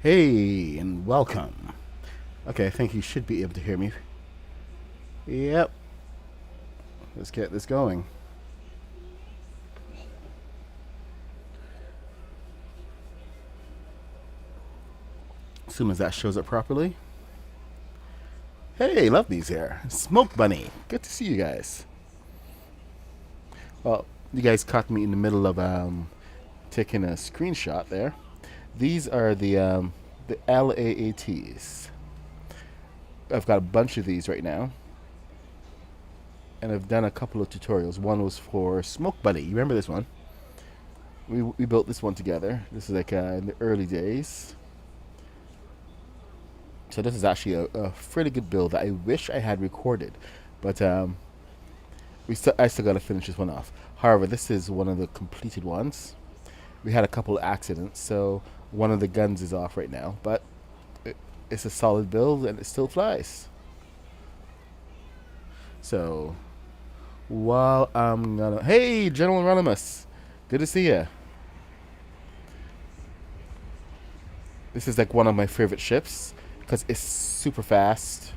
Hey, and welcome. Okay, I think you should be able to hear me. Yep, let's get this going. As soon as that shows up properly. Hey, love these here. Smoke Bunny. Good to see you guys. Well, you guys caught me in the middle of taking a screenshot there. These are the LAATs. I've got a bunch of these right now, and I've done a couple of tutorials. One was for Smoke Bunny. You remember this one? We built this one together. This is like in the early days. So this is actually a pretty good build that I wish I had recorded, but I still got to finish this one off. However, this is one of the completed ones. We had a couple of accidents, so one of the guns is off right now, but it's a solid build and it still flies. So while I'm gonna, hey, General Anonymous, good to see you. This is like one of my favorite ships because it's super fast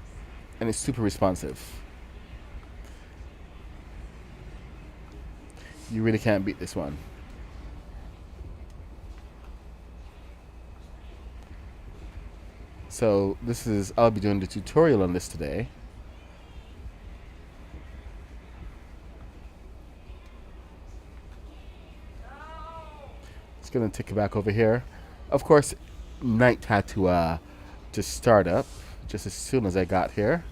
and it's super responsive. You really can't beat this one. So I'll be doing the tutorial on this today. It's gonna take it back over here. Of course, night had to start up just as soon as I got here.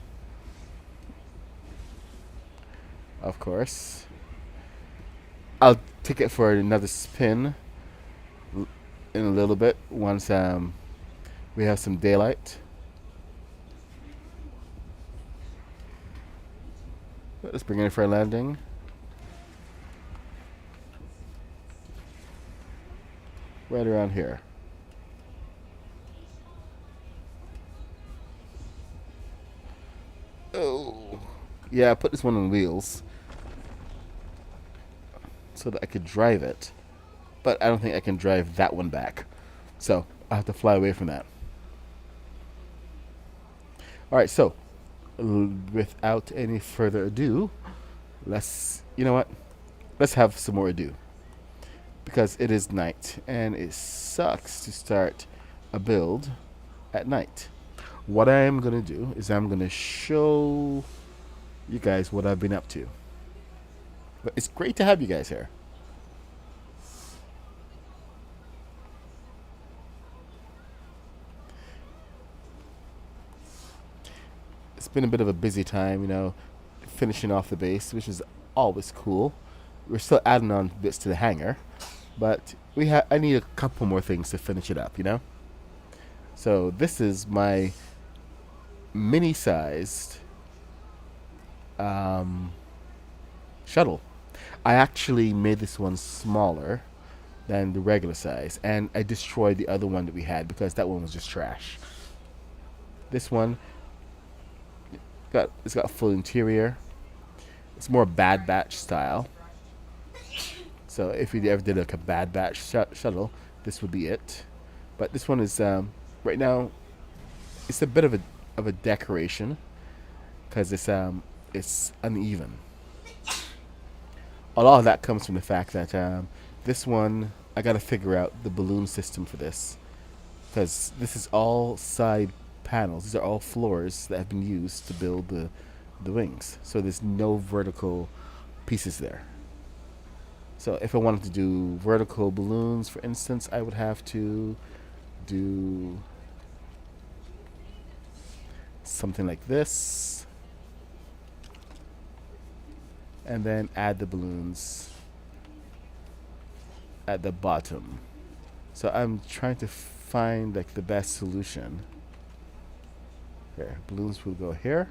Of course, I'll take it for another spin in a little bit once we have some daylight. Let's bring it in for a landing. Right around here. Oh, yeah, I put this one on wheels so that I could drive it, but I don't think I can drive that one back. So I'll have to fly away from that. Alright, so without any further ado, you know what? Let's have some more ado. Because it is night, and it sucks to start a build at night. What I am going to do is I'm going to show you guys what I've been up to. But it's great to have you guys here. It's been a bit of a busy time, finishing off the base, which is always cool. We're still adding on bits to the hangar, but I need a couple more things to finish it up. So this is my mini-sized shuttle. I actually made this one smaller than the regular size, and I destroyed the other one that we had because that one was just trash. This one it's got full interior. It's more Bad Batch style. So if you ever did like a Bad Batch shuttle, this would be it. But this one is right now. It's a bit of a decoration because it's uneven. A lot of that comes from the fact that this one I got to figure out the balloon system for this because this is all side panels. These are all floors that have been used to build the wings. So there's no vertical pieces there. So if I wanted to do vertical balloons, for instance, I would have to do something like this. And then add the balloons at the bottom. So I'm trying to find like the best solution. Here, balloons will go here.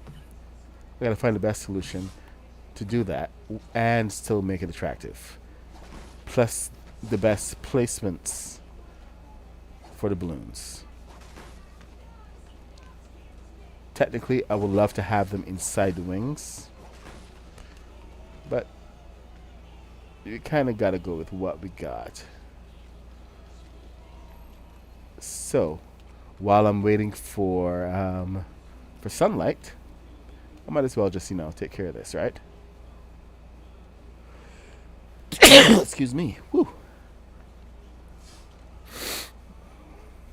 I gotta find the best solution to do that and still make it attractive. Plus the best placements for the balloons. Technically, I would love to have them inside the wings, but you kind of got to go with what we got. So, while I'm waiting for sunlight, I might as well just take care of this, right? Excuse me. Whew.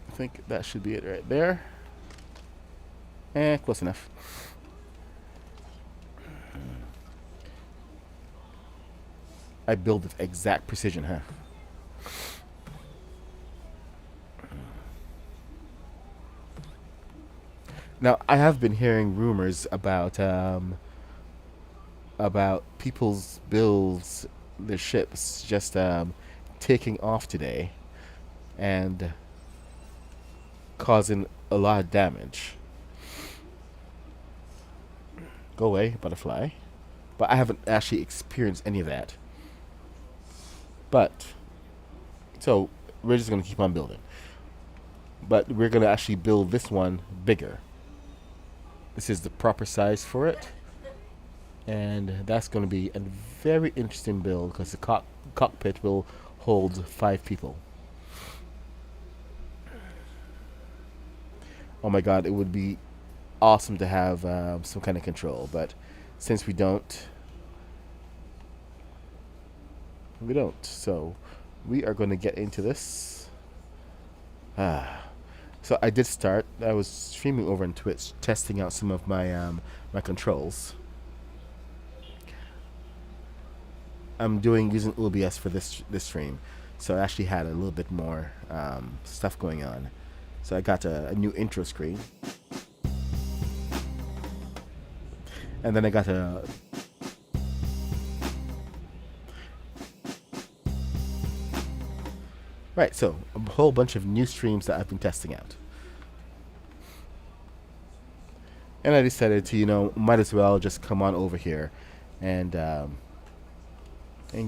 I think that should be it right there. Close enough. I build with exact precision, huh? Now, I have been hearing rumors about people's builds, their ships just taking off today and causing a lot of damage. Go away, butterfly. But I haven't actually experienced any of that. But, so, we're just going to keep on building. But we're going to actually build this one bigger. This is the proper size for it. And that's going to be a very interesting build because the cockpit will hold 5 people. Oh my god, it would be awesome to have some kind of control, but since we don't, so we are going to get into this. So I was streaming over on Twitch, testing out some of my my controls. I'm using OBS for this stream, so I actually had a little bit more stuff going on. So I got a new intro screen, and then I got a right. So a whole bunch of new streams that I've been testing out, and I decided to might as well just come on over here and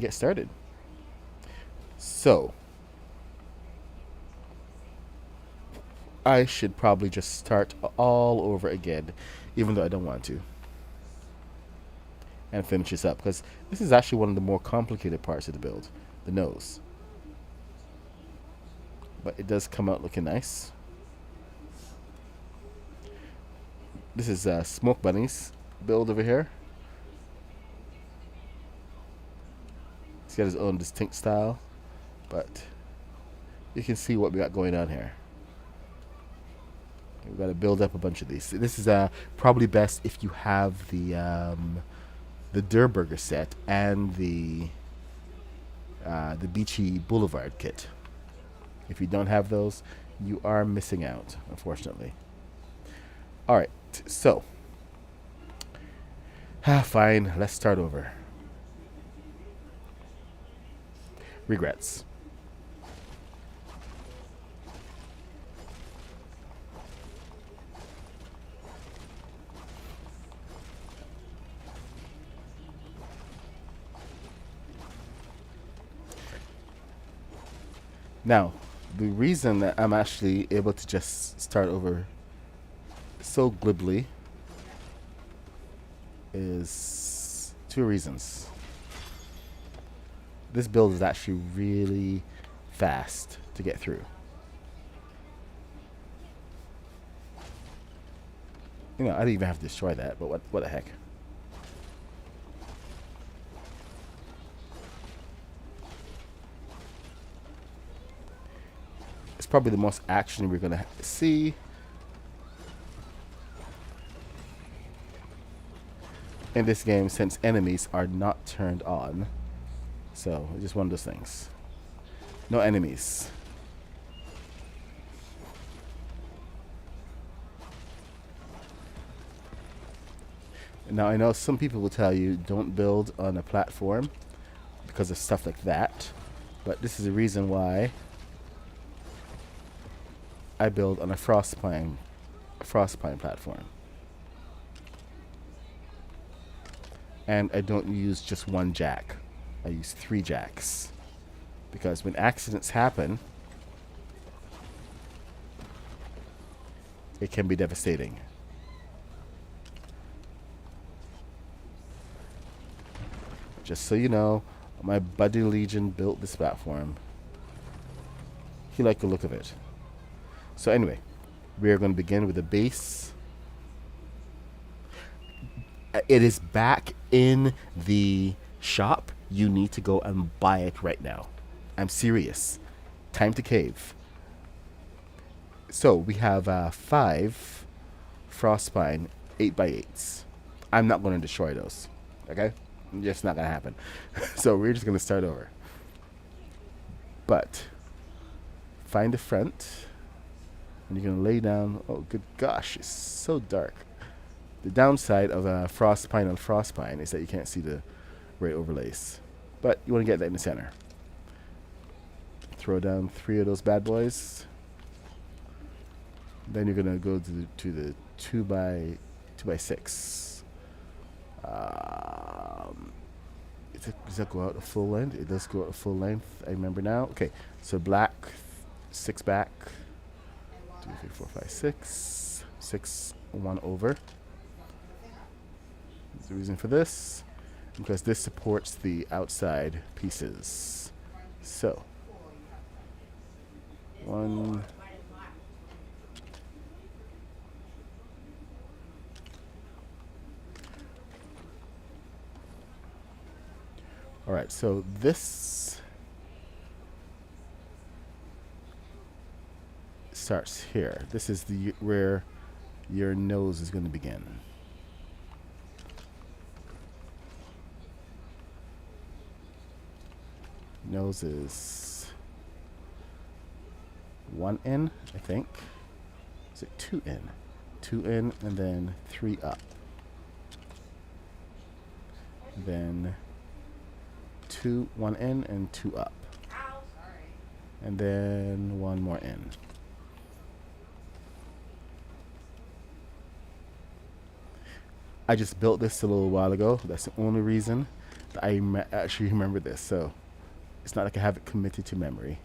get started. So I should probably just start all over again, even though I don't want to, and finish this up, because this is actually one of the more complicated parts of the build, the nose. But it does come out looking nice. This is Smoke Bunny's build over here. He's got his own distinct style, but you can see what we got going on here. We've got to build up a bunch of these. This is probably best if you have the Durburger set and the Beachy Boulevard kit. If you don't have those, you are missing out, unfortunately. All right, so fine. Let's start over. Regrets. Now, the reason that I'm actually able to just start over so glibly is 2 reasons. This build is actually really fast to get through. I didn't even have to destroy that, but what the heck. It's probably the most action we're going to see. In this game, since enemies are not turned on. So, it's just one of those things. No enemies. Now, I know some people will tell you don't build on a platform because of stuff like that. But this is the reason why I build on a frostpine platform. And I don't use just 1 jack. I use 3 jacks. Because when accidents happen, it can be devastating. Just so you know, my buddy Legion built this platform. He liked the look of it. So anyway, we are going to begin with the base. It is back in the shop. You need to go and buy it right now. I'm serious. Time to cave. So we have 5 frostspine 8x8s. I'm not going to destroy those. Okay? Just not going to happen. So we're just going to start over. But find the front. And you're going to lay down. Oh, good gosh. It's so dark. The downside of frostspine on frostspine is that you can't see the right overlays. But you want to get that in the center. Throw down 3 of those bad boys. Then you're gonna go to the 2x6. Does that go out a full length? It does go out a full length. I remember now. Okay, so black, 6 back, 2, 3, 4, 5, 6, 6, 1 over. There's the reason for this, because this supports the outside pieces. So 1. All right, so this starts here. This is the where your nose is going to begin. Nose is 1 in, I think. Is it 2 in? 2 in, and then 3 up. Then 2, 1 in, and 2 up. And then 1 more in. I just built this a little while ago. That's the only reason that I actually remember this. So it's not like I have it committed to memory.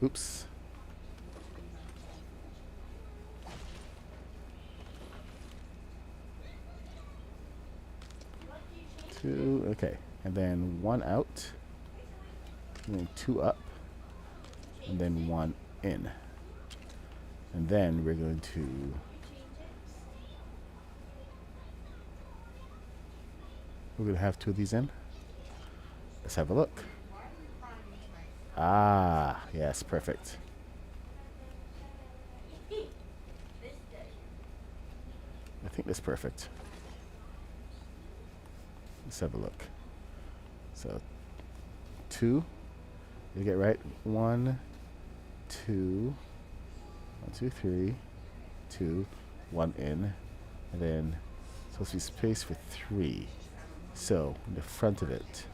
Oops. Two, okay. And then 1 out. And then 2 up. And then 1 in. And then we're going to have 2 of these in. Let's have a look. Ah, yes, perfect. I think that's perfect. Let's have a look. So 2, you get right. 1, 2, 1, 2, 3, 2, 1 in, and then supposed to be space for 3. So in the front of it,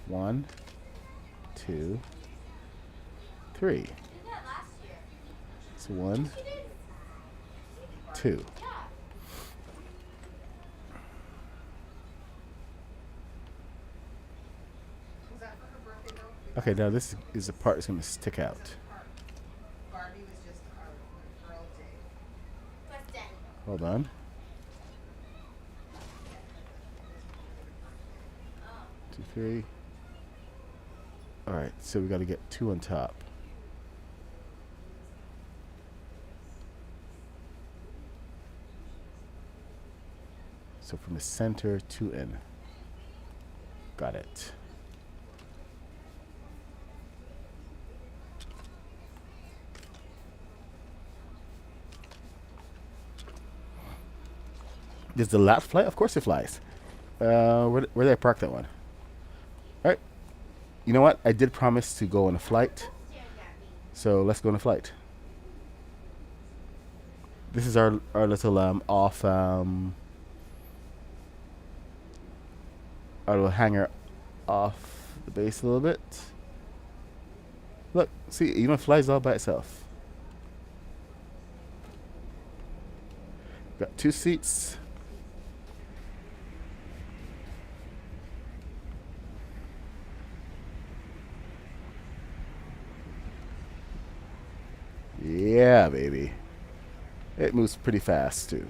1, 2, 3. So 1, 2. Okay, now this is the part that's going to stick out. Hold on. 2, 3. All right, so we got to get 2 on top. So from the center, 2 in. Got it. Does the LAAT fly? Of course it flies. Where did I park that one? All right. You know what? I did promise to go on a flight. So let's go on a flight. This is our little off our little hangar off the base a little bit. Look, see, even flies all by itself. Got 2 seats. Yeah, baby. It moves pretty fast, too.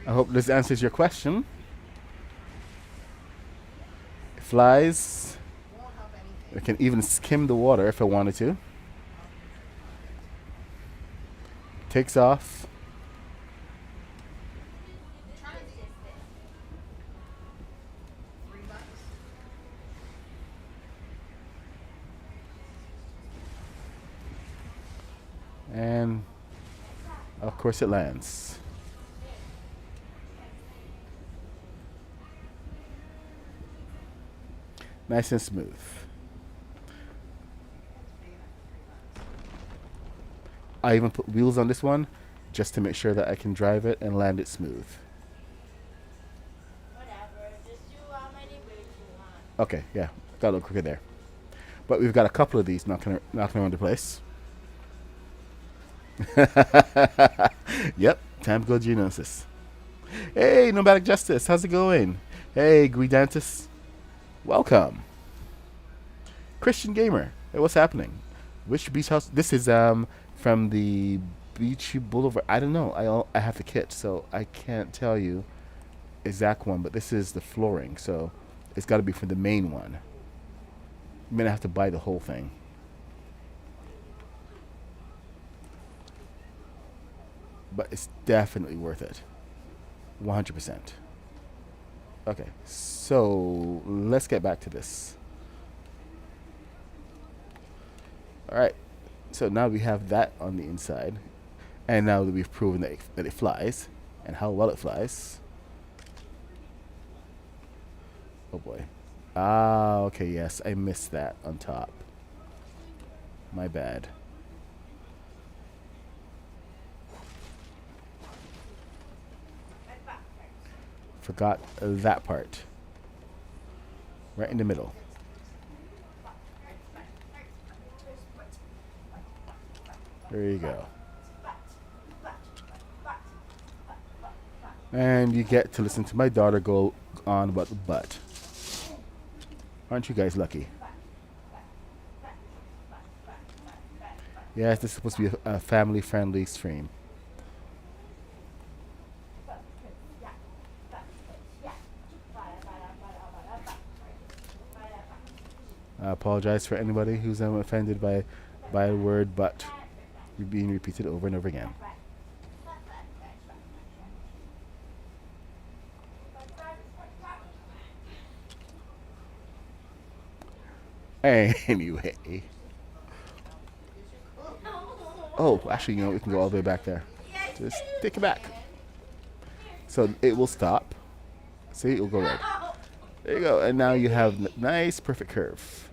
I hope this answers your question. It flies. It can even skim the water if I wanted to. Takes off. And of course it lands. Nice and smooth. I even put wheels on this one just to make sure that I can drive it and land it smooth. Okay, yeah, got a little quicker there. But we've got a couple of these knocking around the place. Yep, time to go Geonosis. Hey, Nomadic Justice, how's it going? Hey, Guidantis, welcome. Christian Gamer, hey, what's happening? Which beach house? This is from the Beachy Boulevard. I don't know. I have the kit, so I can't tell you exact one. But this is the flooring, so it's got to be from the main one. I'm gonna have to buy the whole thing. But it's definitely worth it. 100%. Okay, so let's get back to this. Alright, so now we have that on the inside. And now that we've proven that it flies, and how well it flies. Oh boy. Ah, okay, yes, I missed that on top. My bad. Forgot that part. Right in the middle. There you go. And you get to listen to my daughter go on about the butt. Aren't you guys lucky? Yes, this is supposed to be a family-friendly stream. I apologize for anybody who's offended by the word "but" being repeated over and over again. Anyway. Oh, actually, you know, we can go all the way back there. Just take it back. So it will stop. See, it will go red. There you go. And now you have a nice, perfect curve.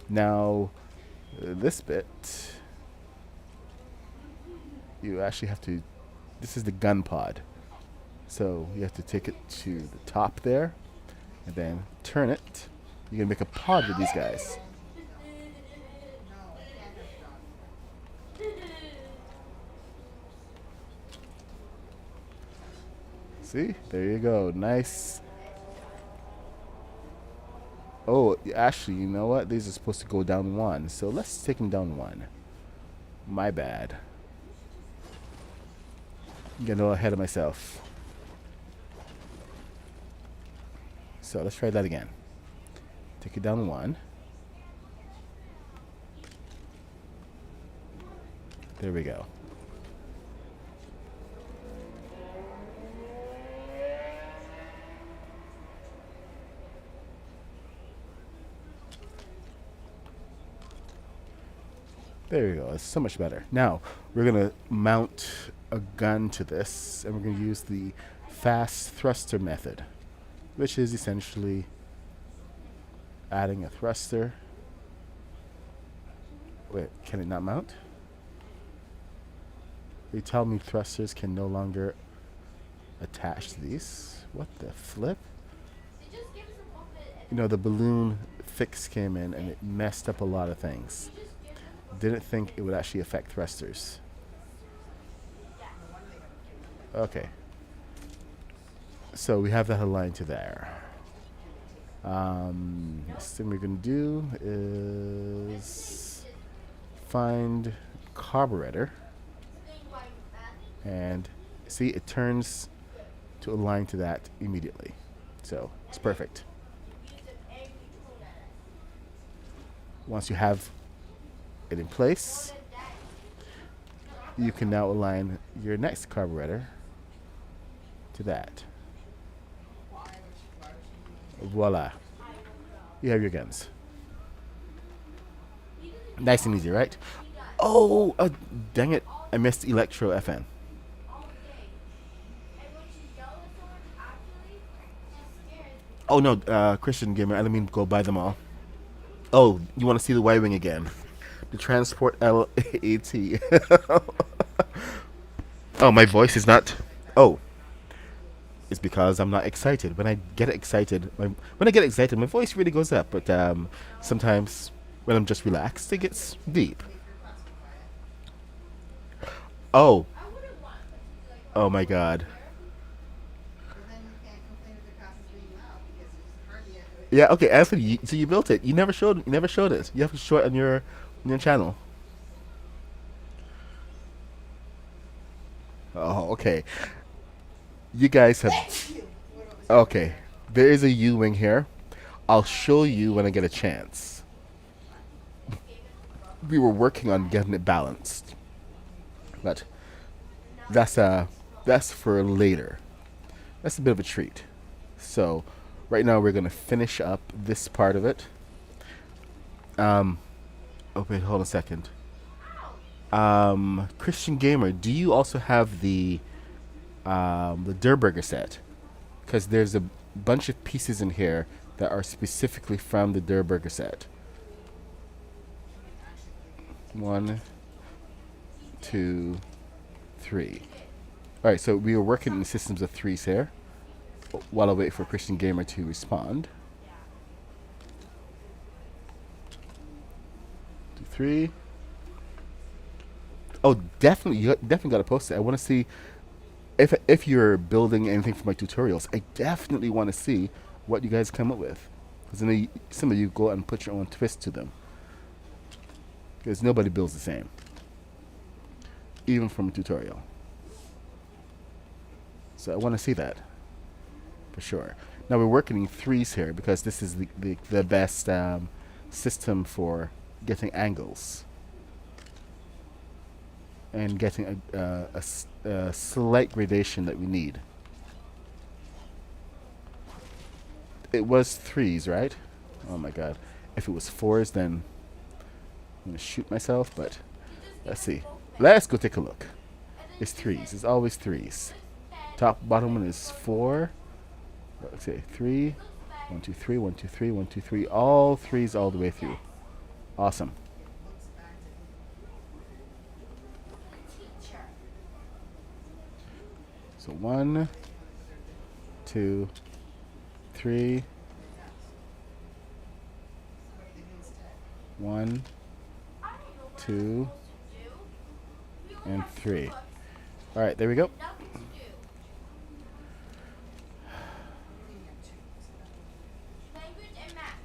Now, this bit, you actually have to, this is the gun pod. So you have to take it to the top there, and then turn it. You're going to make a pod with these guys. See? There you go. Nice. Oh, actually, you know what? These are supposed to go down one. So let's take them down one. My bad. I'm getting a little ahead of myself. So let's try that again. Take it down one. There we go. There we go. It's so much better. Now, we're going to mount a gun to this, and we're going to use the fast thruster method, which is essentially adding a thruster. Wait, can it not mount? They tell me thrusters can no longer attach to these. What the flip? You know, the balloon fix came in and it messed up a lot of things. Didn't think it would actually affect thrusters. Okay. So we have that aligned to there. Next thing we're going to do is find carburetor. And see, it turns to align to that immediately. So it's perfect. Once you have it in place, you can now align your next carburetor to that. Voila. You have your guns. Nice and easy, right? Oh, dang it. I missed Electro FN. Oh, no, Christian Gamer, I didn't mean to go buy them all. Oh, you want to see the Y-Wing again? The Transport LAAT. Oh, my voice is not... Oh, it's because I'm not excited. When I get excited, my voice really goes up. But sometimes when I'm just relaxed, it gets deep. Oh, oh my God. Yeah. Okay, Anthony. So you built it. You never showed. You never showed it. You have to show it on your channel. Oh, okay. You guys have. Okay. There is a U wing here. I'll show you when I get a chance. We were working on getting it balanced, but that's that's for later. That's a bit of a treat. So, right now we're gonna finish up this part of it. Um, oh wait, hold on a second. Christian Gamer, do you also have the Durburger set? Because there's a bunch of pieces in here that are specifically from the Durburger set. 1, 2, 3. All right, so we are working in systems of threes here. While I wait for Christian Gamer to respond. 2, 3. Oh, definitely, you definitely got to post it. I want to see if you're building anything for my tutorials. I definitely want to see what you guys come up with, because then some of you go out and put your own twist to them. Because nobody builds the same, even from a tutorial. So I want to see that for sure. Now we're working in threes here because this is the best system for getting angles and getting a slight gradation that we need. It was threes, right? Oh my God. If it was fours, then I'm gonna shoot myself, but let's see. Let's go take a look. It's threes. It's always threes. Top bottom one is 4. Let's say 3. 1, 2, 3. 1, 2, 3. 1, 2, 3. All threes all the way through. Awesome. So 1, 2, 3. 1, 2, and 3. All right, there we go.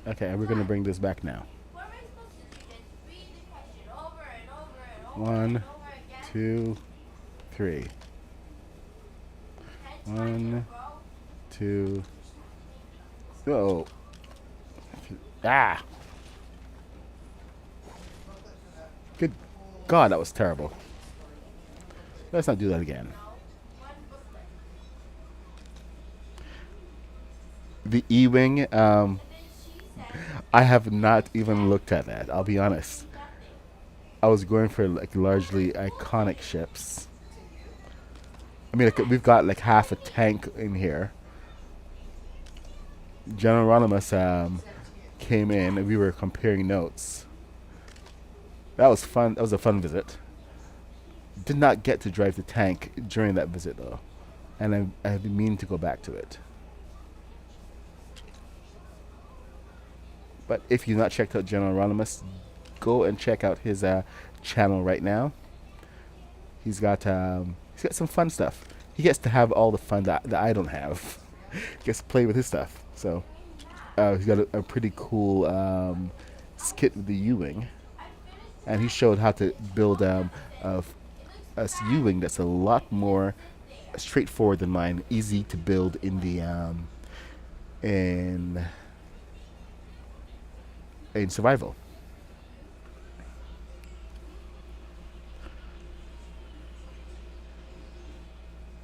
Okay, and we're gonna bring this back now. 1, 2, 3. 1, 2. Oh. Ah. Good God, that was terrible. Let's not do that again. The E-Wing, I have not even looked at that, I'll be honest. I was going for like largely iconic ships. I mean, like, we've got like half a tank in here. General Ronimus came in and we were comparing notes. That was fun. That was a fun visit. Did not get to drive the tank during that visit though, and I have been meaning to go back to it. But if you've not checked out General Ronimus, go and check out his channel right now. He's got some fun stuff. He gets to have all the fun that I don't have. He gets to play with his stuff. So he's got a pretty cool skit with the U-Wing. And he showed how to build a U-Wing that's a lot more straightforward than mine. Easy to build in in survival.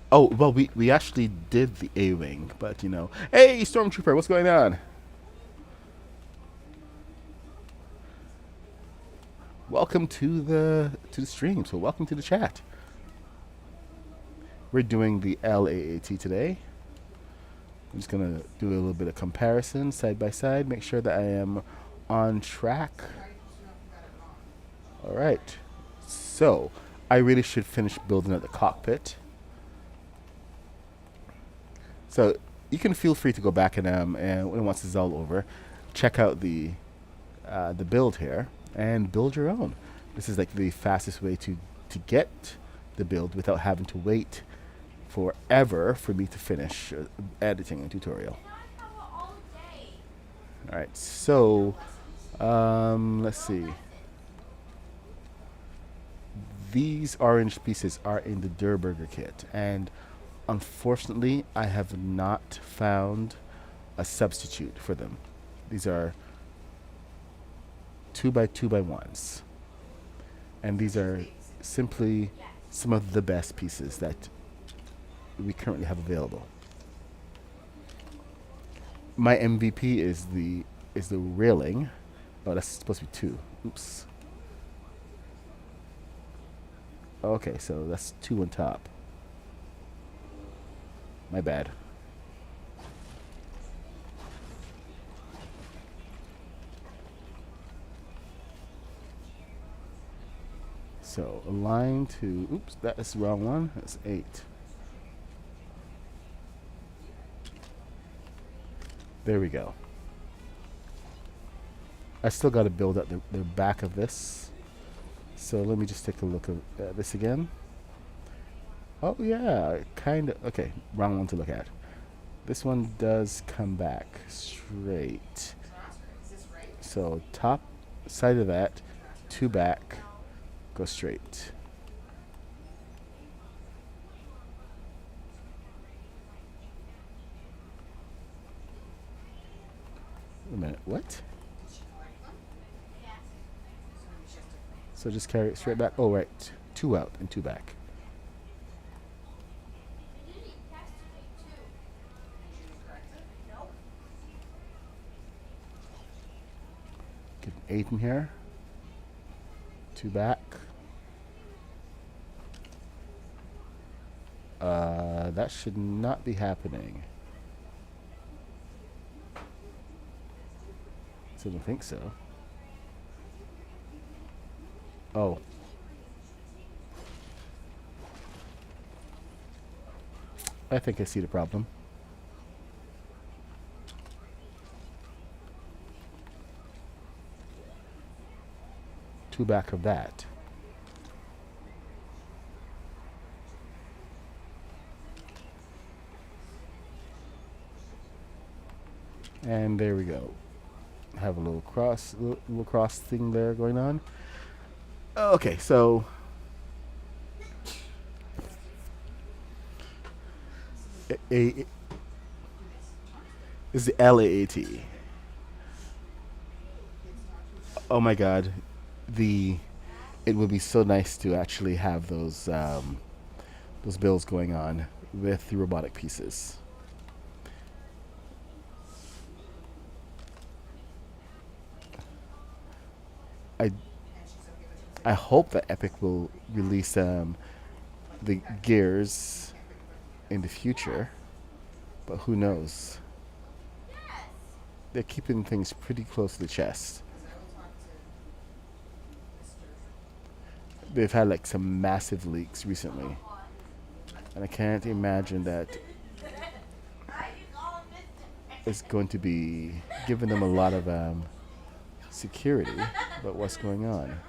Oh well, we actually did the A-wing, but you know, hey stormtrooper, what's going on? Welcome to the stream. So welcome to the chat. We're doing the LAAT today. I'm just gonna do a little bit of comparison side by side, make sure that I am on track. All right. So I really should finish building out the cockpit. So you can feel free to go back and once it's all over, check out the build here and build your own. This is like the fastest way to get the build without having to wait forever for me to finish editing a tutorial. All right, so let's see. These orange pieces are in the Durburger kit, and unfortunately, I have not found a substitute for them. These are 2x2x1s, and these are simply some of the best pieces that we currently have available. My MVP is the railing. Oh, that's supposed to be 2. Oops. Okay, so that's 2 on top. My bad. So align to, oops, that is the wrong one. That's 8. There we go. I still got to build up the back of this. So let me just take a look at this again. Oh yeah, kind of. Okay, wrong one to look at. This one does come back straight. So top side of that, 2 back, go straight. Wait a minute, what? So just carry it straight back. Oh right, 2 out and 2 back. Get an 8 in here. 2 back. That should not be happening. So I don't think so. Oh. I think I see the problem. Two back of that. And there we go. Have a little cross thing there going on. Okay, so is the LAAT. Oh my God, it would be so nice to actually have those builds going on with the robotic pieces. I hope that Epic will release the gears in the future, but who knows? They're keeping things pretty close to the chest. They've had like some massive leaks recently, and I can't imagine that it's going to be giving them a lot of security about what's going on.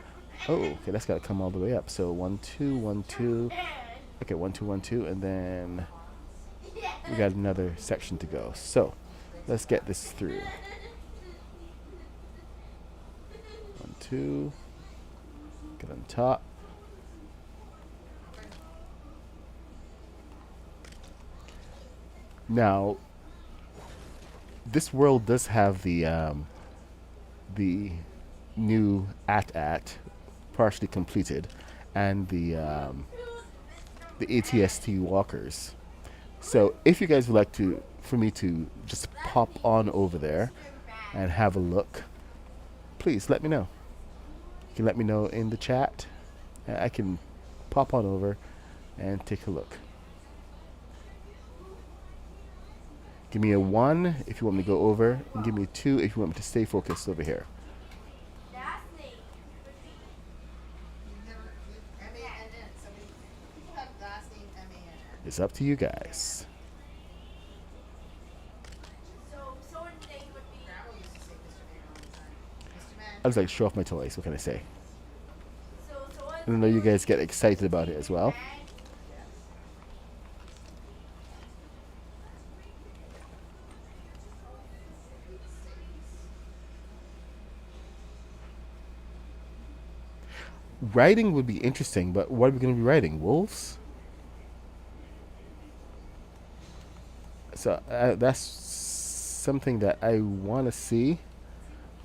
Oh, okay, that's got to come all the way up. So 1 2 1 2. Okay, 1 2 1 2, and then we got another section to go. So let's get this through. 1 2. Get on top. Now, this world does have the new AT-AT partially completed, and the ATST walkers. So if you guys would like to, for me to just pop on over there and have a look, please let me know. You can let me know in the chat. I can pop on over and take a look. Give me a 1 if you want me to go over, and give me a 2 if you want me to stay focused over here. It's up to you guys. I was like, show off my toys. What can I say? And I know you guys get excited about it as well. Riding would be interesting, but what are we going to be riding? Wolves? So that's something that I want to see,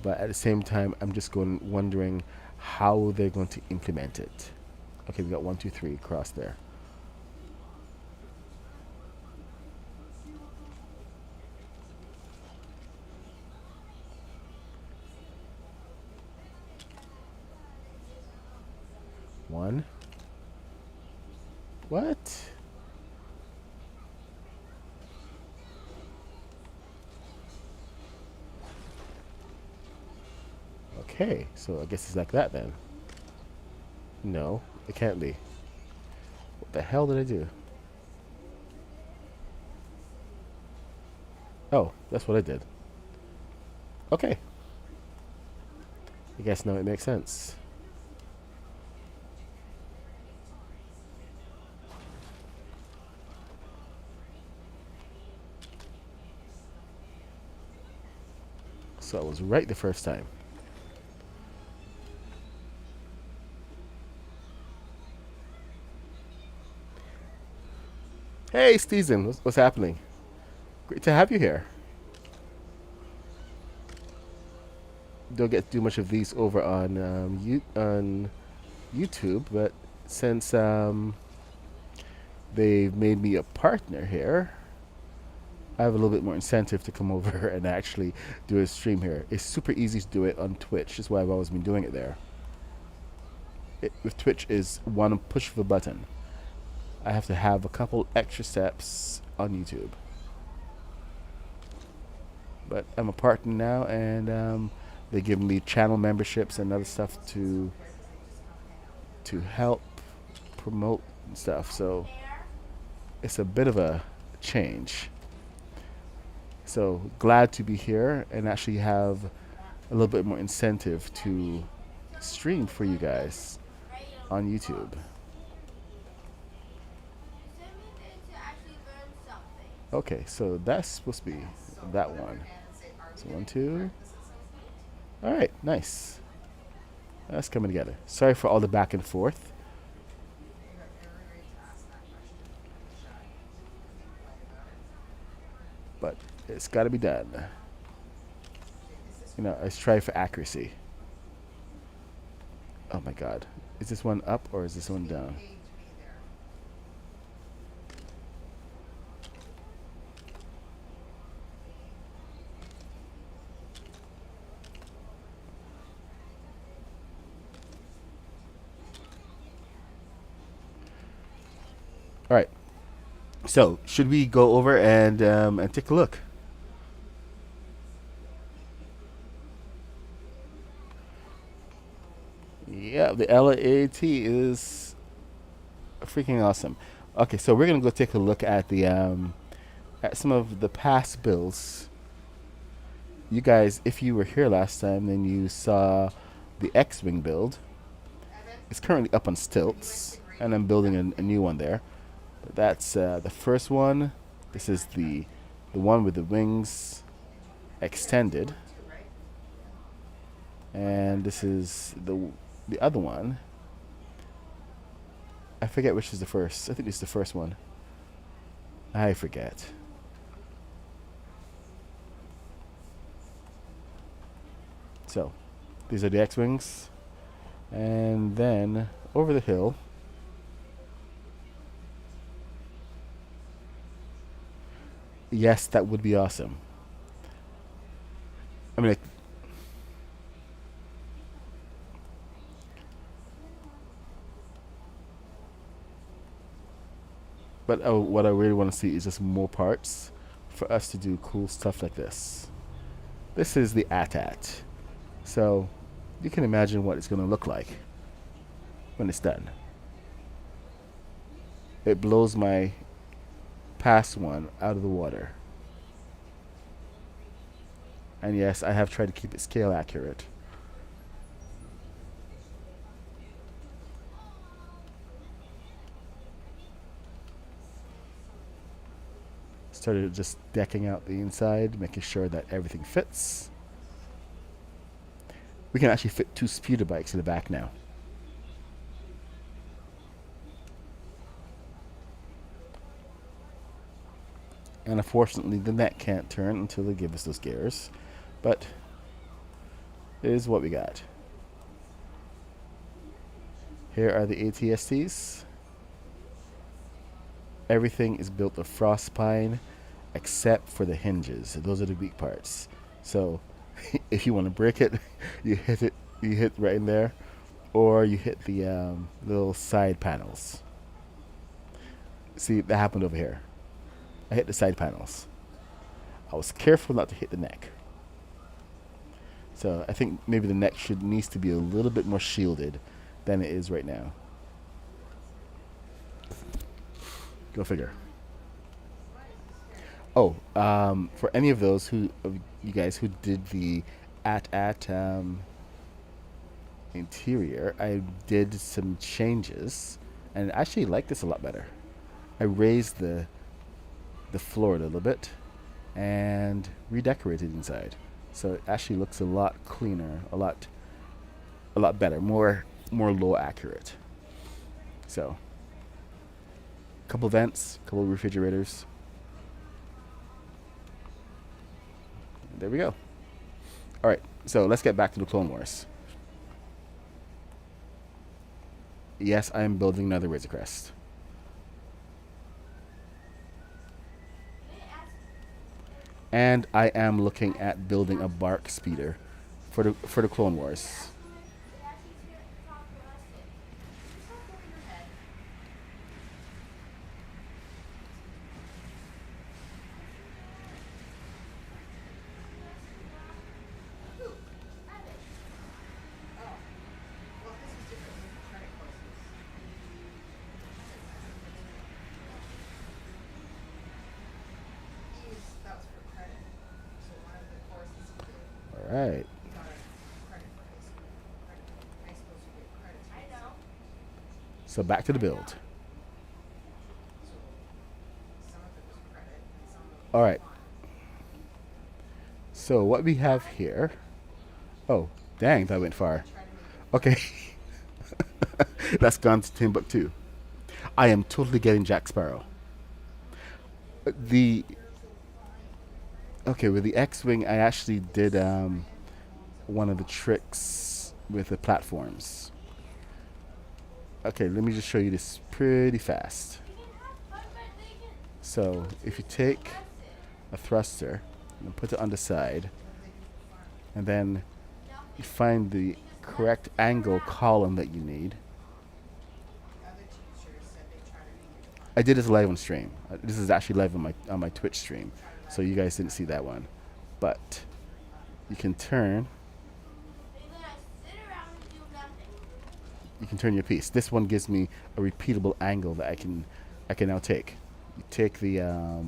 but at the same time, I'm just wondering how they're going to implement it. Okay, we got 1, 2, 3 across there. One. What? Okay, so I guess it's like that then. No, it can't be. What the hell did I do? Oh, that's what I did. Okay. I guess now it makes sense. So I was right the first time. Hey, Steven, what's happening? Great to have you here. Don't get to do much of these over on on YouTube, but since they've made me a partner here, I have a little bit more incentive to come over and actually do a stream here. It's super easy to do it on Twitch. That's why I've always been doing it there. With Twitch is one push of a button. I have to have a couple extra steps on YouTube. But I'm a partner now, and they give me channel memberships and other stuff to help promote and stuff. So it's a bit of a change. So glad to be here and actually have a little bit more incentive to stream for you guys on YouTube. Okay, so that's supposed to be that one. So 1, 2. All right, nice. That's coming together. Sorry for all the back and forth. But it's got to be done. You know, I strive for accuracy. Oh my God. Is this one up or is this one down? All right. So, should we go over and take a look? Yeah, the LAAT is freaking awesome. Okay, so we're gonna go take a look at the at some of the past builds. You guys, if you were here last time, then you saw the X-wing build. It's currently up on stilts, and I'm building a new one there. But that's the first one. This is the one with the wings extended, and this is the other one. I forget which is the first. I think it's the first one. I forget. So these are the X-Wings. And then over the hill, yes, that would be awesome. I mean, like, but what I really want to see is just more parts for us to do cool stuff like this. This is the LAAT. So you can imagine what it's going to look like when it's done. It blows my past one out of the water. And yes, I have tried to keep it scale accurate. Started just decking out the inside, making sure that everything fits. We can actually fit 2 speeder bikes in the back now. And unfortunately, the neck can't turn until they give us those gears. But it is what we got. Here are the ATSTs. Everything is built of frost pine except for the hinges. Those are the weak parts. So if you want to break it, you hit right in there, or you hit the little side panels. See, that happened over here. I hit the side panels. I was careful not to hit the neck. So I think maybe the neck needs to be a little bit more shielded than it is right now. Go figure. Oh, for any of those of you guys who did the at interior, I did some changes, and I actually like this a lot better. I raised the floor a little bit and redecorated inside, so it actually looks a lot cleaner, a lot better, more low accurate. So, couple vents, couple refrigerators. There we go. All right, so let's get back to the Clone Wars. Yes, I am building another Razor Crest. And I am looking at building a bark speeder for the Clone Wars. All right. So back to the build. All right. So what we have here. Oh, dang, that went far. Okay. That's gone to Timbuktu. I am totally getting Jack Sparrow. The Okay, with the X-Wing, I actually did one of the tricks with the platforms. Okay, let me just show you this pretty fast. So, if you take a thruster and put it on the side, and then you find the correct angle column that you need. I did this live on stream. This is actually live on my Twitch stream, so you guys didn't see that one. But you can turn. You can turn your piece. This one gives me a repeatable angle that I can now take. You take the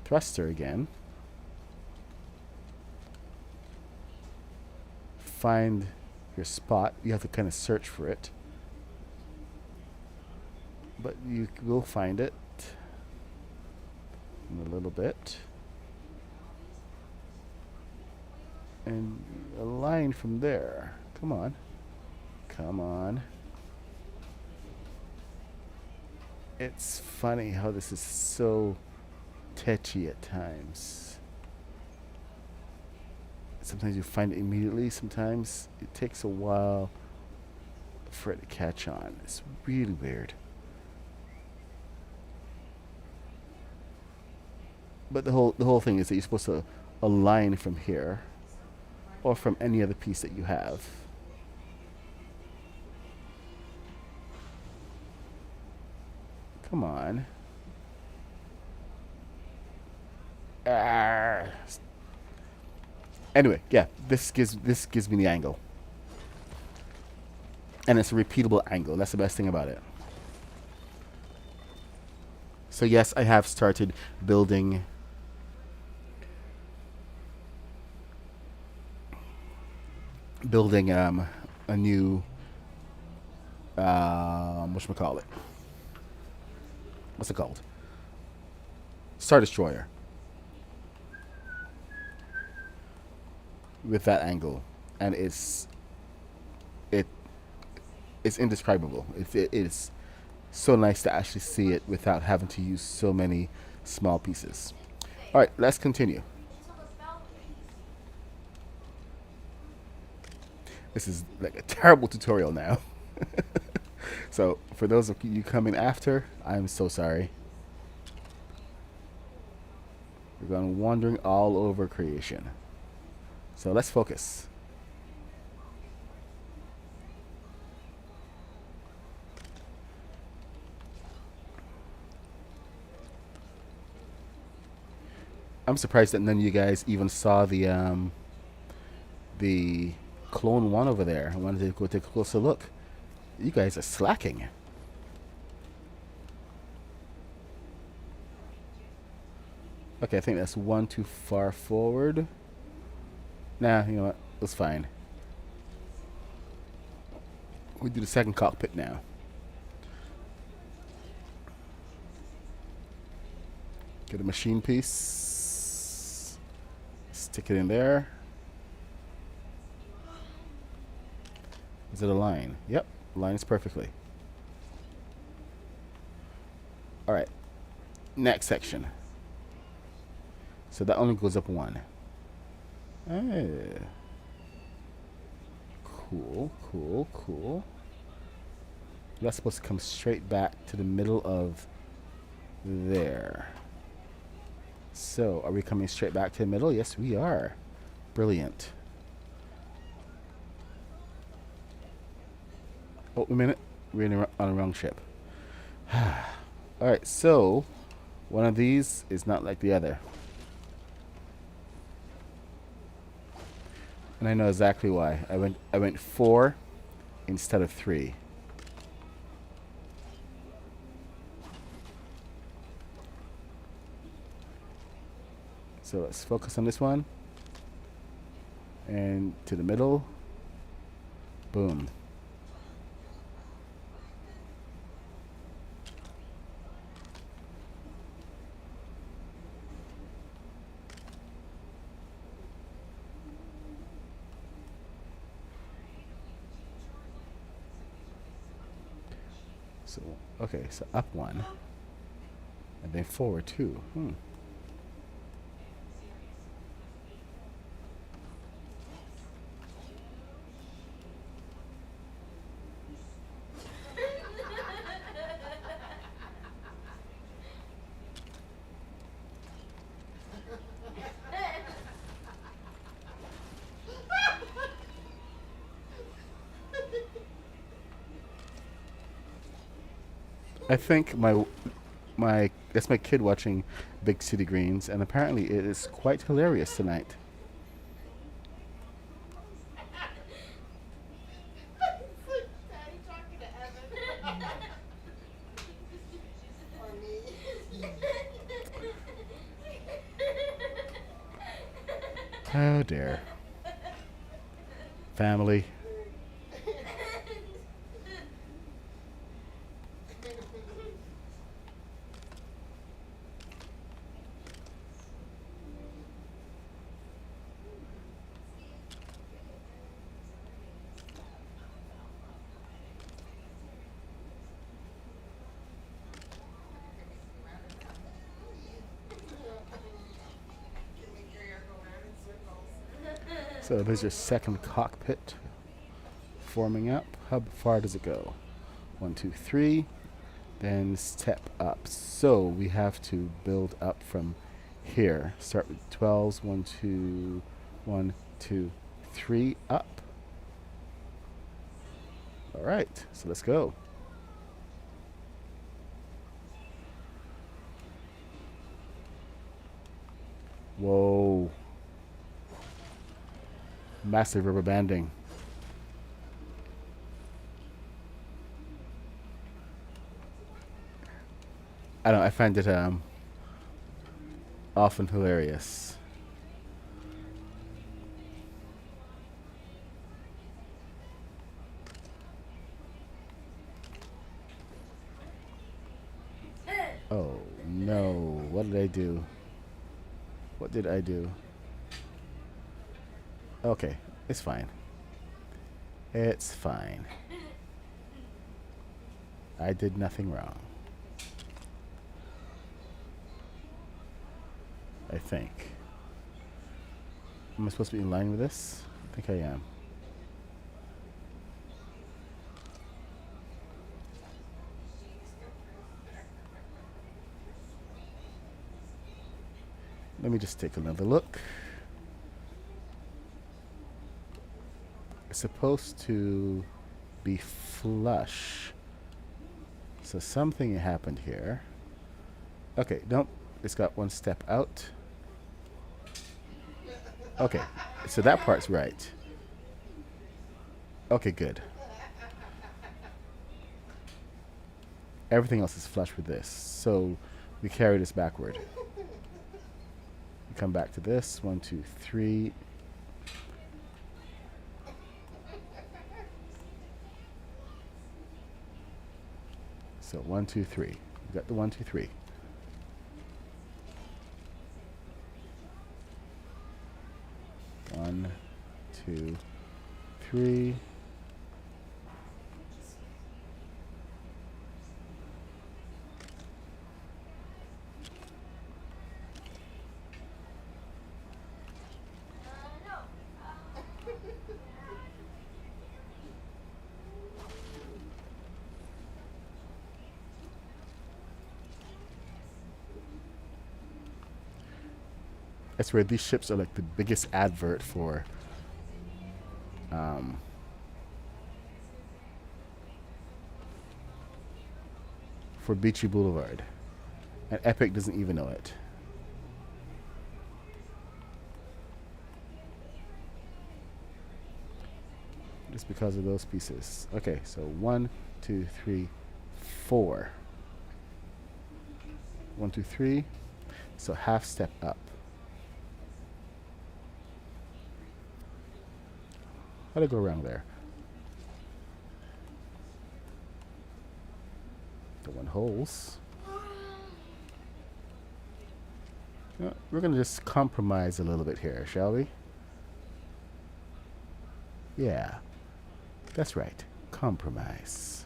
thruster again. Find your spot. You have to kind of search for it, but you will find it in a little bit, and a line from there. Come on, come on. It's funny how this is so tetchy at times. Sometimes you find it immediately. Sometimes it takes a while for it to catch on. It's really weird. But the whole thing is that you're supposed to align from here or from any other piece that you have. Come on. Ah. Anyway, yeah, this gives me the angle, and it's a repeatable angle. That's the best thing about it. So yes, I have started building a new whatchamacallit. What's it called? Star Destroyer with that angle, and it it's indescribable. It's so nice to actually see it without having to use so many small pieces. All right, let's continue. This is like a terrible tutorial now. So for those of you coming after, I'm so sorry. We're going wandering all over creation. So let's focus. I'm surprised that none of you guys even saw the clone one over there. I wanted to go take a closer look. You guys are slacking. Okay, I think that's one too far forward. Nah, you know what? It's fine. We do the second cockpit now. Get a machine piece. Stick it in there. Is it a line? Yep, lines perfectly. All right, next section. So that only goes up one. Cool, cool, cool. That's supposed to come straight back to the middle of there. So, are we coming straight back to the middle? Yes, we are. Brilliant. Oh, a minute. We're on the wrong ship. Alright, so one of these is not like the other. And I know exactly why. I went 4 instead of 3. So let's focus on this one. And to the middle. Boom. So, okay, so up 1. And then forward 2. I think my that's my kid watching Big City Greens, and apparently it is quite hilarious tonight. Oh dear. Family. So there's your second cockpit forming up. How far does it go? 1, 2, 3. Then step up. So we have to build up from here. Start with 12s. 1, 2, 1, 2, 3. Up. All right. So let's go. Whoa. Massive rubber banding. I don't know, I find it often hilarious. Oh no, what did I do? What did I do? Okay, it's fine. It's fine. I did nothing wrong. I think. Am I supposed to be in line with this? I think I am. Let me just take another look. It's supposed to be flush. So something happened here. Okay, nope. It's got one step out. Okay, so that part's right. Okay, good. Everything else is flush with this. So we carry this backward. We come back to this. 1, 2, 3. So 1, 2, 3. We got the 1, 2, 3. One, 2, 3. That's where these ships are like the biggest advert for Beachy Boulevard. And Epic doesn't even know it. Just because of those pieces. Okay, so 1, 2, 3, 4. 1, 2, 3. So half step up. How'd I go around there? The one holes. We're going to just compromise a little bit here, shall we? Yeah. That's right. Compromise.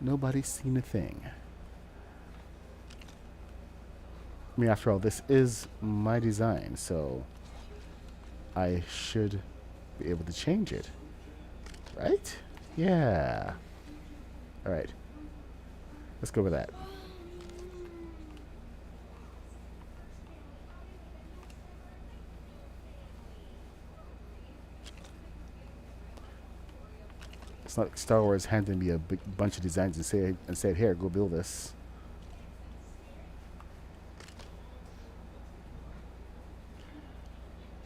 Nobody's seen a thing. I mean, after all, this is my design, so I should be able to change it. Right? Yeah. All right. Let's go with that. It's not like Star Wars handed me a big bunch of designs and said, here, go build this.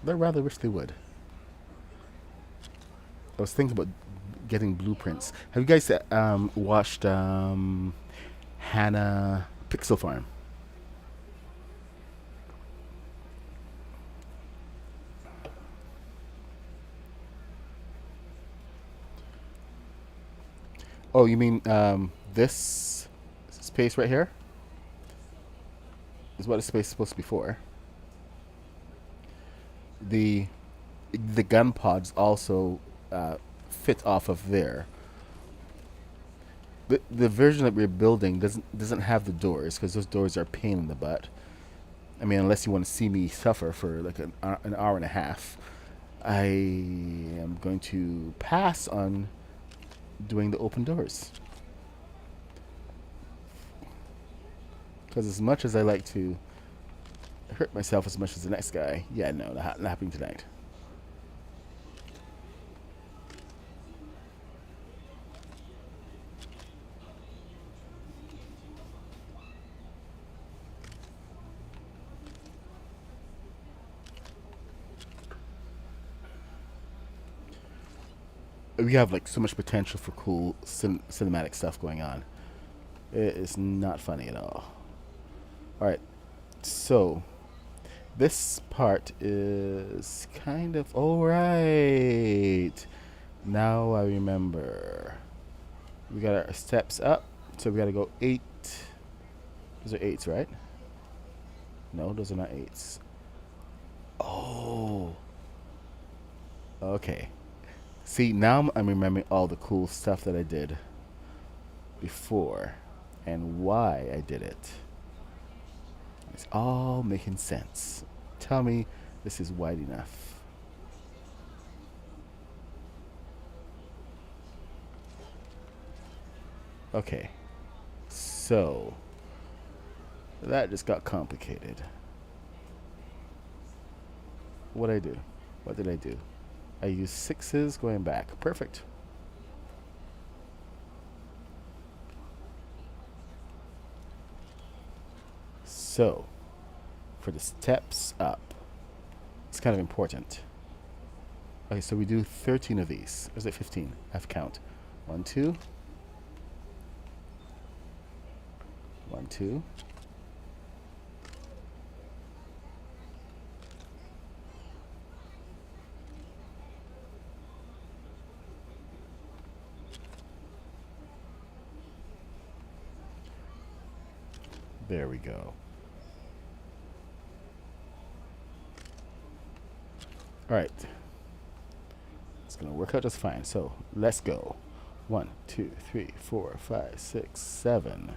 I rather wish they would. I was thinking about getting blueprints. Have you guys watched Hannah Pixel Farm? Oh, you mean this space right here? Is what the space is supposed to be for. The gun pods also fit off of there. The version that we're building doesn't have the doors because those doors are a pain in the butt. I mean, unless you want to see me suffer for like an hour and a half, I am going to pass on doing the open doors. Because as much as I like to hurt myself as much as the next guy, yeah, no, not happening tonight. We have like so much potential for cool cinematic stuff going on. It is not funny at all. All right, so this part is kind of all right. Now I remember. We got our steps up, so we got to go 8. Those are 8s, right? No, those are not 8s. Oh, okay. See, now I'm remembering all the cool stuff that I did before and why I did it. It's all making sense. Tell me this is wide enough. Okay, so that just got complicated. What did I do? What did I do? I used 6s going back. Perfect. So, for the steps up, it's kind of important. Okay, so we do 13 of these. Or is it 15? I have to count. 1, 2. 1, 2. There we go. All right. It's going to work out just fine. So let's go. 1, 2, 3, 4, 5, 6, 7,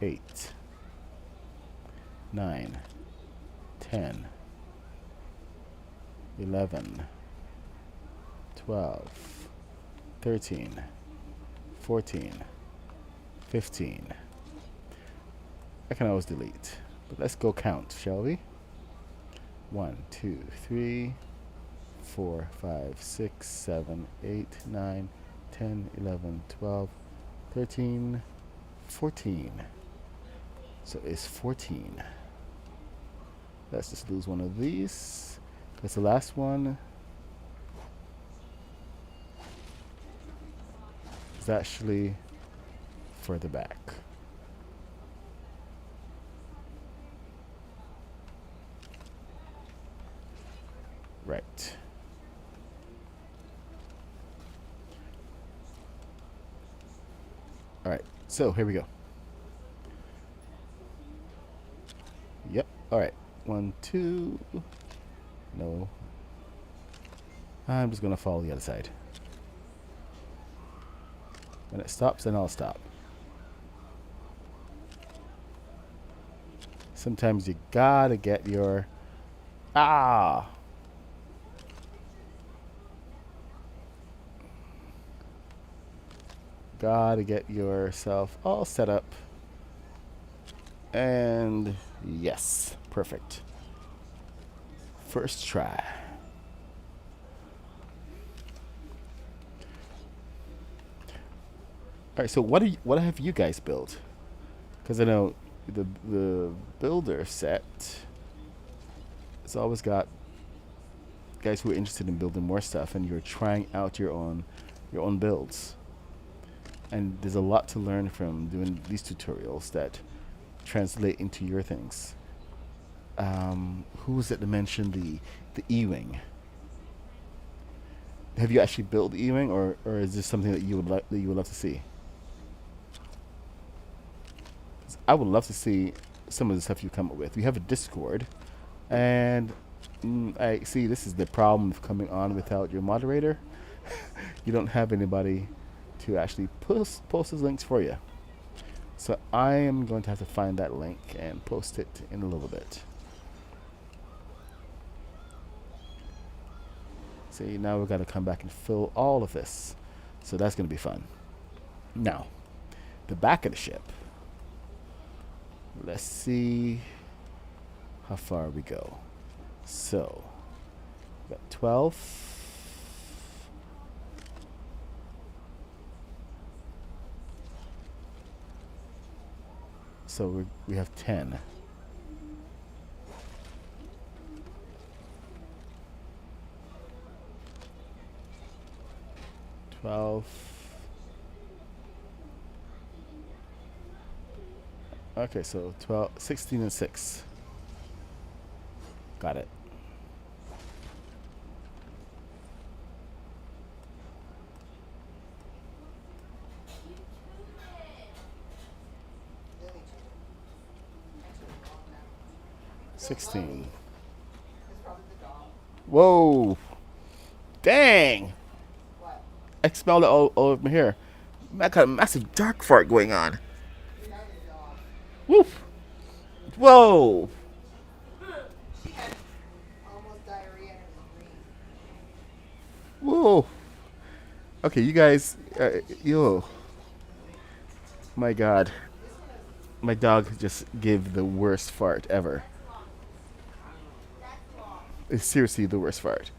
8, 9, 10, 11, 12, 13, 14, 15. I can always delete. But let's go count, shall we? 1, 2, 3, 4, 5, 6, 7, 8, 9, 10, 11, 12, 13, 14. So it's 14. Let's just lose one of these. That's the last one. It's actually further back. Right. All right. So here we go. Yep. All right. 1, 2. No. I'm just gonna follow the other side. When it stops, then I'll stop. Sometimes you gotta get your gotta get yourself all set up. And yes, perfect. First try. All right, so what have you guys built? Because I know the builder set has always got guys who are interested in building more stuff, and you're trying out your own builds. And there's a lot to learn from doing these tutorials that translate into your things. Who was it that mentioned the E-wing? Have you actually built the E-wing, or is this something that you would love to see? I would love to see some of the stuff you come up with. We have a Discord, and I see this is the problem of coming on without your moderator. You don't have anybody to actually post those links for you. So I am going to have to find that link and post it in a little bit. See, now we've got to come back and fill all of this. So that's going to be fun. Now, the back of the ship. Let's see how far we go. So, we got 12. So we have 10. 12. Okay, so 12, 16 and 6. Got it. Whoa! Dang! I smelled it all over here. I got a massive dark fart going on. Woof! Whoa! Whoa! Okay, you guys, yo, my God, my dog just gave the worst fart ever. It's seriously the worst fart.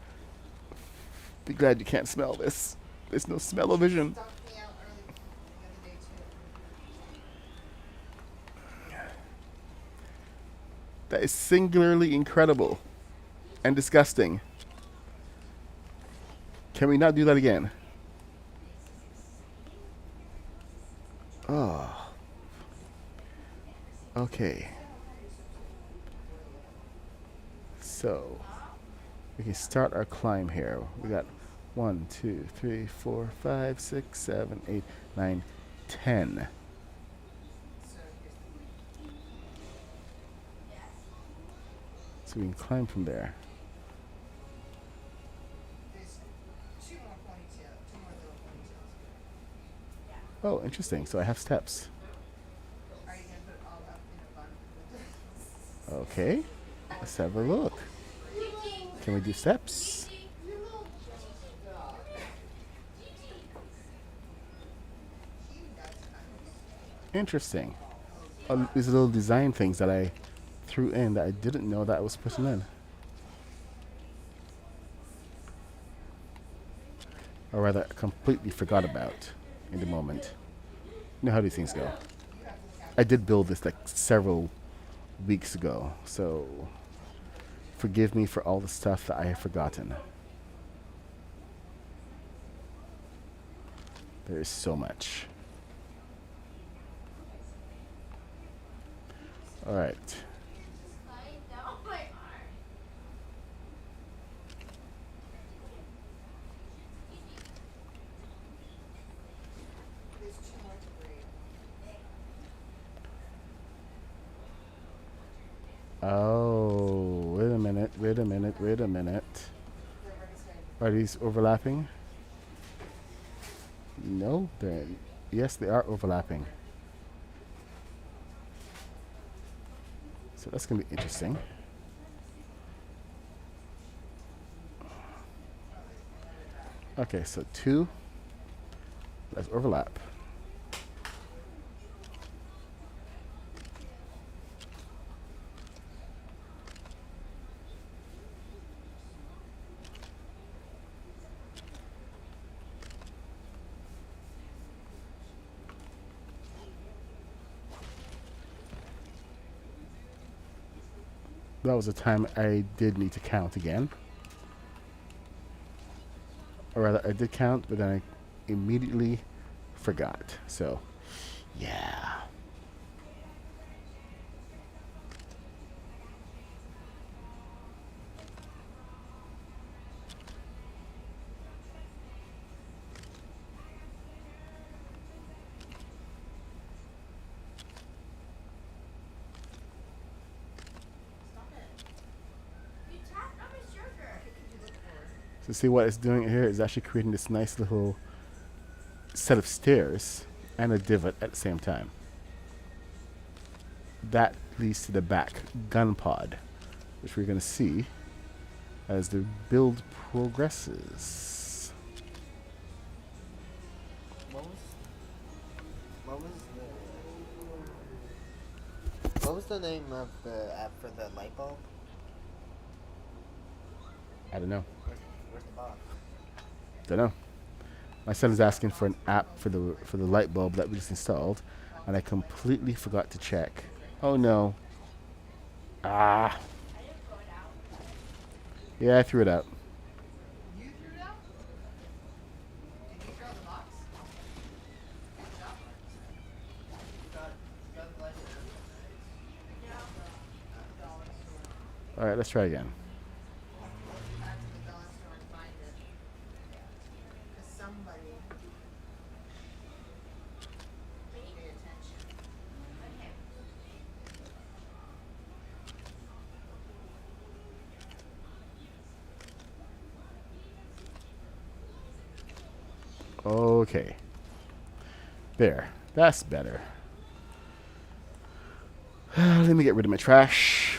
Be glad you can't smell this. There's no smell-o-vision. That is singularly incredible and disgusting. Can we not do that again? Oh. Okay. So, we can start our climb here. We got 1, 2, 3, 4, 5, 6, 7, 8, 9, 10. So we can climb from there. Oh, interesting. So I have steps. Okay. Let's have a look. Can we do steps? Interesting. These little design things that I threw in that I didn't know that I was putting in. Or rather, completely forgot about in the moment. You know how these things go. I did build this like several weeks ago, so forgive me for all the stuff that I have forgotten. There is so much. All right. Oh, wait a minute, wait a minute, wait a minute. Are these overlapping? No, they're, yes, they are overlapping. So that's going to be interesting. Okay, so 2, let's overlap. That was a time I did need to count again. Or rather, I did count, but then I immediately forgot. So, yeah. So see what it's doing here is actually creating this nice little set of stairs and a divot at the same time. that leads to the back gun pod, which we're going to see as the build progresses. What was the name of the app for the light bulb? I don't know. Where's the box? Don't know. My son is asking for an app for the light bulb that we just installed, and I completely forgot to check. Oh no. Ah. Yeah, I threw it out. You threw it out? Did you throw the box? All right, let's try again. Back to the dollar store and find it. Because somebody pay attention. Okay. There. That's better. Let me get rid of my trash.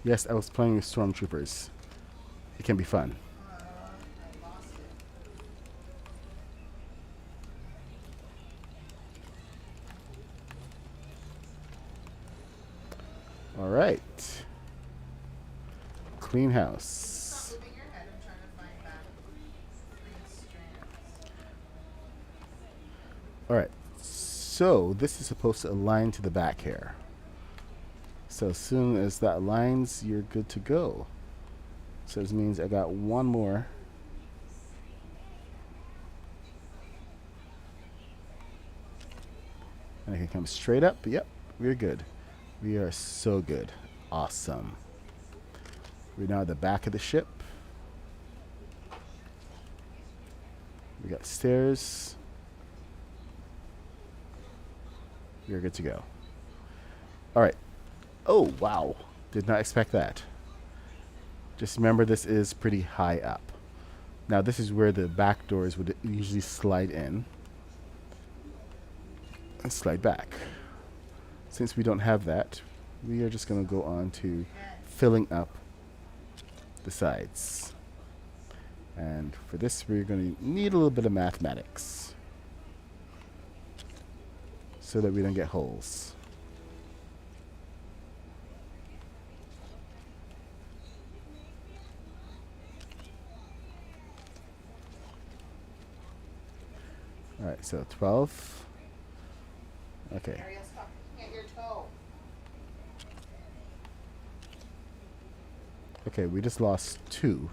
Yes, I was playing with stormtroopers. It can be fun. I lost it. All right. Clean house. Stop moving your head. I'm trying to find back three strands. All right. So this is supposed to align to the back here. So as soon as that aligns, you're good to go. So this means I got one more. And I can come straight up. Yep, we're good. We are so good. Awesome. We're now at the back of the ship. We got stairs. We're good to go. All right. Oh, wow. Did not expect that. Just remember this is pretty high up. Now this is where the back doors would usually slide in and slide back. Since we don't have that, we are just going to go on to filling up the sides. And for this, we're going to need a little bit of mathematics so that we don't get holes. All right, so 12. Okay. Ariel, stop looking at your toe. Okay, we just lost 2.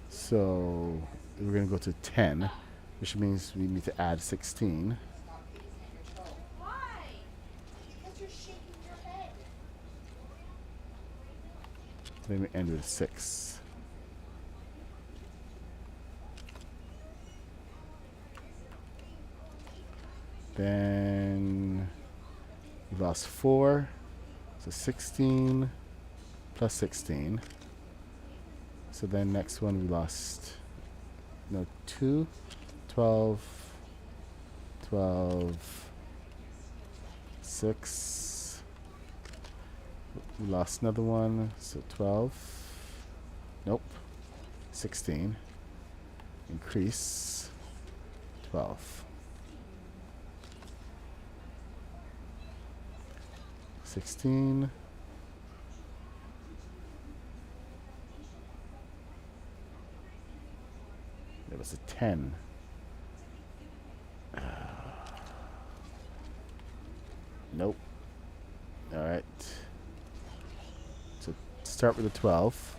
So we're going to go to 10, which means we need to add 16. Stop looking at your toe. Why? Because you're shaking your head. Then we end with 6. Then we lost 4. So 16 plus 16. So then next one we lost 2, 12, 12, 6. We lost another one, so 12. Nope. 16. Increase 12. 16. There was a 10. Nope. All right. So start with a 12.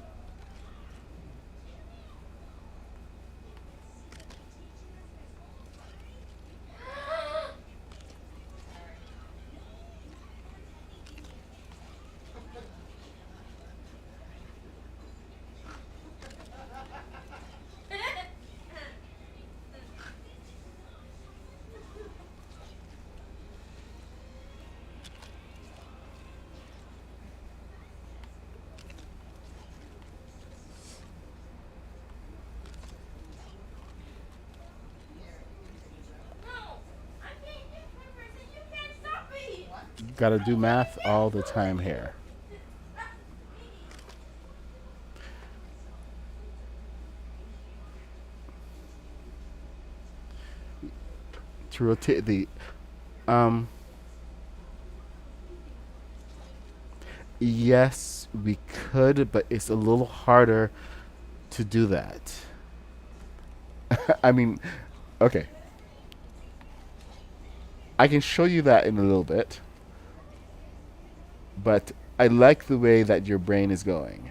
Gotta do math all the time here. To rotate the yes, we could, but it's a little harder to do that. I mean, okay. I can show you that in a little bit, but I like the way that your brain is going.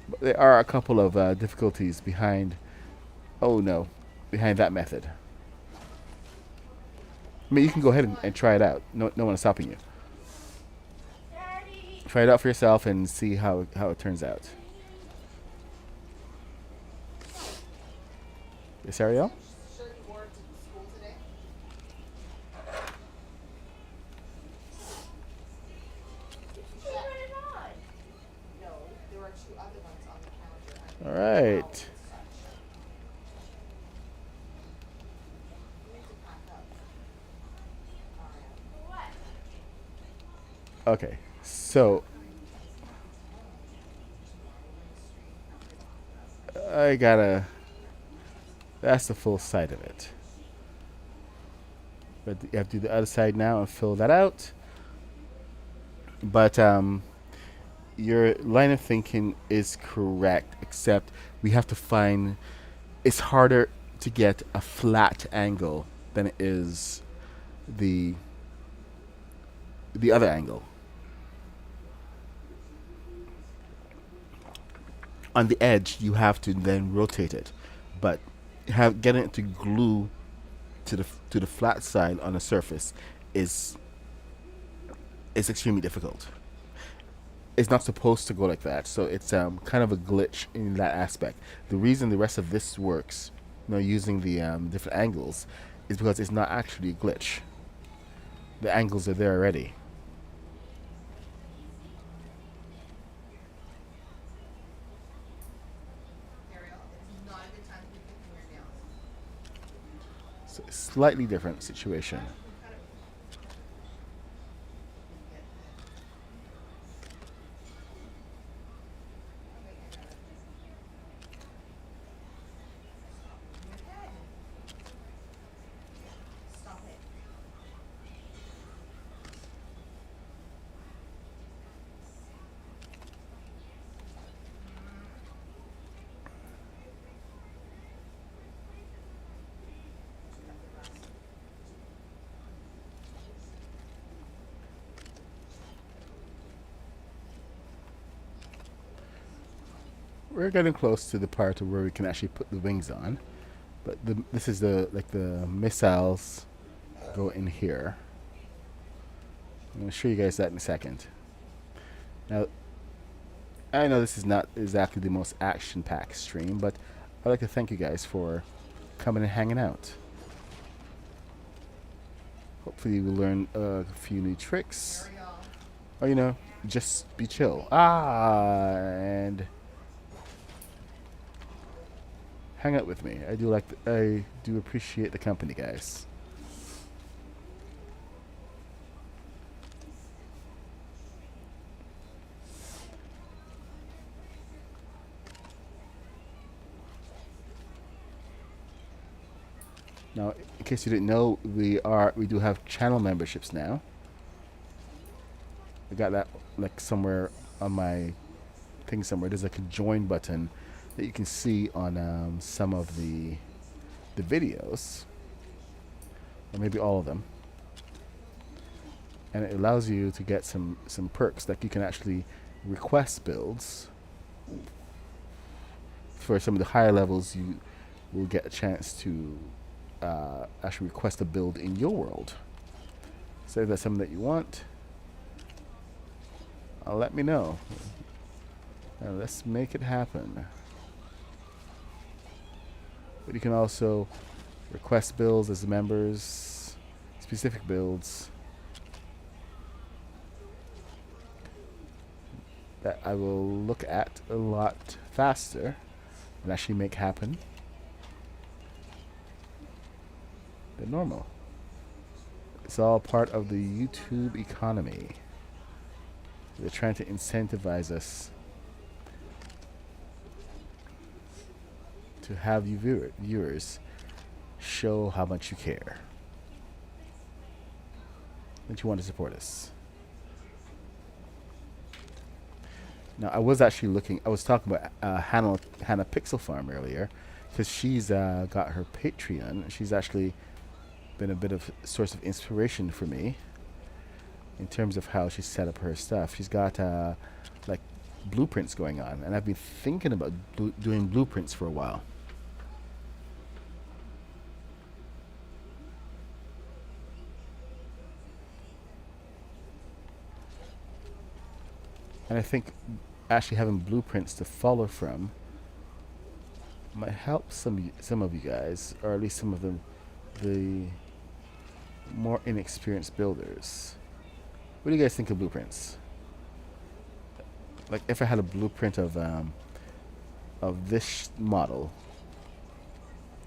But there are a couple of difficulties behind. Oh no, behind that method. I mean, you can go ahead and try it out. No one is stopping you. Try it out for yourself and see how it turns out. Yes, Ariel? Shirt you wore to school today? Did you put it on? No, there are two other ones on the counter. All right. You need to pack up. What? Okay. So I gotta. That's the full side of it. But you have to do the other side now and fill that out. But your line of thinking is correct, except we have to find. It's harder to get a flat angle than it is the other angle. On the edge, you have to then rotate it, but getting it to glue to the flat side on a surface is extremely difficult. It's not supposed to go like that, so it's kind of a glitch in that aspect. The reason the rest of this works, using the different angles, is because it's not actually a glitch. The angles are there already. Ariel, it's not a good time to be picking your nails. So slightly different situation. Stop it. We're getting close to the part of where we can actually put the wings on, but this is the missiles go in here. I'm going to show you guys that in a second. Now, I know this is not exactly the most action-packed stream, but I'd like to thank you guys for coming and hanging out. Hopefully we'll learn a few new tricks. Ariel. Or, just be chill. And hang out with me. I do appreciate the company, guys. Now, in case you didn't know, we do have channel memberships now. I got that somewhere on my thing somewhere. There's a join button that you can see on some of the videos, or maybe all of them, and it allows you to get some perks. Like you can actually request builds for some of the higher levels. You will get a chance to actually request a build in your world. So if that's something that you want, let me know. Let's make it happen. But you can also request builds as members, specific builds that I will look at a lot faster and actually make happen than normal. It's all part of the YouTube economy. They're trying to incentivize us to have you viewers show how much you care, that you want to support us. Now, I was actually looking. I was talking about Hannah Pixel Farm earlier, because she's got her Patreon. She's actually been a bit of source of inspiration for me in terms of how she set up her stuff. She's got like blueprints going on, and I've been thinking about doing blueprints for a while. And I think actually having blueprints to follow from might help some of you guys, or at least some of the more inexperienced builders. What do you guys think of blueprints? Like, if I had a blueprint of this model,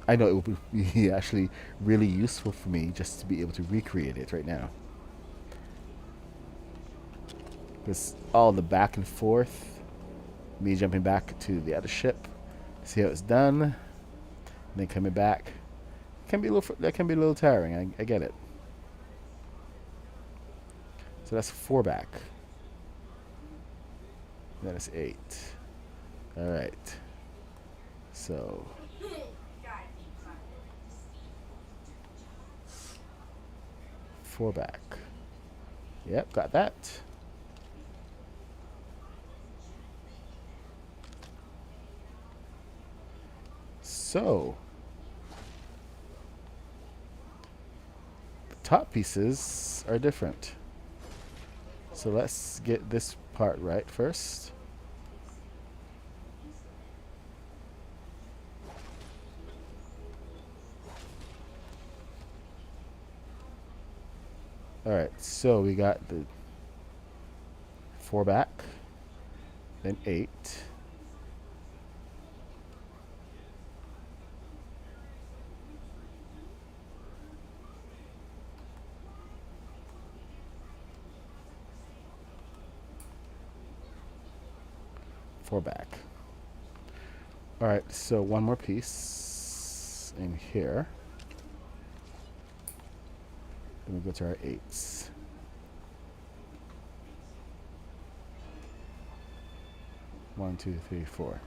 I know it would be actually really useful for me just to be able to recreate it right now. Because all the back and forth, me jumping back to the other ship, see how it's done, and then coming back, that can be a little tiring. I get it. So that's 4 back. That is 8. All right. So 4 back. Yep, got that. So the top pieces are different. So let's get this part right first. Alright, so we got the 4 back, then 8. Four back. Alright, so one more piece in here. Then we go to our 8s. One, two, three, 4.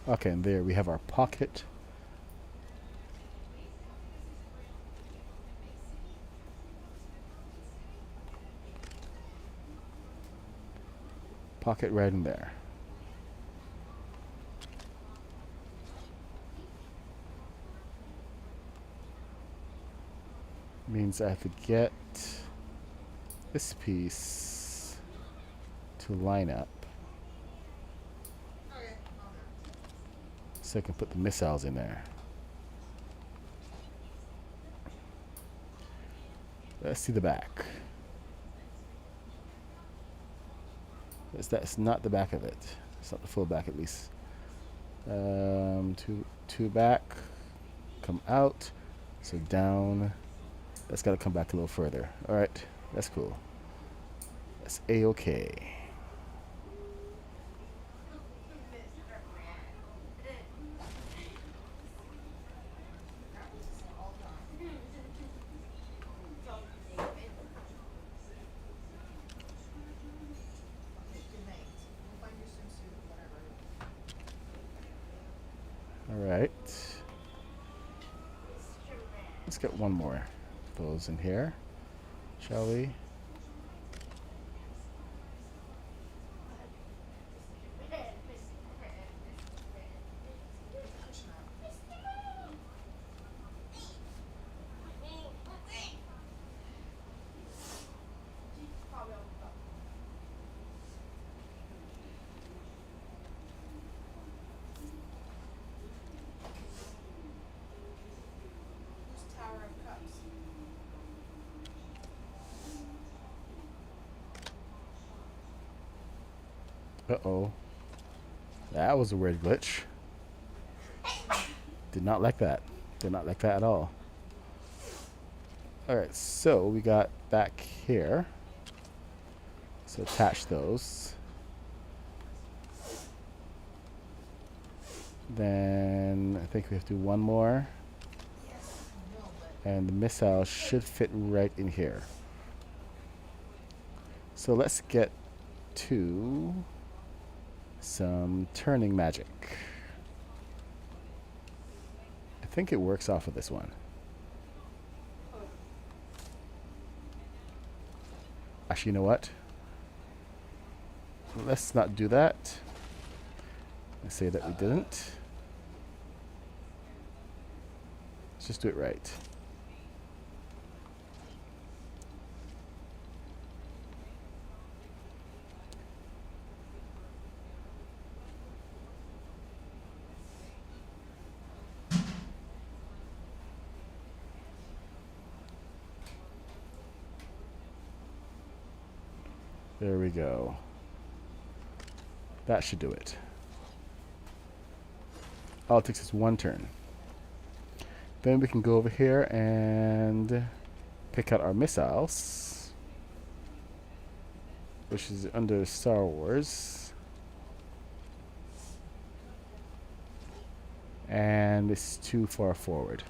Okay, and there we have our pocket. Pocket right in there. Means I have to get this piece to line up so I can put the missiles in there. Let's see the back. That's not the back of it. It's not the full back, at least. Two back, come out, so down. That's got to come back a little further. All right, that's cool. That's a-okay. All right. Let's get one more of those in here, shall we? Uh-oh. That was a weird glitch. Did not like that. Did not like that at all. Alright, so we got back here. So attach those. Then I think we have to do one more. And the missile should fit right in here. So let's get to some turning magic. I think it works off of this one. Actually, you know what? Let's not do that. Let's say that we didn't. Let's just do it right. There we go. That should do it. All it takes is one turn. Then we can go over here and pick out our missiles, which is under Star Wars. And it's too far forward.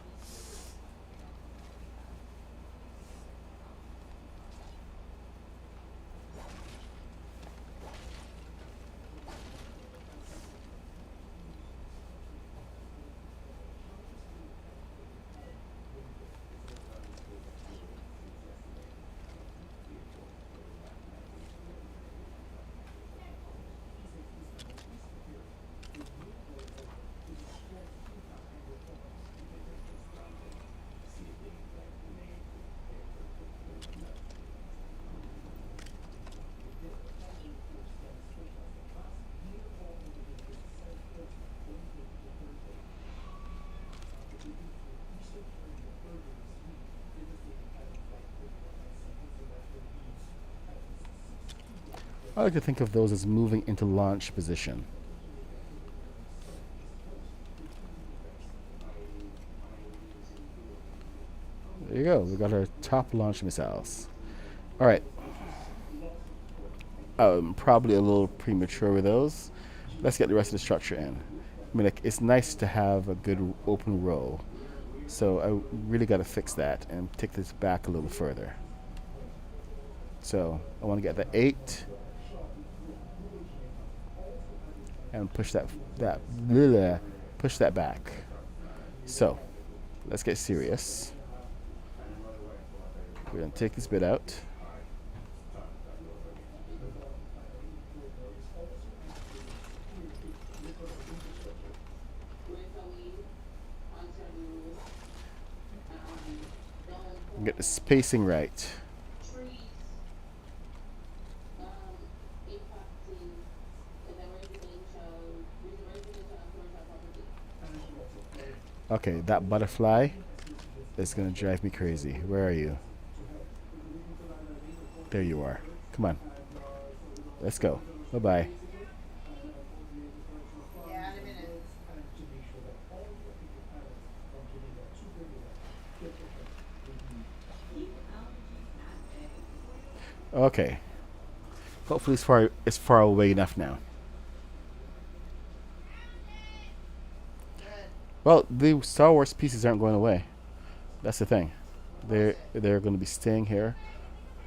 I like to think of those as moving into launch position. There you go. We got our top launch missiles. All right. Probably a little premature with those. Let's get the rest of the structure in. I mean, like, it's nice to have a good open row. So I really got to fix that and take this back a little further. So I want to get the 8 and push that back. So let's get serious. We're gonna take this bit out. And get the spacing right. Okay, that butterfly is gonna drive me crazy. Where are you? There you are. Come on. Let's go. Bye-bye. Yeah, in a minute. Okay. Hopefully it's far away enough now. Good. Well, the Star Wars pieces aren't going away. That's the thing. They're going to be staying here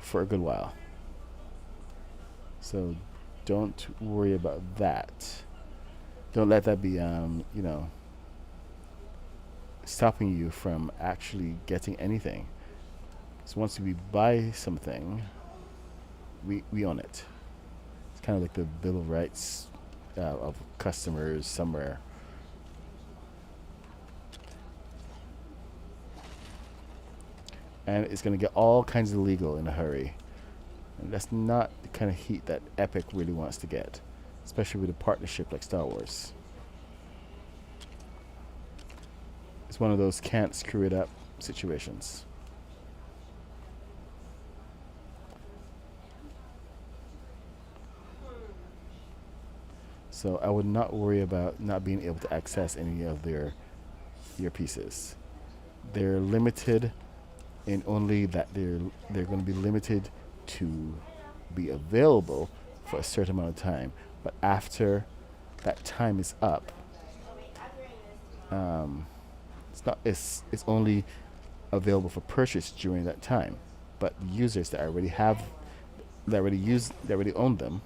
for a good while. So don't worry about that. Don't let that be stopping you from actually getting anything. So once we buy something, we own it. It's kind of like the Bill of Rights of customers somewhere. And it's going to get all kinds of legal in a hurry. And that's not the kind of heat that Epic really wants to get, especially with a partnership like Star Wars. It's one of those can't screw it up situations. So I would not worry about not being able to access any of their your pieces. They're limited in only that they're going to be limited to be available for a certain amount of time. But after that time is up, it's only available for purchase during that time. But users that already have that already own them,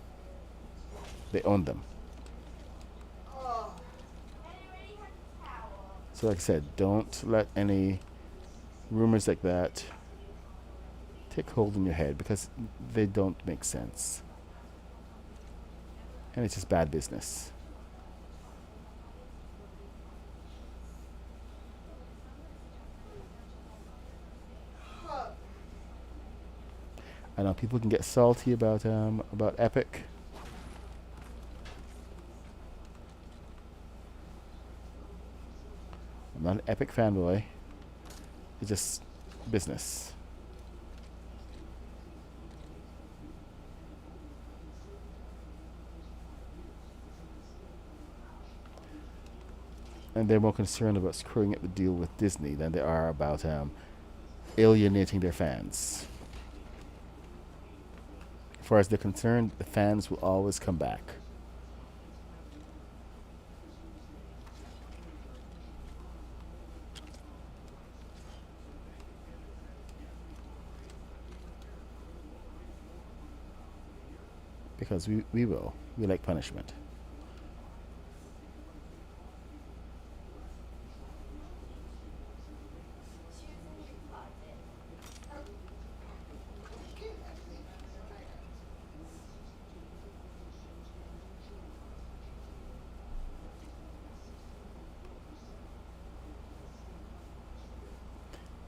they own them. So like I said, don't let any rumors like that take hold in your head, because they don't make sense. And it's just bad business. I know people can get salty about Epic. I'm not an Epic fanboy. It's just business. And they're more concerned about screwing up the deal with Disney than they are about alienating their fans. As far as they're concerned, the fans will always come back. Because we will. We like punishment.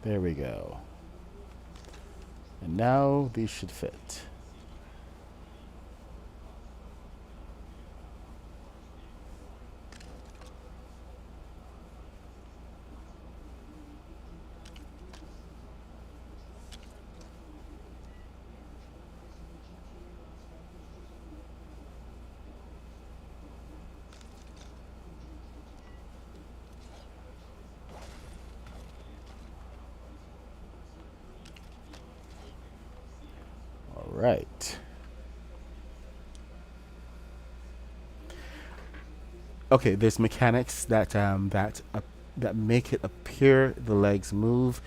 There we go. And now these should fit. Right. Okay, there's mechanics that make it appear the legs move.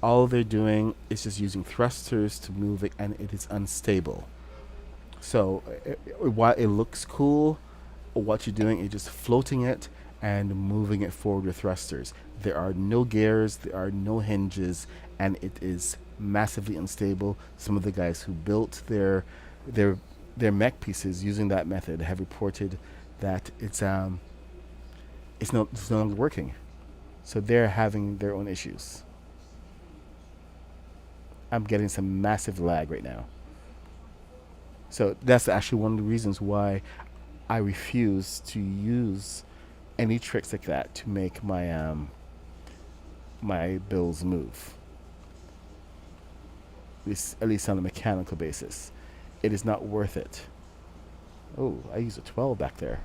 All they're doing is just using thrusters to move it, and it is unstable. So while it looks cool, what you're doing is just floating it and moving it forward with thrusters. There are no gears, there are no hinges, and it is massively unstable. Some of the guys who built their mech pieces using that method have reported that it's no longer working. So they're having their own issues. I'm getting some massive lag right now. So that's actually one of the reasons why I refuse to use any tricks like that to make my my builds move. At least on a mechanical basis. It is not worth it. Oh, I used a 12 back there.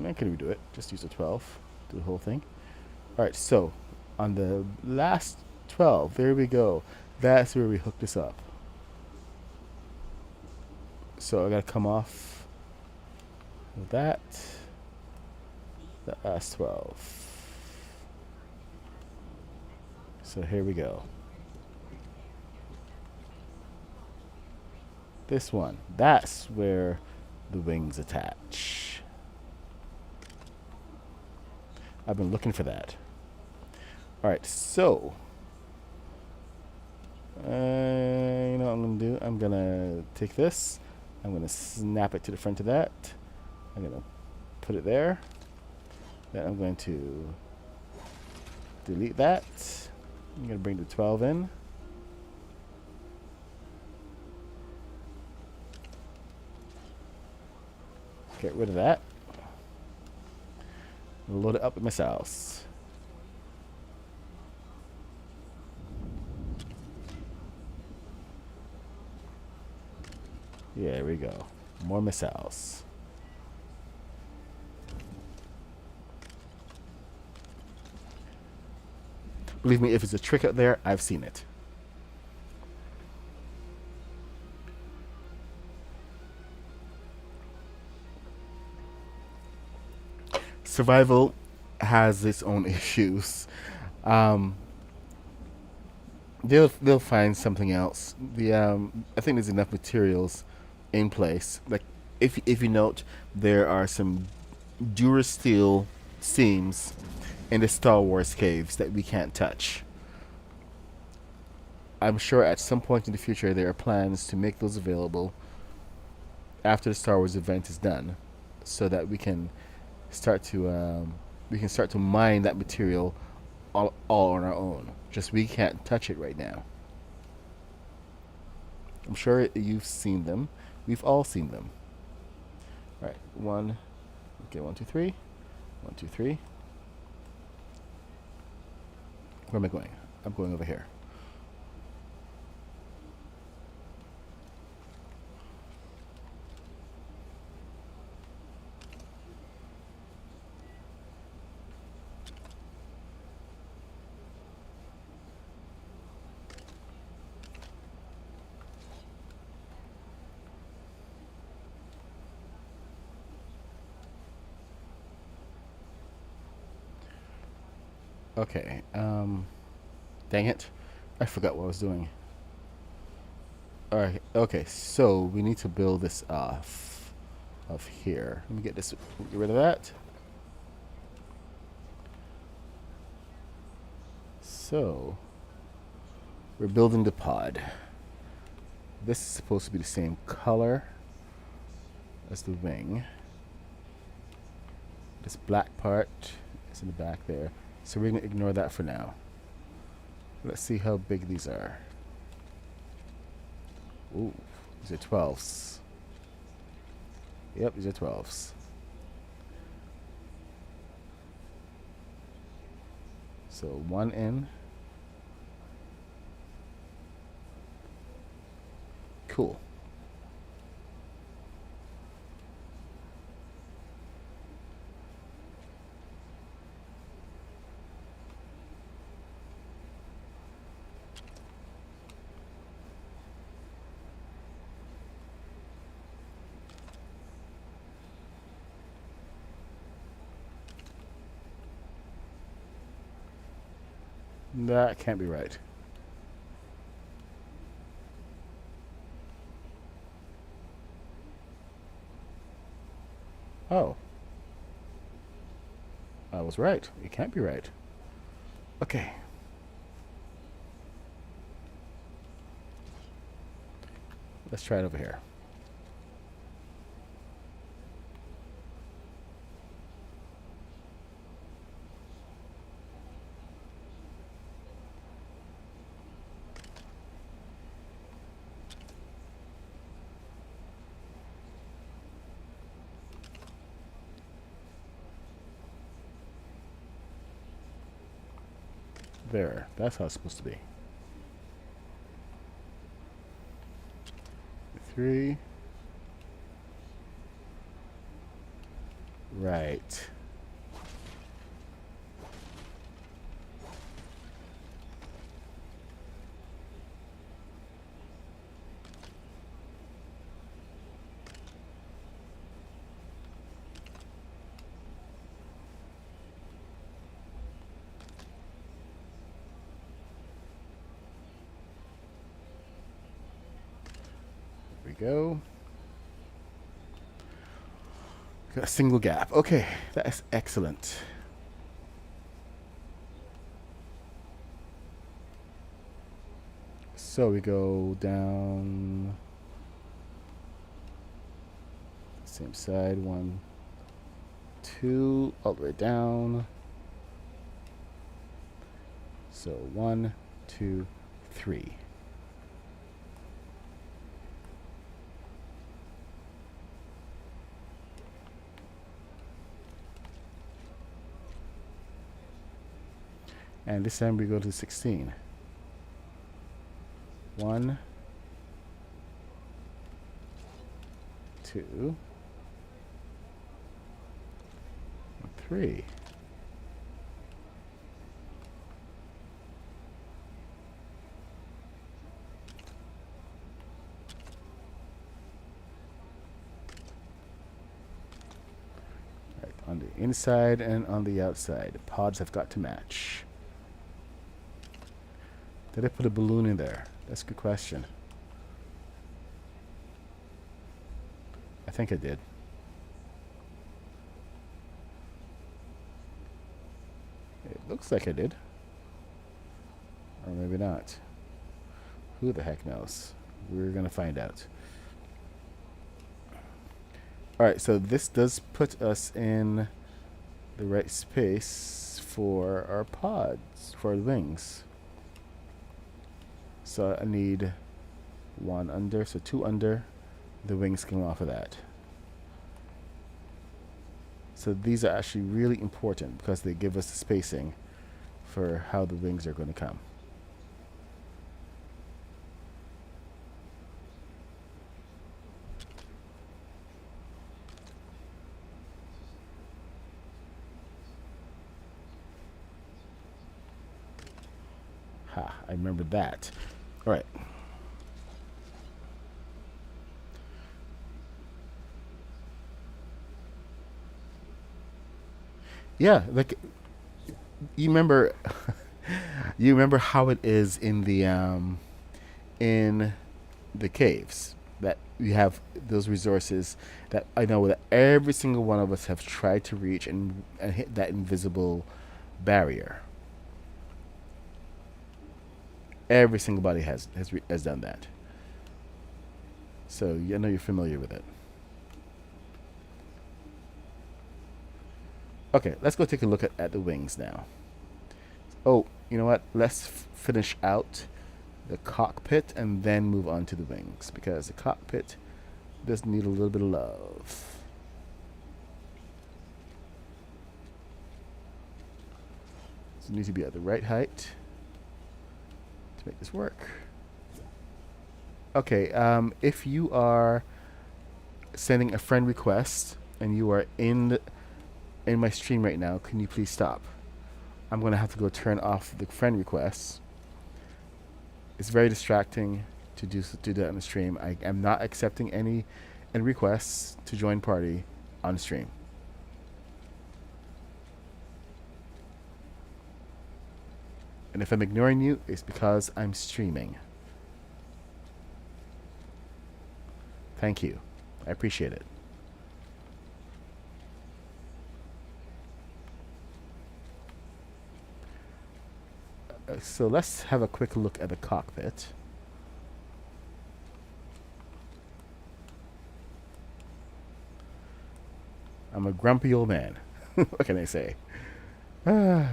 I can redo it. Just use a 12. Do the whole thing. Alright, so on the last 12, there we go. That's where we hook this up. So I gotta come off of that. The last 12. So here we go. This one. That's where the wings attach. I've been looking for that. Alright, so you know what I'm going to do? I'm going to take this. I'm going to snap it to the front of that. I'm going to put it there. Then I'm going to delete that. I'm going to bring the 12 in. Get rid of that. Load it up with missiles. Yeah, there we go. More missiles. Believe me, if it's a trick out there, I've seen it. Survival has its own issues. Um, they'll find something else. I think there's enough materials in place. Like if you note, there are some Durasteel seams in the Star Wars caves that we can't touch. I'm sure at some point in the future there are plans to make those available after the Star Wars event is done, so that start to we can start to mine that material all on our own. Just we can't touch it right now. I'm sure you've seen them. We've all seen them. All right, one. Okay, 1, 2, 3. 1, 2, 3. Where am I going? I'm going over here. Okay. Dang it. I forgot what I was doing. Alright, okay, so we need to build this off of here. Let me get this, get rid of that. So, we're building the pod. This is supposed to be the same color as the wing. This black part is in the back there. So we're going to ignore that for now. Let's see how big these are. Ooh, these are 12s. Yep, these are 12s. So one in. Cool. That can't be right. Oh. I was right. It can't be right. Okay. Let's try it over here. There. That's how it's supposed to be. 3. Right. There we go. Got a single gap. Okay, that is excellent. So we go down same side, 1, 2, all the way down. So 1, 2, 3. And this time we go to 16. 1, 2, 3. inside and on the outside. The pods have got to match. Did I put a balloon in there? That's a good question. I think I did. It looks like I did. Or maybe not. Who the heck knows? We're going to find out. Alright, so this does put us in the right space for our pods, for the wings. So I need one under, so two under. The wings come off of that. So these are actually really important because they give us the spacing for how the wings are going to come. Ha, I remember that. All right. Yeah, like you remember you remember how it is in the caves that you have those resources that I know that every single one of us have tried to reach and hit that invisible barrier. Every single body has done that. So I know you're familiar with it. Okay, let's go take a look at the wings now. Oh, you know what? Let's finish out the cockpit and then move on to the wings because the cockpit does need a little bit of love. So it needs to be at the right height to make this work. Okay, if you are sending a friend request and you are in my stream right now, can you please stop? I'm going to have to go turn off the friend requests. It's very distracting to do that on the stream. I am not accepting any requests to join party on stream. And if I'm ignoring you, it's because I'm streaming. Thank you. I appreciate it. So let's have a quick look at the cockpit. I'm a grumpy old man. What can I say? Alright,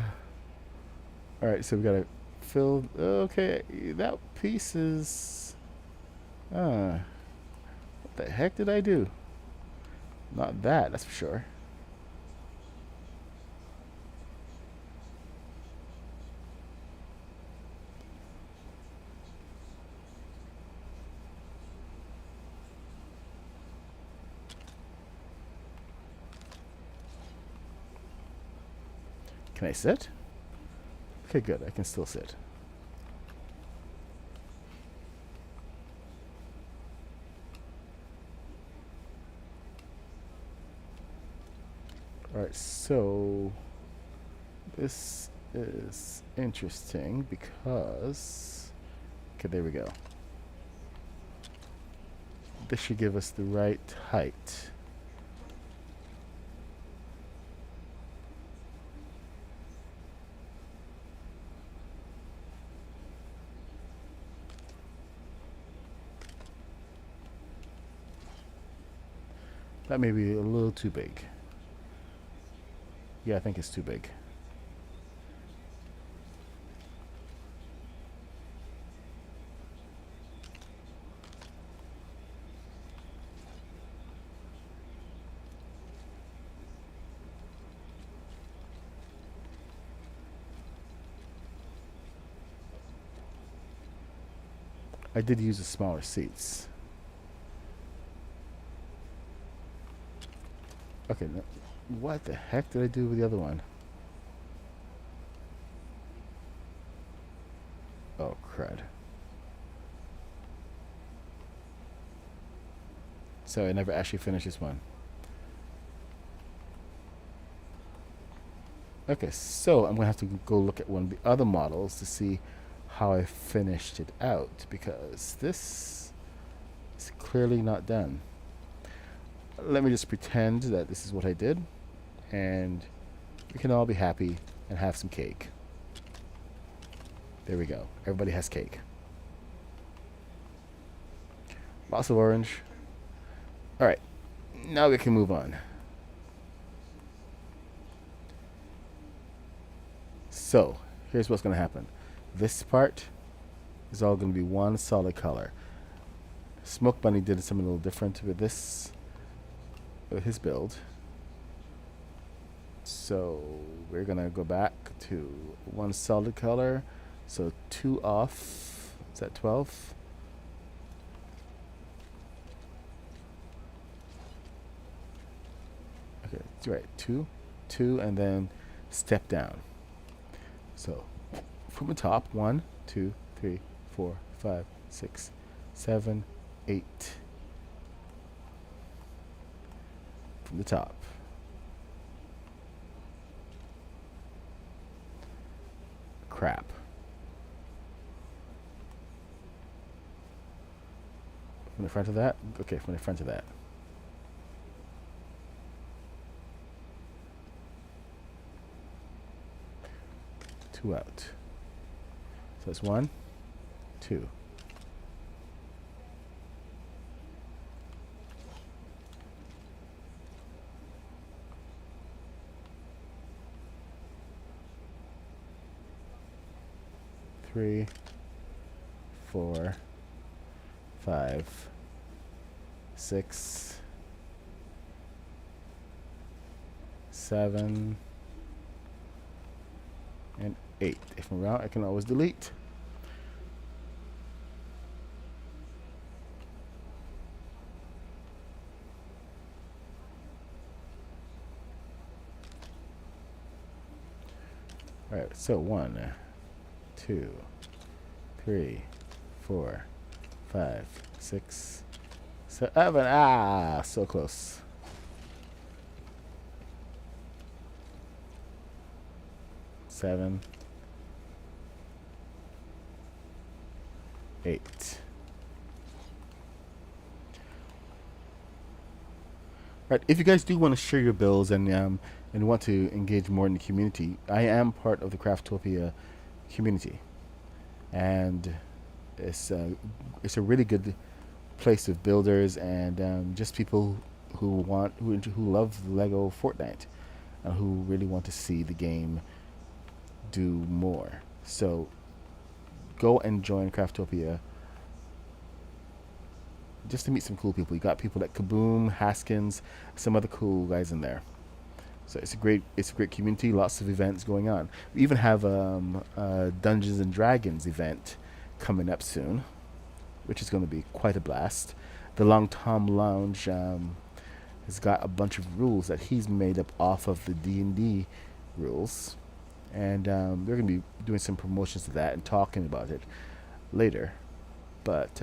so we gotta fill. Okay, that piece is. What the heck did I do? Not that, that's for sure. Can I sit? Okay, good. I can still sit. Alright, so this is interesting because. Okay, there we go. This should give us the right height. That may be a little too big. Yeah, I think it's too big. I did use the smaller seats. Okay, no, what the heck did I do with the other one? Oh, crud. So I never actually finished this one. Okay, so I'm gonna have to go look at one of the other models to see how I finished it out, because this is clearly not done. Let me just pretend that this is what I did, and we can all be happy and have some cake. There we go. Everybody has cake. Lots of orange. Alright, now we can move on. So, here's what's going to happen. This part is all going to be one solid color. Smoke Bunny did something a little different with this, with his build. So, we're going to go back to one solid color. So, 2 off. Is that 12? Okay, that's right. 2, 2, and then step down. So, from the top, 1, 2, 3, 4, 5, 6, 7, 8. From the top. Crap. From the front of that? Okay, from the front of that. Two out. So that's 1, 2. Three, 4, 5, 6, 7, and 8. If I'm wrong, I can always delete. Alright, so 1, 2, 3, 4, 5, 6, 7. Ah, so close. 7, 8. Right. If you guys do want to share your builds and want to engage more in the community, I am part of the Craftopia community, and it's a really good place of builders and just people who love Lego Fortnite and who really want to see the game do more. So go and join Craftopia just to meet some cool people. You got people like Kaboom, Haskins, some other cool guys in there. So it's a great community. Lots of events going on. We even have a Dungeons and Dragons event coming up soon, which is going to be quite a blast. The Long Tom Lounge has got a bunch of rules that he's made up off of the D&D rules, and they're going to be doing some promotions to that and talking about it later. But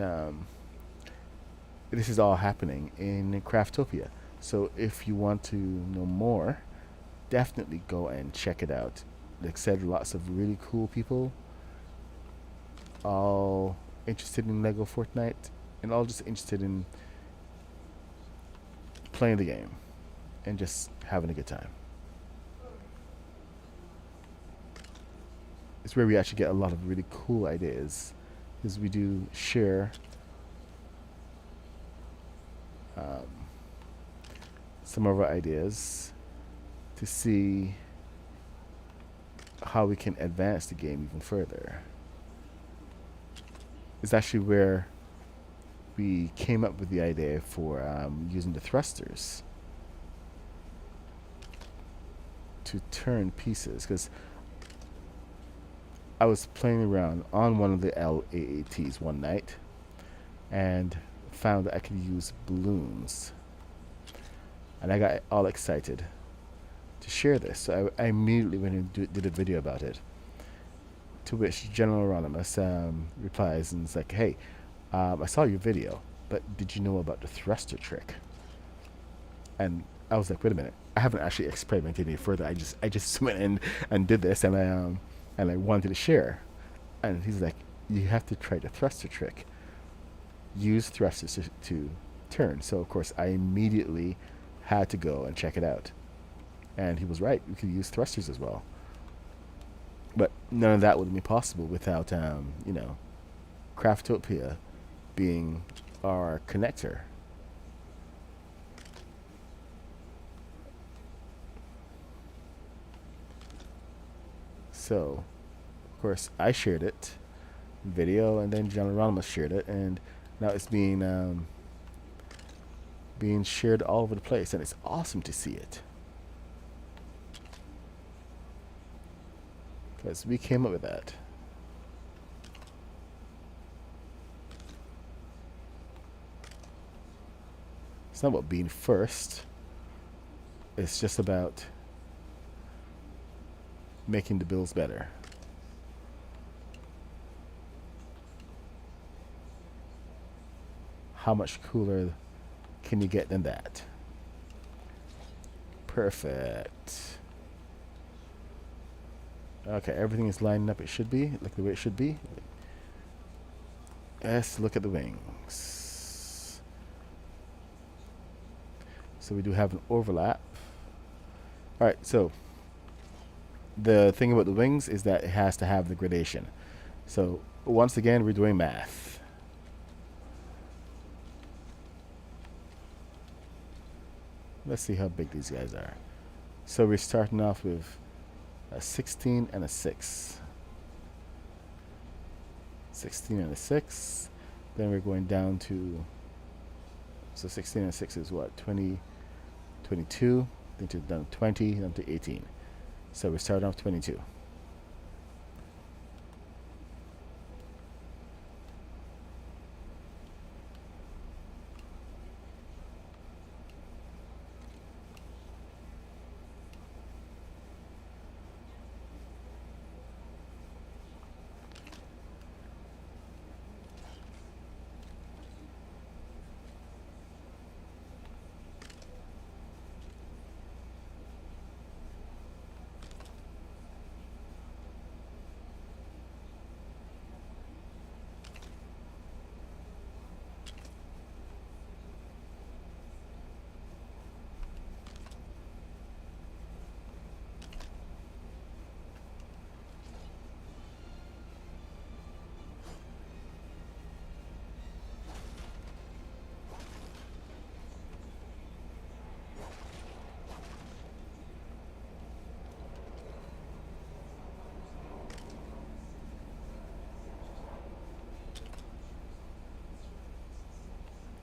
this is all happening in Craftopia. So if you want to know more, definitely go and check it out. Like I said, lots of really cool people, all interested in Lego Fortnite, and all just interested in playing the game and just having a good time. It's where we actually get a lot of really cool ideas, because we do share some of our ideas to see how we can advance the game even further. It's actually where we came up with the idea for using the thrusters to turn pieces, because I was playing around on one of the LAATs one night and found that I could use balloons, and I got all excited to share this. So I immediately went and did a video about it, to which General Anonymous replies and is like, hey, I saw your video, but did you know about the thruster trick? And I was like, wait a minute, I haven't actually experimented any further. I just went in and did this, and I wanted to share. And he's like, you have to try the thruster trick. Use thrusters to turn. So of course I immediately had to go and check it out. And he was right. We could use thrusters as well. But none of that would be possible without, Craftopia being our connector. So, of course, I shared it, video, and then John Ronimus shared it, and now it's being shared all over the place, and it's awesome to see it. Because we came up with that. It's not about being first. It's just about making the bills better. How much cooler can you get than that? Perfect. Okay, everything is lining up. It should be, like the way it should be. Let's look at the wings. So we do have an overlap. Alright, so the thing about the wings is that it has to have the gradation. So once again, we're doing math. Let's see how big these guys are. So we're starting off with a 16 and a 6. 16 and a 6. Then we're going down to, so 16 and 6 is what? 20, 22. Then to down to 20, down to 18. So we start off 22.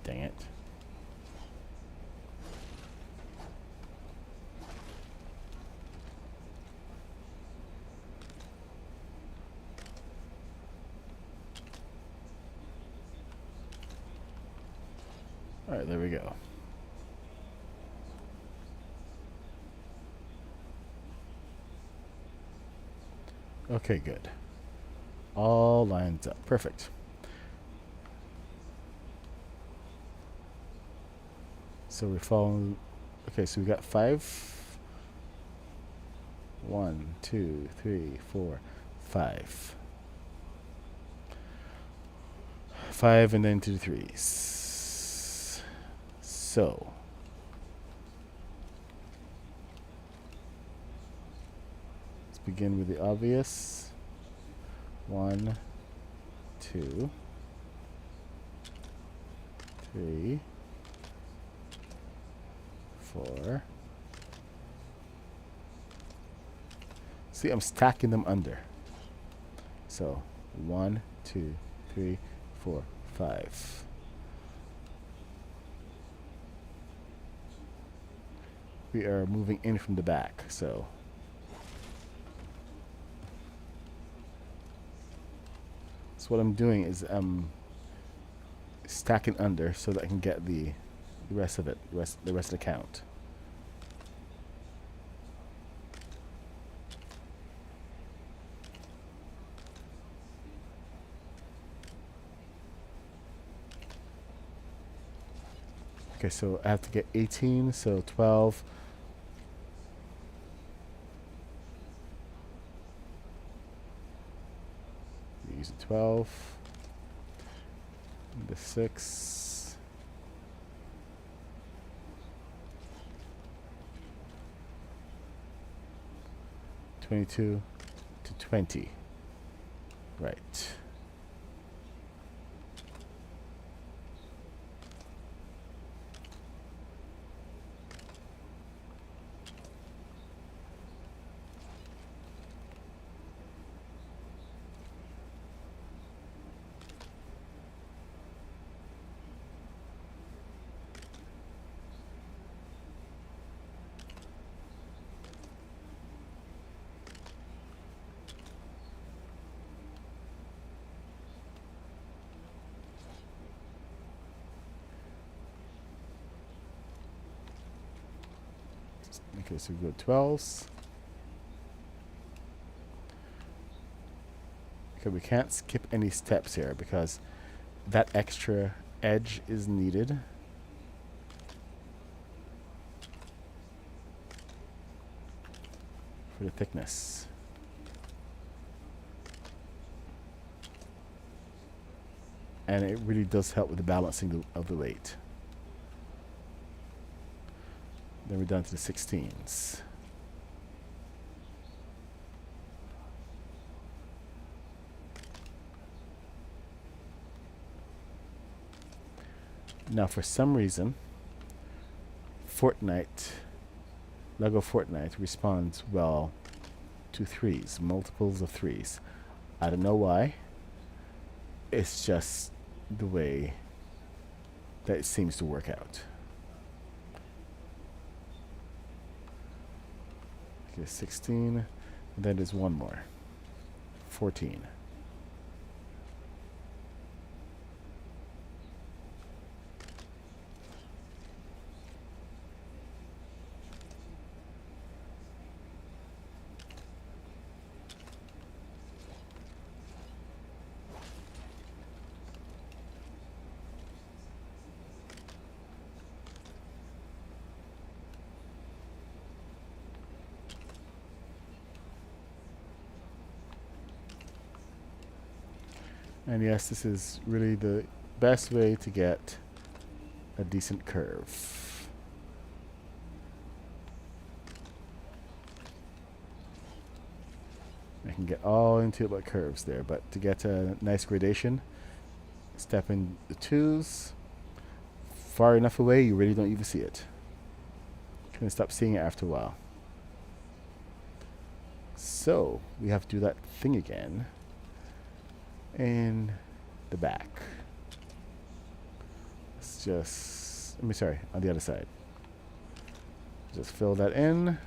Dang it. Alright, there we go. Okay, good. All lines up. Perfect. So we're following. Okay, so we got 5. 1, 2, 3, 4, 5. 5 and then 2 3s. So let's begin with the obvious. 1, 2, 3, 4. See, I'm stacking them under. So 1, 2, 3, 4, 5. We are moving in from the back, so what I'm doing is I'm stacking under so that I can get the rest of it, the rest of the count. Okay, so I have to get 18, so 12. Use 12. And the 6. (22 to 20). Right. Okay, so we go 12s. Okay, we can't skip any steps here because that extra edge is needed. For the thickness. And it really does help with the balancing of the weight. Then we're down to the 16s. Now, for some reason, Lego Fortnite responds well to 3s, multiples of 3s. I don't know why. It's just the way that it seems to work out. Okay, 16, and then there's one more. 14. And yes, this is really the best way to get a decent curve. I can get all into it about curves there, but to get a nice gradation, step in the 2s. Far enough away, you really don't even see it. Kind of stop seeing it after a while. So, we have to do that thing again. In the back. Let's just, on the other side. Just fill that in.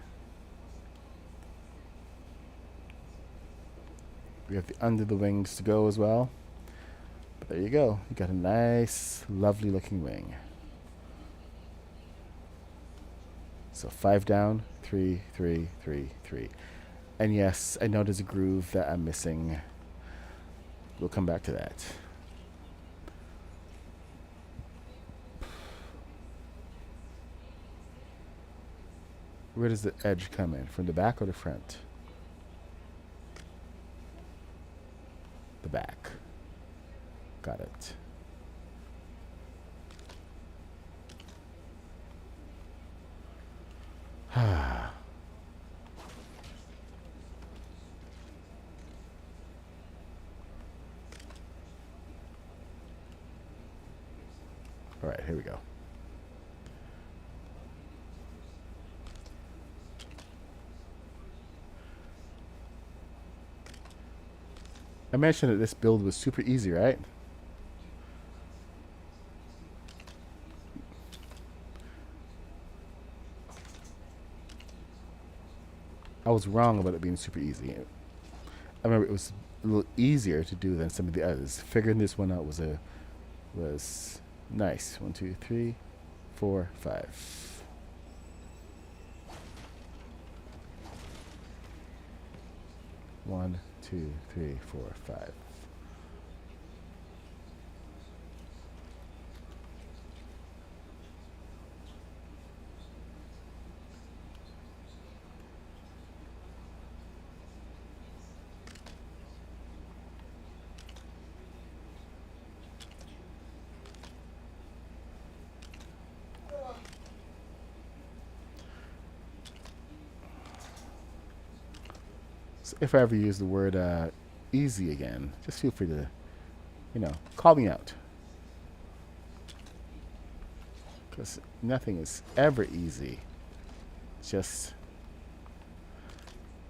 We have the under the wings to go as well. But there you go. You got a nice, lovely looking wing. So 5 down, 3, 3, 3, 3. And yes, I know there's a groove that I'm missing. We'll come back to that. Where does the edge come in? From the back or the front? The back. Got it. All right, here we go. I mentioned that this build was super easy, right? I was wrong about it being super easy. I remember it was a little easier to do than some of the others. Figuring this one out was nice. 1, 2, 3, 4, 5. One, 2, 3, 4, 5. if I ever use the word easy again, just feel free to, call me out. Because nothing is ever easy. It's just,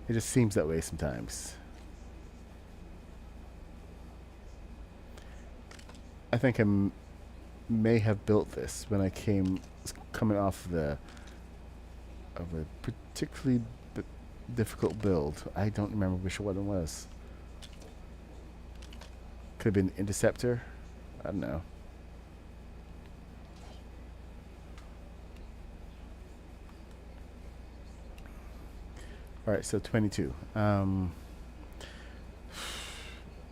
it just seems that way sometimes. I think may have built this when I coming off of a particularly difficult build. I don't remember which one it was. Could have been Interceptor. I don't know. All right, so 22,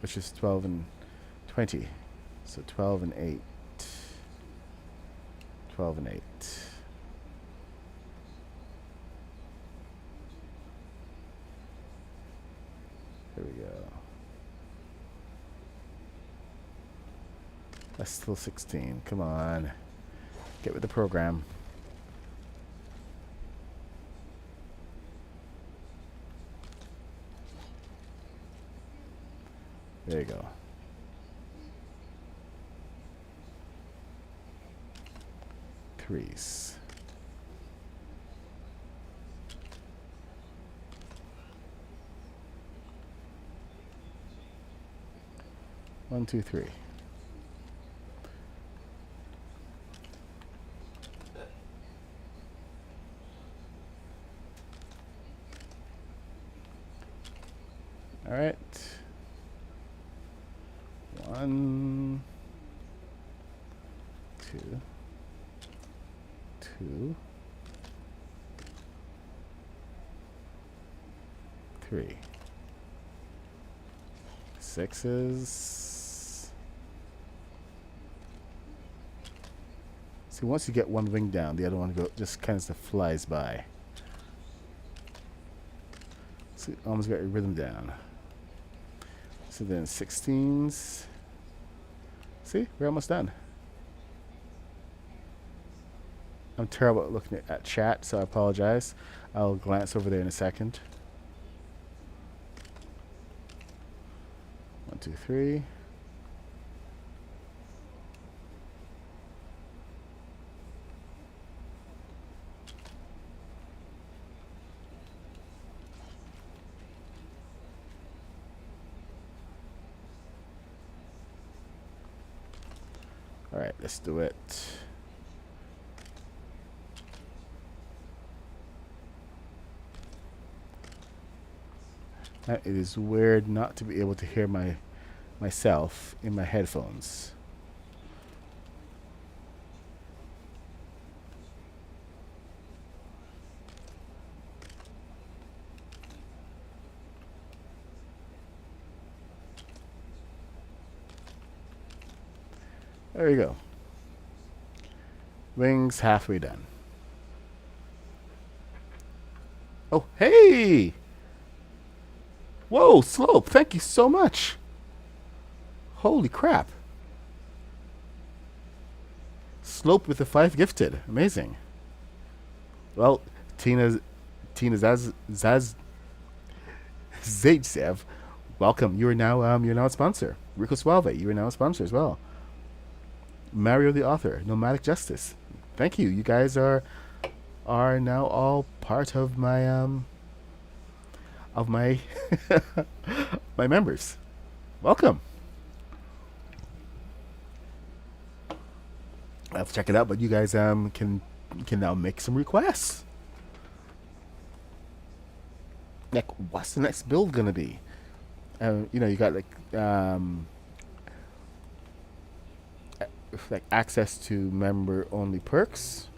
which is 12 and 20. So 12 and 8. 12 and 8. There we go. That's still 16. Come on. Get with the program. There you go. Threes. One, two, three. All right. 1, 2, 2, 3. Sixes. See, once you get one wing down, the other one just kind of flies by. See, almost got your rhythm down. So then 16s. See, we're almost done. I'm terrible at looking at chat, so I apologize. I'll glance over there in a second. 1, 2, 3. All right, let's do it. It is weird not to be able to hear myself in my headphones. There you go. Wings halfway done. Oh, hey! Whoa, Slope, thank you so much. Holy crap. Slope with the 5 gifted. Amazing. Well, Tina Zaitsev, welcome. You're now a sponsor. Rico Suave, you are now a sponsor as well. Mario the author, Nomadic Justice. Thank you. You guys are now all part of my my members. Welcome. I have to check it out, but you guys can now make some requests. Like, what's the next build gonna be? You got like access to member only perks.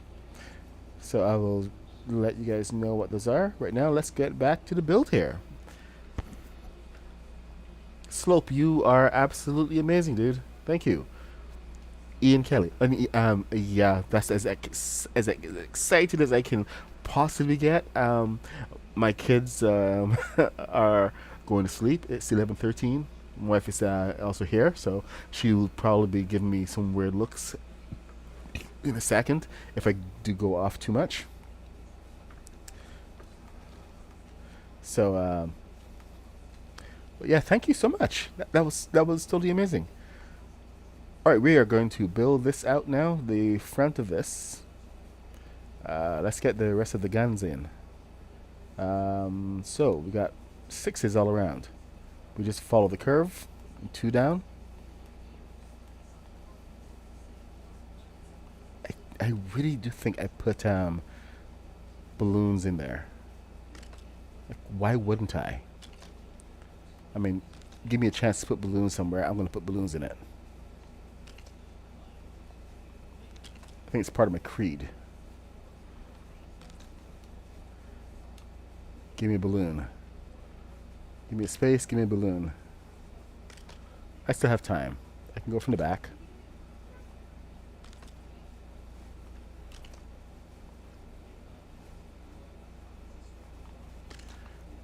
So I will let you guys know what those are. Right now, let's get back to the build here. Slope, you are absolutely amazing, dude. Thank you. Ian Kelly. Yeah, that's as excited as I can possibly get. My kids are going to sleep. It's 11:13. My wife is also here, so she will probably be giving me some weird looks in a second if I do go off too much. So But yeah, thank you so much. That was totally amazing. All right, we are going to build this out now. The front of this. Let's get the rest of the guns in. So we got sixes all around. We just follow the curve, two down. I really do think I put balloons in there. Like, why wouldn't I? I mean, give me a chance to put balloons somewhere. I'm going to put balloons in it. I think it's part of my creed. Give me a balloon. Give me a space. Give me a balloon. I still have time. I can go from the back.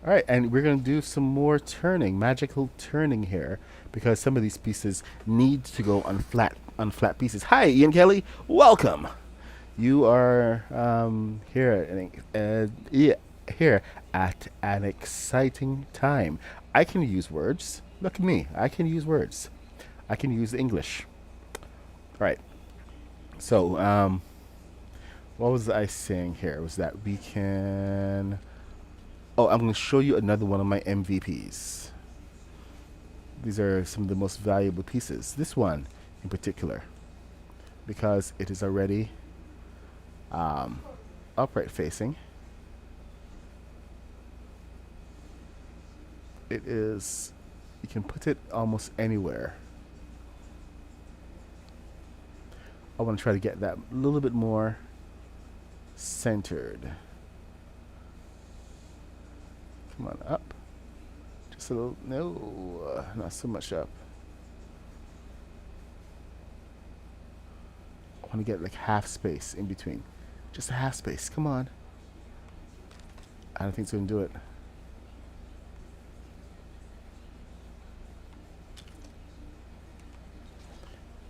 All right, and we're going to do some more turning, magical turning here, because some of these pieces need to go on flat pieces. Hi, Ian Kelly. Welcome. You are here at an exciting time. I can use words. Look at me. I can use words. I can use English. All right. So, what was I saying here? Was that we can... Oh, I'm going to show you another one of my MVPs. These are some of the most valuable pieces. This one in particular, because it is already upright facing. It is, you can put it almost anywhere. I want to try to get that a little bit more centered. Come on, up. Just a little, no, not so much up. I want to get like half space in between. Just a half space, come on. I don't think it's going to do it.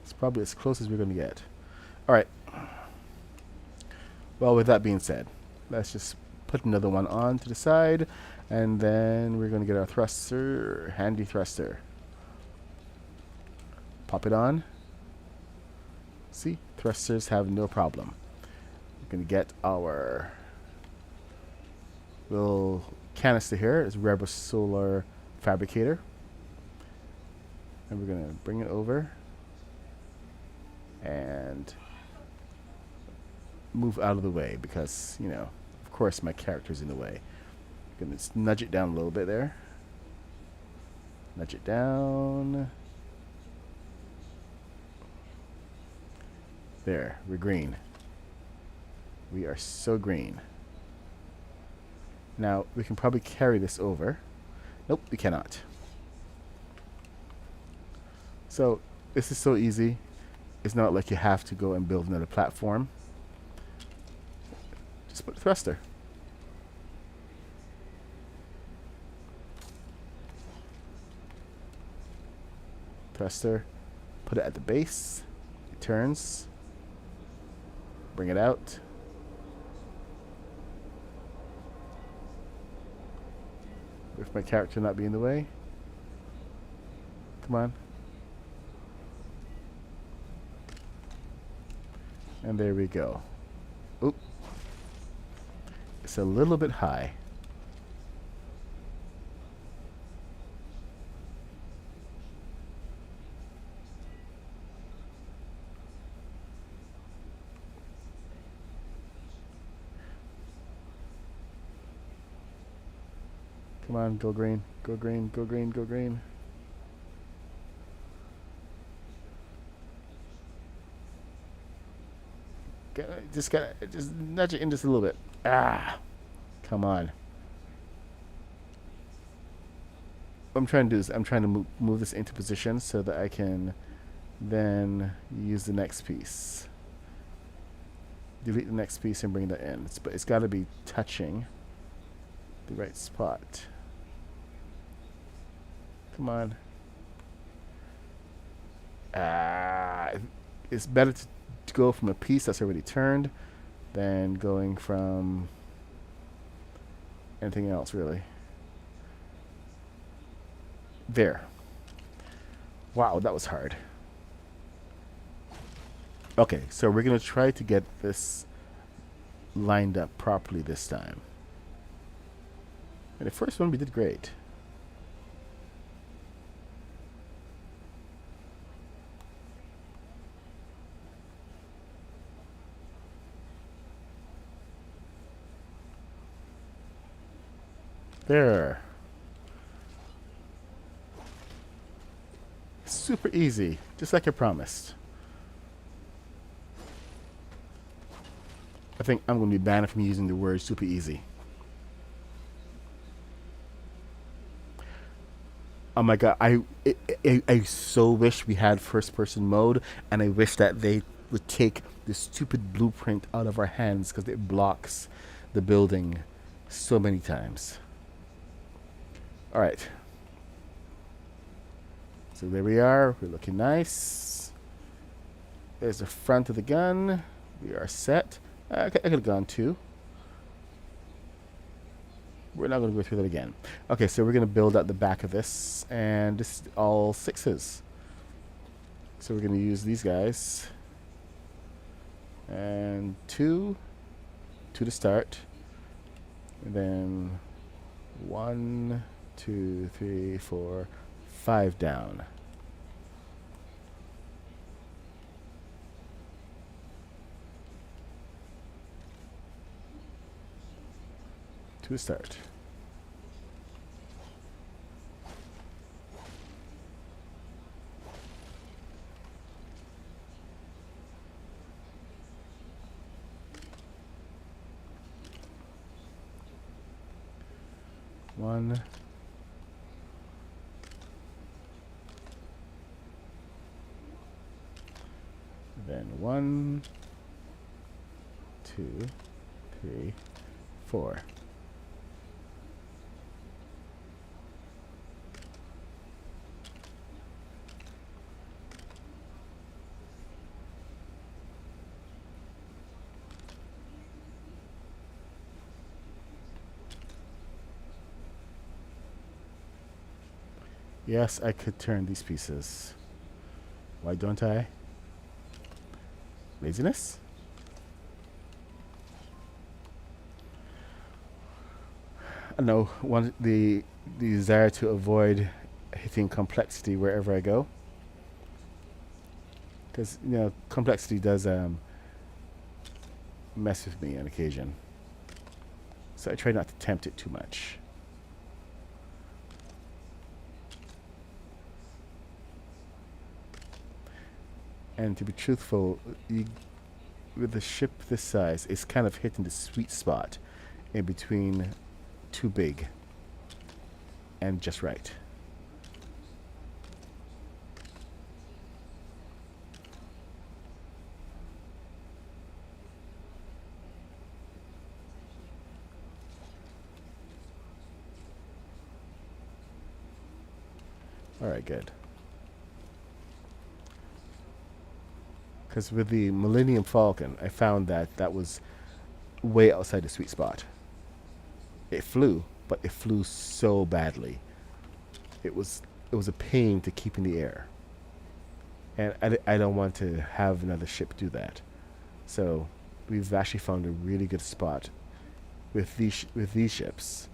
It's probably as close as we're going to get. All right. Well, with that being said, let's just put another one on to the side, and then we're going to get our thruster, handy thruster. Pop it on. See, thrusters have no problem. We're going to get our little canister here. It's Rebel Solar Fabricator. And we're going to bring it over and move out of the way because, you know, of course my character's in the way. I'm going to nudge it down a little bit there. Nudge it down. There, we're green. We are so green. Now, we can probably carry this over. Nope, we cannot. So, this is so easy. It's not like you have to go and build another platform. Just put a thruster. Thruster. Put it at the base. It turns. Bring it out. With my character not being in the way. Come on. And there we go. Oop. It's a little bit high. Come on, go green, go green, go green, go green. Just nudge it in just a little bit. Ah, come on. What I'm trying to do is I'm trying to move this into position so that I can then use the next piece. Delete the next piece and bring that in. But it's got to be touching the right spot. Come on. It's better to go from a piece that's already turned than going from anything else, really. There. Wow, that was hard. Okay, so we're going to try to get this lined up properly this time. And the first one we did great. There. Super easy, just like I promised. I think I'm going to be banned from using the word super easy. Oh my god, I so wish we had first person mode, and I wish that they would take the stupid blueprint out of our hands because it blocks the building so many times. Alright. So there we are, we're looking nice. There's the front of the gun. We are set. I could have gone two. We're not going to go through that again. Okay, so we're going to build out the back of this, and this is all sixes. So we're going to use these guys. And two to start. And then 1, 2, 3, 4, 5 down. To start. One. Then 1, 2, 3, 4. Yes, I could turn these pieces. Why don't I? Laziness? I know the desire to avoid hitting complexity wherever I go, because you know complexity does mess with me on occasion. So I try not to tempt it too much. And to be truthful, with a ship this size, it's kind of hitting the sweet spot in between too big and just right. Alright, good. Because with the Millennium Falcon, I found that that was way outside the sweet spot. It flew, but it flew so badly. It was a pain to keep in the air. And I don't want to have another ship do that. So we've actually found a really good spot with these ships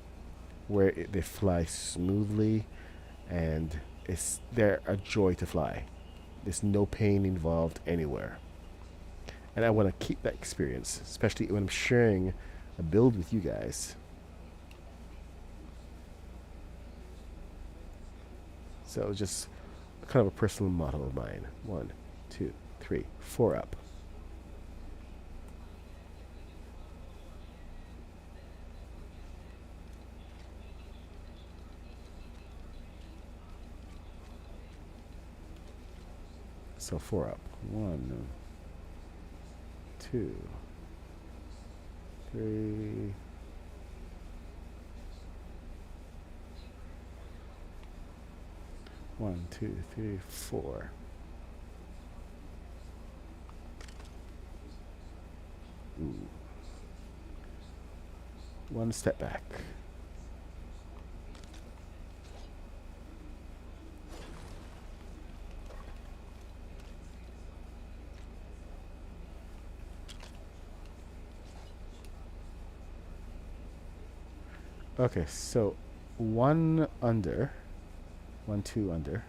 where they fly smoothly, and they're a joy to fly. There's no pain involved anywhere. And I want to keep that experience, especially when I'm sharing a build with you guys. So just kind of a personal motto of mine. 1, 2, 3, 4 up. So 4 up. 1, 2, 3. One, 2, 3, 4. Ooh. 1 step back. Okay, so one under, 1, 2 under.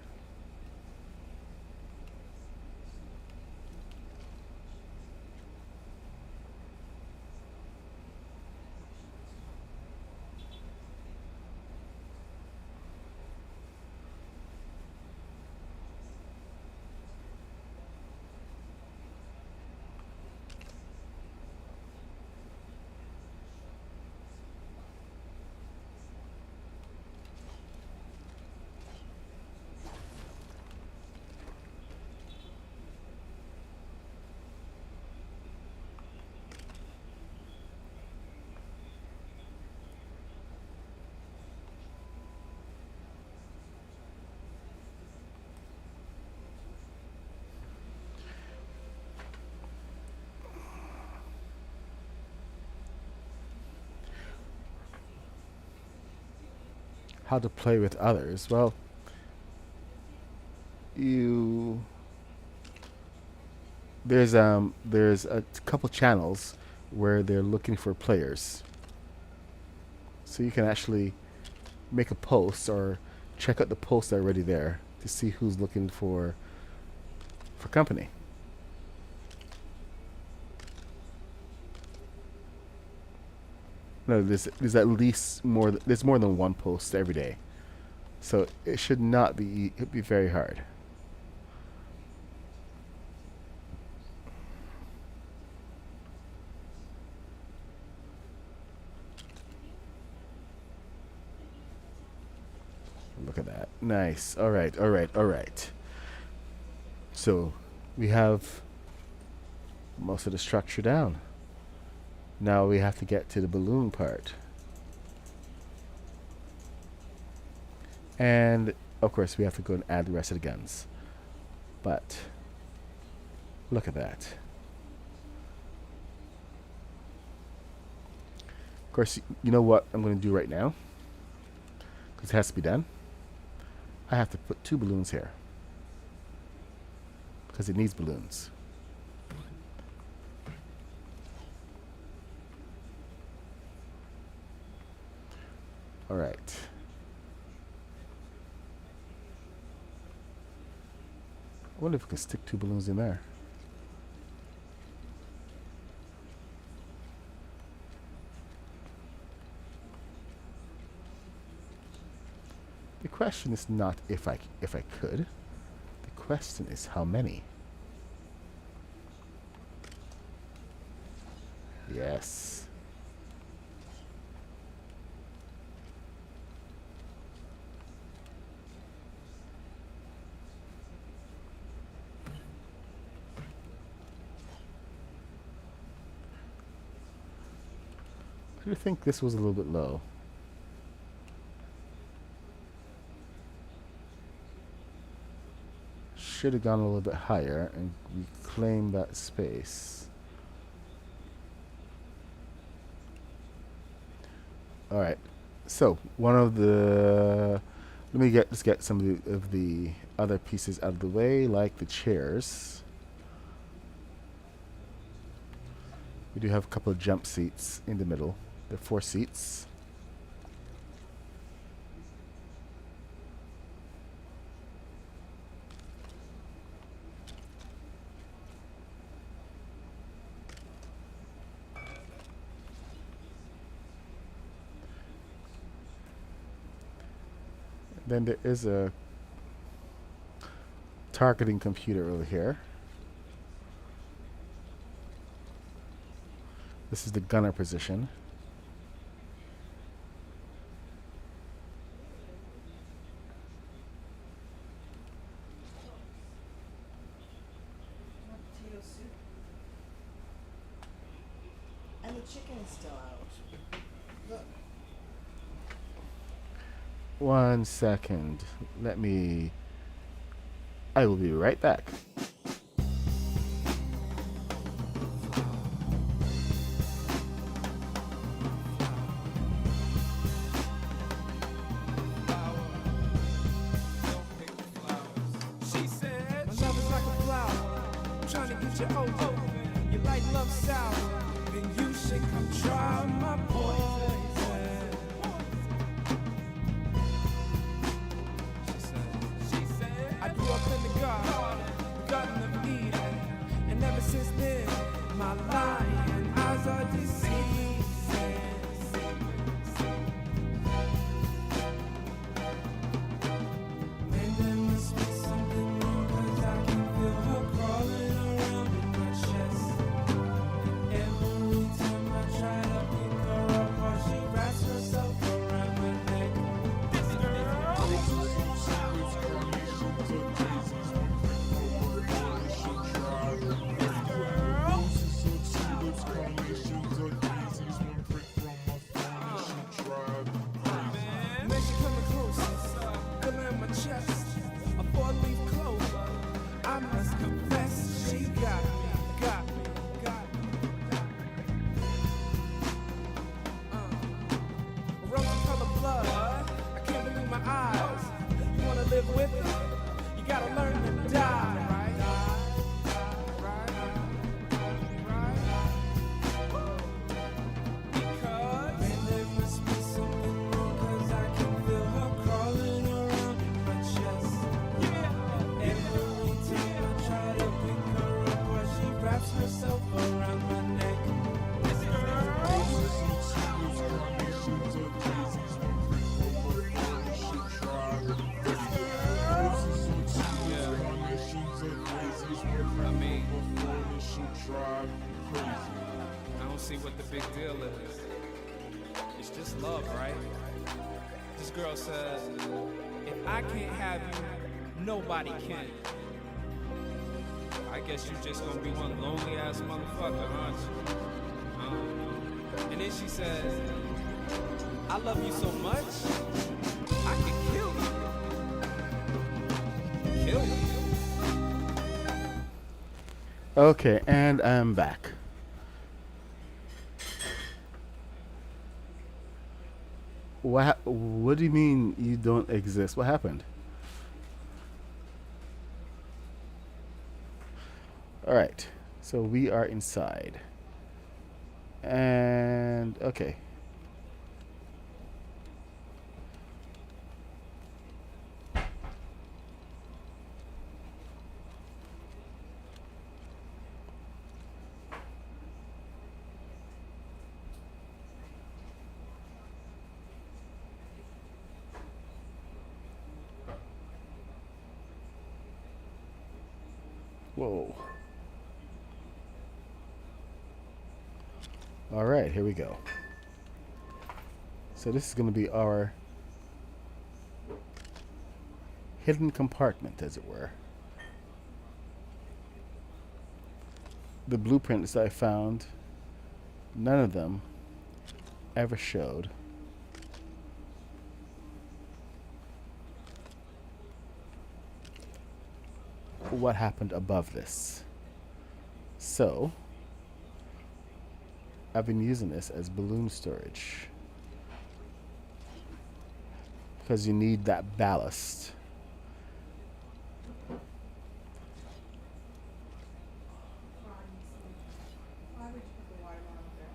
How to play with others? Well, you there's a couple channels where they're looking for players, so you can actually make a post or check out the posts that are already there to see who's looking for company. No, there's at least more. There's more than one post every day, so it should not be it'd be very hard. Look at that. Nice. All right. All right. All right. So we have most of the structure down. Now we have to get to the balloon part. And of course we have to go and add the rest of the guns. But look at that. Of course, you know what I'm going to do right now? Because it has to be done. I have to put 2 balloons here. Because it needs balloons. All right. I wonder if we can stick 2 balloons in there. The question is not if I could. The question is how many. Yes. I think this was a little bit low. Should have gone a little bit higher and reclaim that space. All right. So one of the let's get some of the other pieces out of the way, like the chairs. We do have a couple of jump seats in the middle. There are 4 seats. Then there is a targeting computer over here. This is the gunner position. Potato soup. And the chicken is still out. Look. 1 second. I will be right back. She said, my love is like a flower. I'm trying to get you over. You like love sour, then you should come try my poison. Since then, my lying eyes are deceiving. And there must be something wrong, 'cause I can feel her crawling around in my chest. Every time I try to pick her up, while she wraps herself around my neck. This girl. Man, she coming close, feeling my chest, a four-leaf clover. I must confess, she got me. Rose-colored blood, I can't believe my eyes. You wanna live with it? You gotta learn to die, right? Because there must be something wrong, 'cause I can feel her crawling around in my chest. Every time I try to pick her up, while she wraps herself around my neck. This girl. I mean, I don't see what the big deal is. It's just love, right? This girl says, if I can't have you, nobody can. I guess you just gonna be one lonely ass motherfucker, aren't you? And then she says, I love you so much, I could kill you. Kill you? Okay, and I'm back. What do you mean you don't exist? What happened? All right, so we are inside. And okay. Whoa. All right, here we go. So this is going to be our hidden compartment, as it were. The blueprints I found, none of them ever showed what happened above this. So I've been using this as balloon storage because you need that ballast. Why would you put the water bottle there?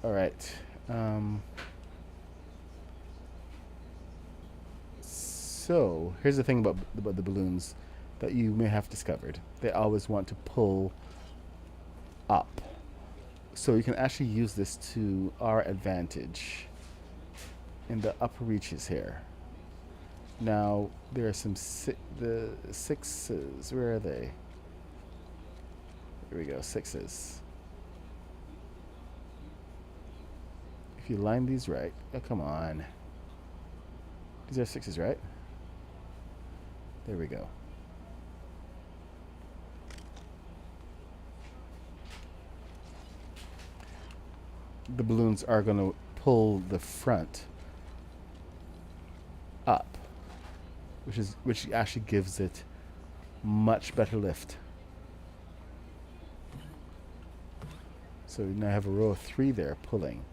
All right. So here's the thing about the balloons that you may have discovered. They always want to pull up. So you can actually use this to our advantage in the upper reaches here. Now there are some the sixes. Where are they? Here we go, sixes. If you line these right, oh come on. These are sixes, right? There we go. The balloons are going to pull the front up, which actually gives it much better lift. So now I have a row of 3 there pulling.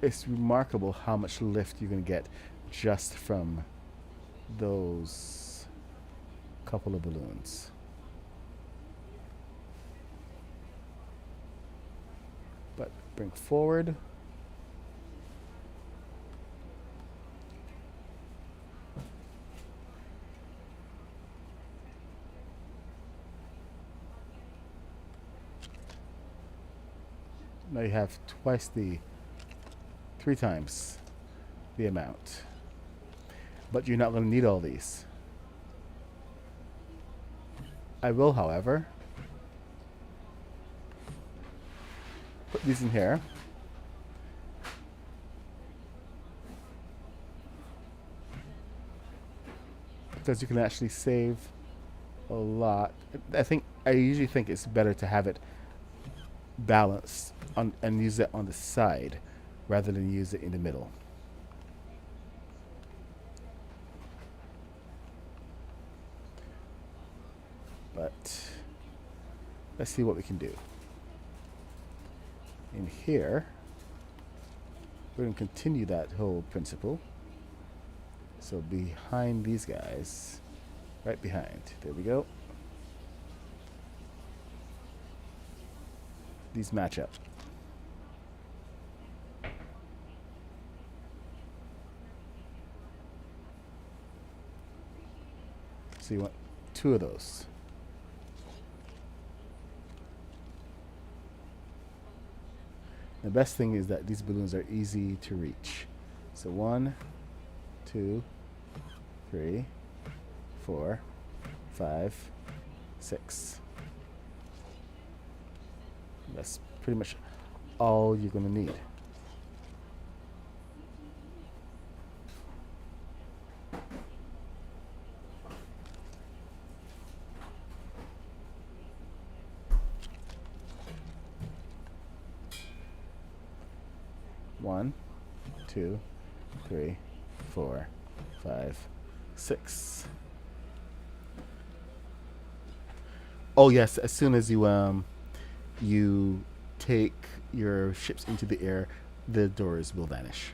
It's remarkable how much lift you're going to get just from those couple of balloons. But bring forward. Now you have three times the amount. But you're not going to need all these. I will, however, put these in here. Because you can actually save a lot. I usually think it's better to have it balanced on, and use it on the side rather than use it in the middle. But let's see what we can do. In here, we're going to continue that whole principle. So behind these guys, right behind, there we go. These match up. So you want 2 of those. The best thing is that these balloons are easy to reach. So 1, 2, 3, 4, 5, 6. That's pretty much all you're going to need. One, 2, 3, 4, 5, 6. Oh yes, as soon as you take your ships into the air, the doors will vanish.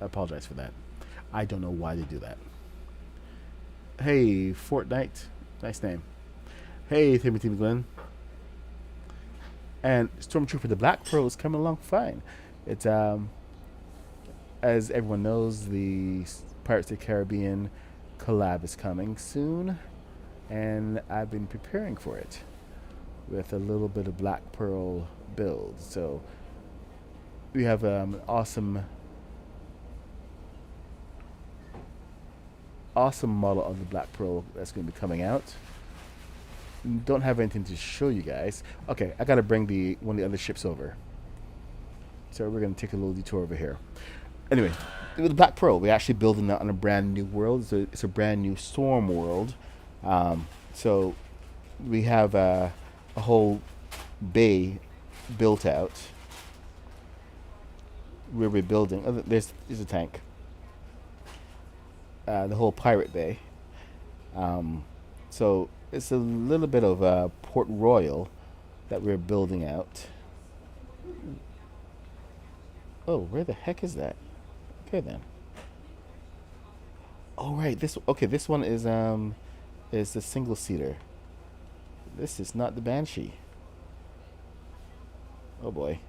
I apologize for that. I don't know why they do that. Hey, Fortnite. Nice name. Hey, Timothy Glenn. And Stormtrooper the Black Pearl is coming along fine. It's as everyone knows, the Pirates of the Caribbean collab is coming soon, and I've been preparing for it with a little bit of Black Pearl build. So we have awesome model of the Black Pearl that's going to be coming out. Don't have anything to show you guys. Okay, I gotta bring one of the other ships over. So we're gonna take a little detour over here. Anyway, with the Black Pearl, we're actually building that on a brand new world. It's a brand new storm world. So we have a whole bay built out. Where we're building. Oh, there's a tank. The whole pirate bay. So it's a little bit of Port Royal that we're building out. Oh, where the heck is that? Okay then. Oh right, this one is the single seater. This is not the Banshee. Oh boy.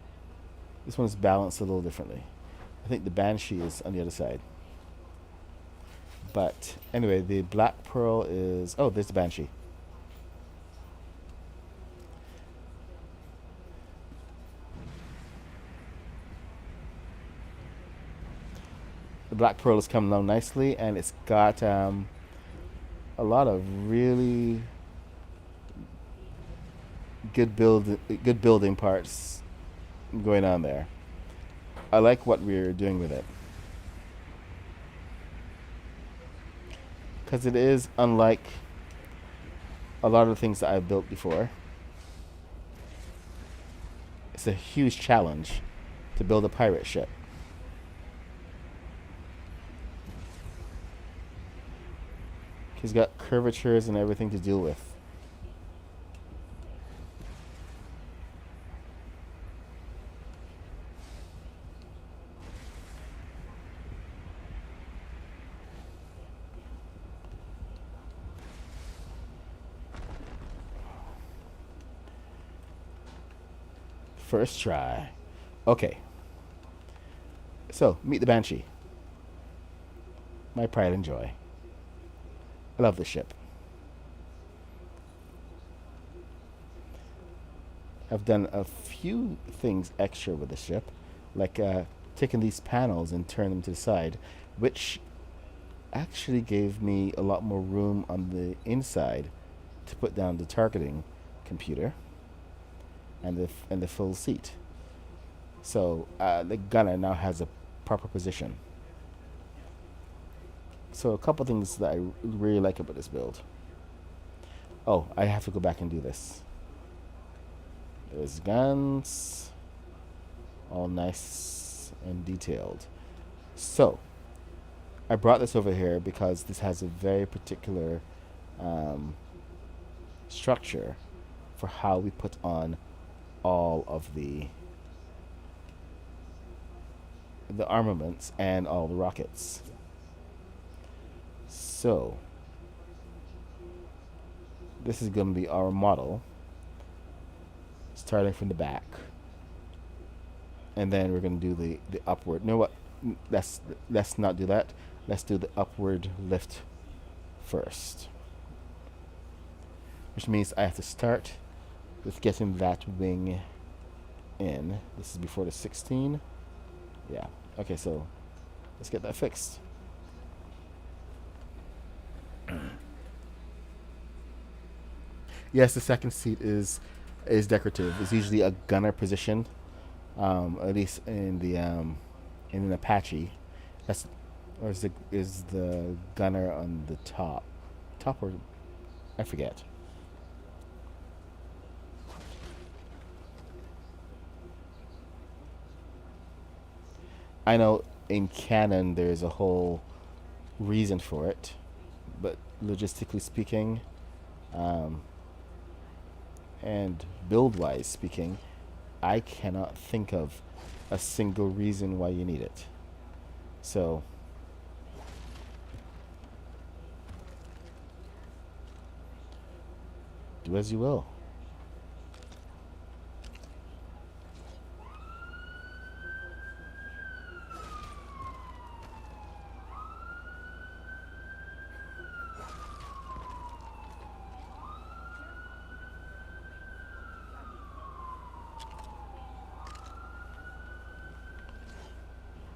This one's balanced a little differently. I think the Banshee is on the other side. But anyway, the Black Pearl is... Oh, there's the Banshee. The Black Pearl is coming along nicely, and it's got a lot of really good building parts going on there. I like what we're doing with it, because it is unlike a lot of the things that I've built before. It's a huge challenge to build a pirate ship. He's got curvatures and everything to deal with. First try. Okay. So, meet the Banshee. My pride and joy. I love this ship. I've done a few things extra with the ship, like taking these panels and turn them to the side, which actually gave me a lot more room on the inside to put down the targeting computer and the full seat. So the gunner now has a proper position. So a couple things that I really like about this build. Oh, I have to go back and do this. There's guns, all nice and detailed. So I brought this over here because this has a very particular structure for how we put on all of the armaments and all the rockets. So this is going to be our model, starting from the back, and then we're going to do the upward. No, what? Let's not do that. Let's do the upward lift first, which means I have to start with getting that wing in. This is before the 16. Yeah. Okay, so let's get that fixed. Yes, the second seat is decorative. It's usually a gunner position, at least in an Apache. That's or is the gunner on the top, or I forget. I know in canon there's a whole reason for it, but logistically speaking, and build-wise speaking, I cannot think of a single reason why you need it. So do as you will.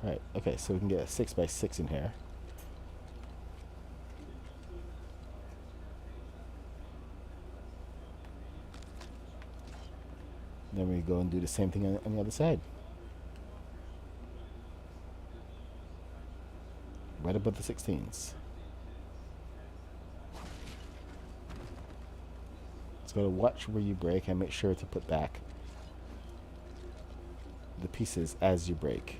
Right, okay, so we can get a 6x6 in here. Then we go and do the same thing on the other side. Right above the 16s. So gotta watch where you brake and make sure to put back the pieces as you brake.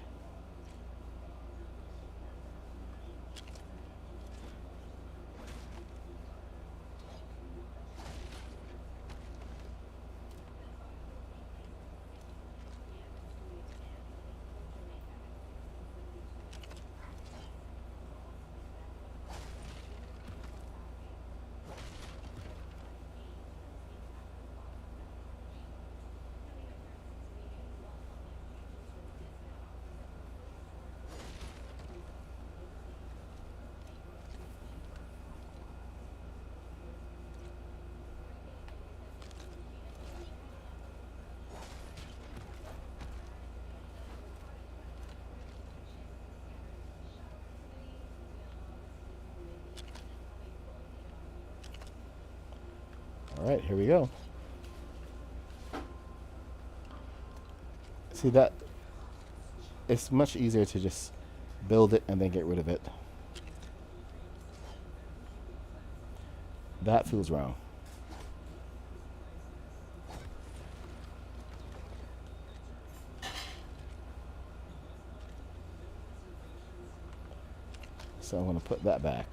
Alright, here we go. See that? It's much easier to just build it and then get rid of it. That feels wrong. So I'm going to put that back.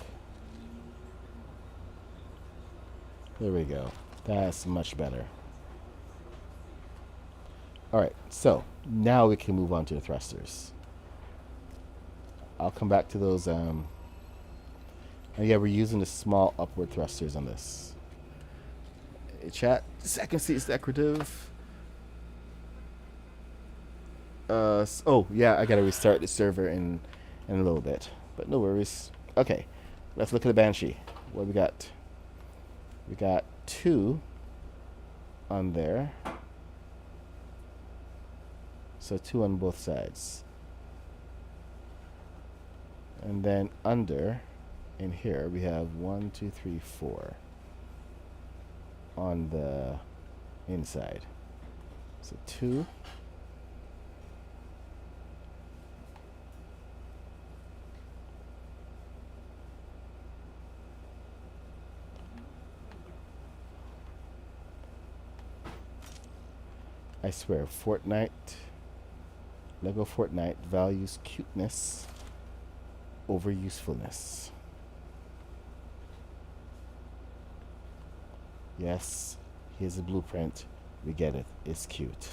There we go. That's much better. Alright, so now we can move on to the thrusters. I'll come back to those. And yeah, we're using the small upward thrusters on this. Hey, chat, second seat's decorative. Oh yeah, I gotta restart the server in a little bit, but no worries. Okay, let's look at the Banshee. What we got? We got 2 on there, so 2 on both sides, and then under in here we have 1, 2, 3, 4 on the inside. So 2. I swear, Fortnite, Lego Fortnite values cuteness over usefulness. Yes, here's a blueprint. We get it. It's cute.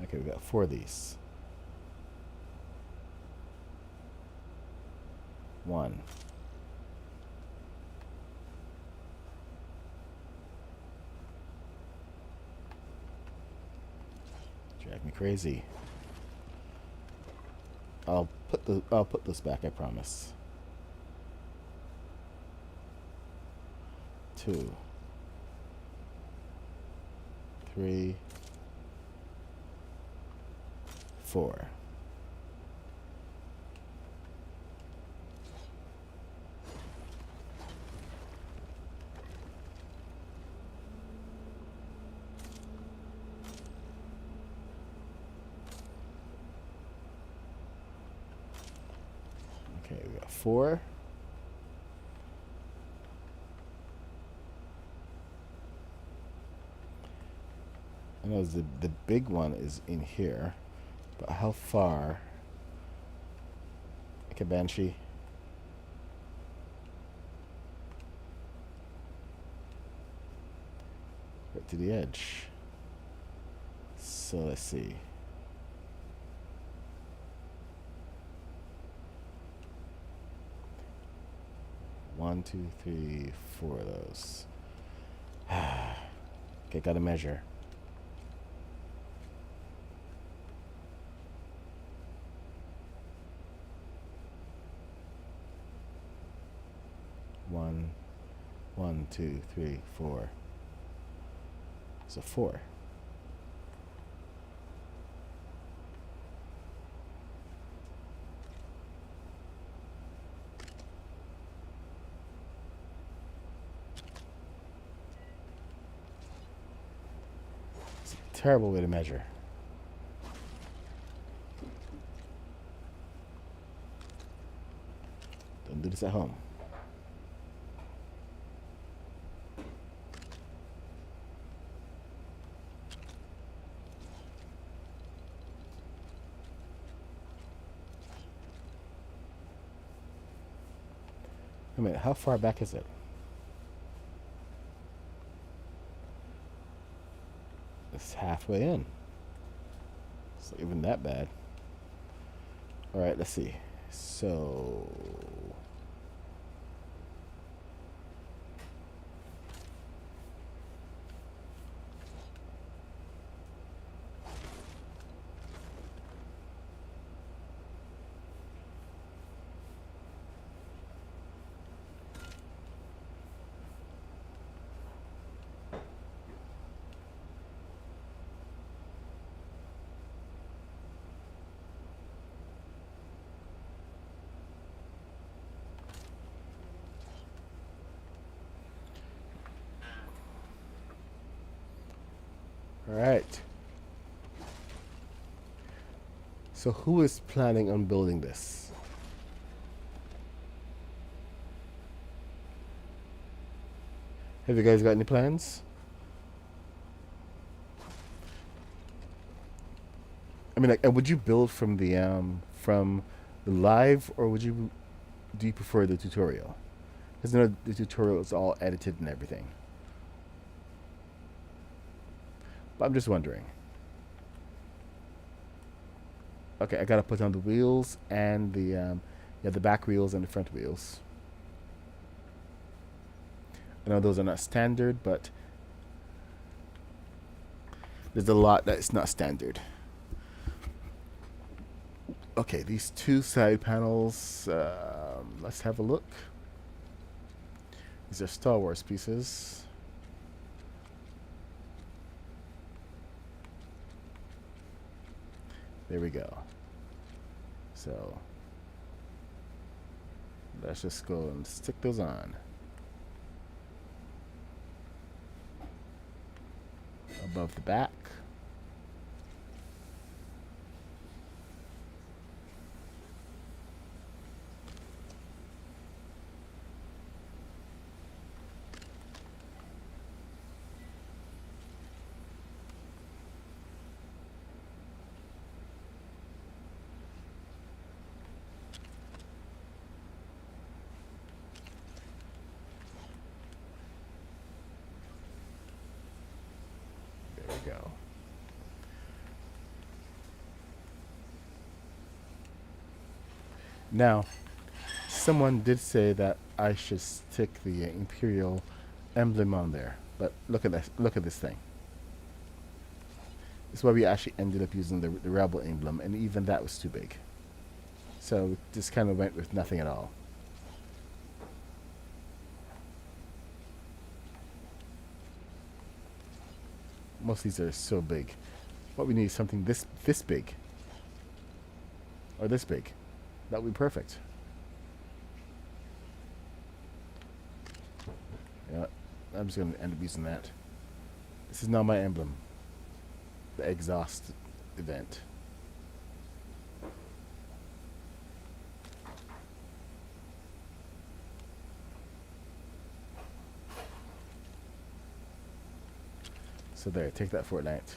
Okay, we got 4 of these. 1. Drive me crazy. I'll put this back, I promise. 2, 3, 4. Okay, we got 4. I know the big one is in here, but how far? Okay, Banshee. Right to the edge. So let's see. One, 2, 3, 4 of those. Okay, gotta measure. One, 2, 3, 4. So 4. It's a terrible way to measure. Don't do this at home. Wait a minute, how far back is it? It's halfway in. It's not even that bad. Alright, let's see. So alright. So who is planning on building this? Have you guys got any plans? I mean, like, would you build from the live, or do you prefer the tutorial? Because you know the tutorial is all edited and everything. But I'm just wondering. Okay, I gotta put on the wheels and the You have the back wheels and the front wheels. I know those are not standard, but there's a lot that's not standard. Okay, these two side panels, let's have a look. These are Star Wars pieces. There we go. So let's just go and stick those on. Above the back. There we go. Now, someone did say that I should stick the Imperial emblem on there, but look at this. Look at this thing. This is why we actually ended up using the Rebel emblem, and even that was too big. So we just kind of went with nothing at all. Most of these are so big. What we need is something this big, or this big. That would be perfect. Yeah, I'm just going to end up using that. This is now my emblem. The exhaust event. So there, take that Fortnite.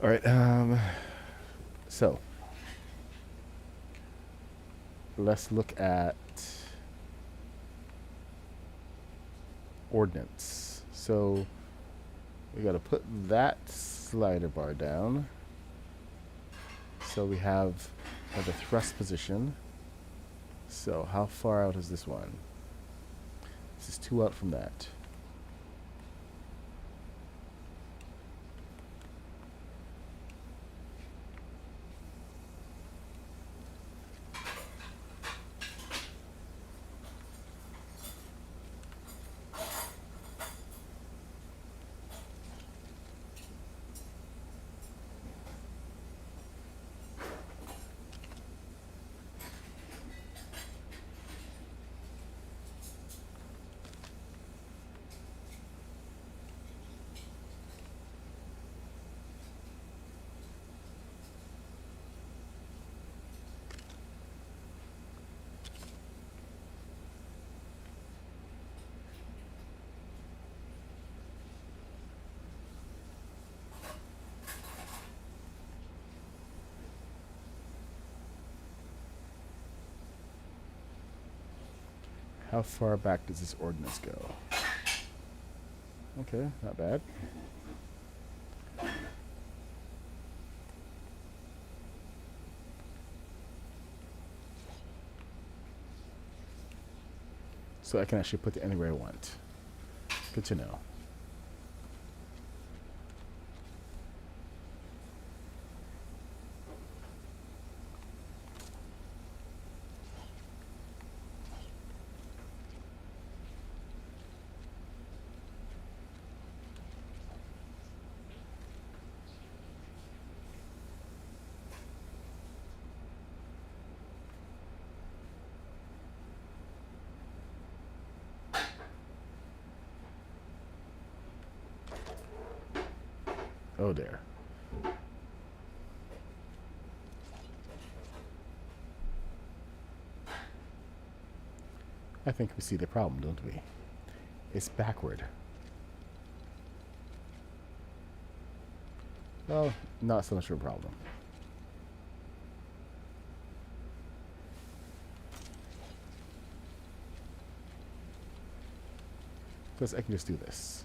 All right, so let's look at ordnance. So we got to put that slider bar down. So we have the thrust position. So how far out is this one? This is 2 out from that. How far back does this ordnance go? Okay, not bad. So I can actually put it anywhere I want. Good to know. Oh dear. I think we see the problem, don't we? It's backward. Well, not so much of a problem. Because I can just do this.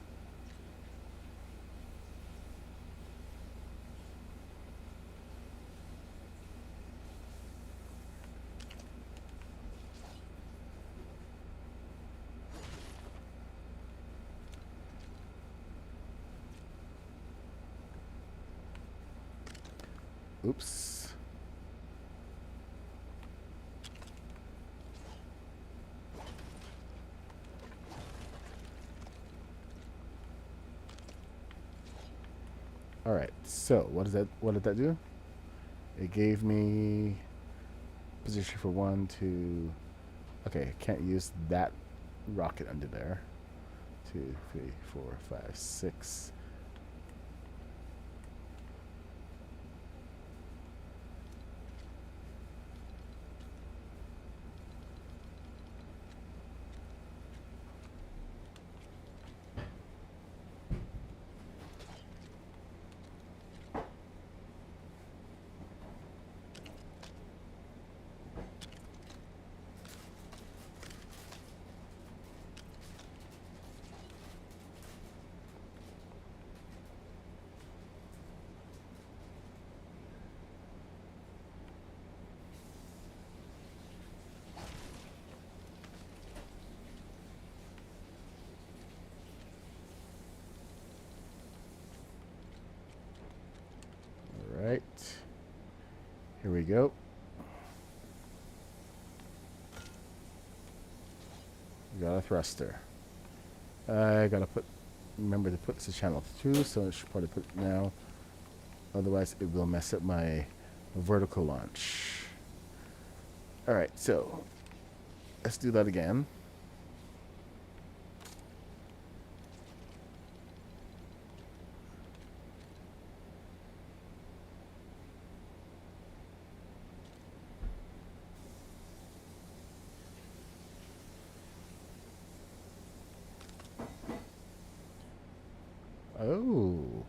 Oops. All right. So what does that? What did that do? It gave me position for 1, 2. Okay, I can't use that rocket under there. 2, 3, 4, 5, 6. All right. Here we go. We got a thruster. I gotta remember to put this to channel 2, so I should probably put it now. Otherwise, it will mess up my vertical launch. All right, so let's do that again. Oh.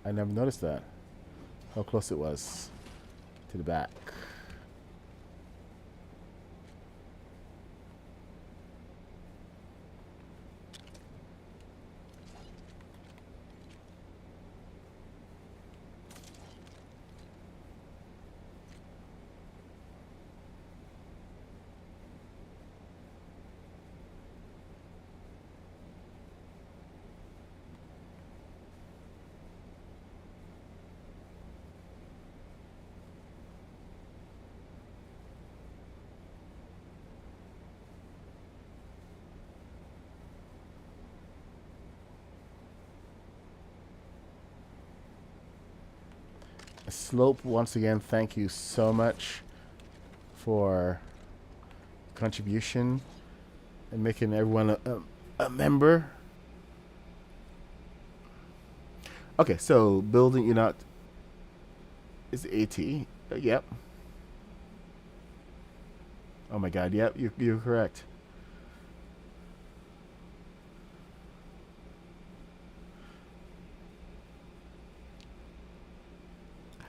I never noticed that. How close it was to the back. Slope, once again, thank you so much for contribution and making everyone a member. Okay, so building, you're not, is AT. Yep. Oh my god, yep, you're correct.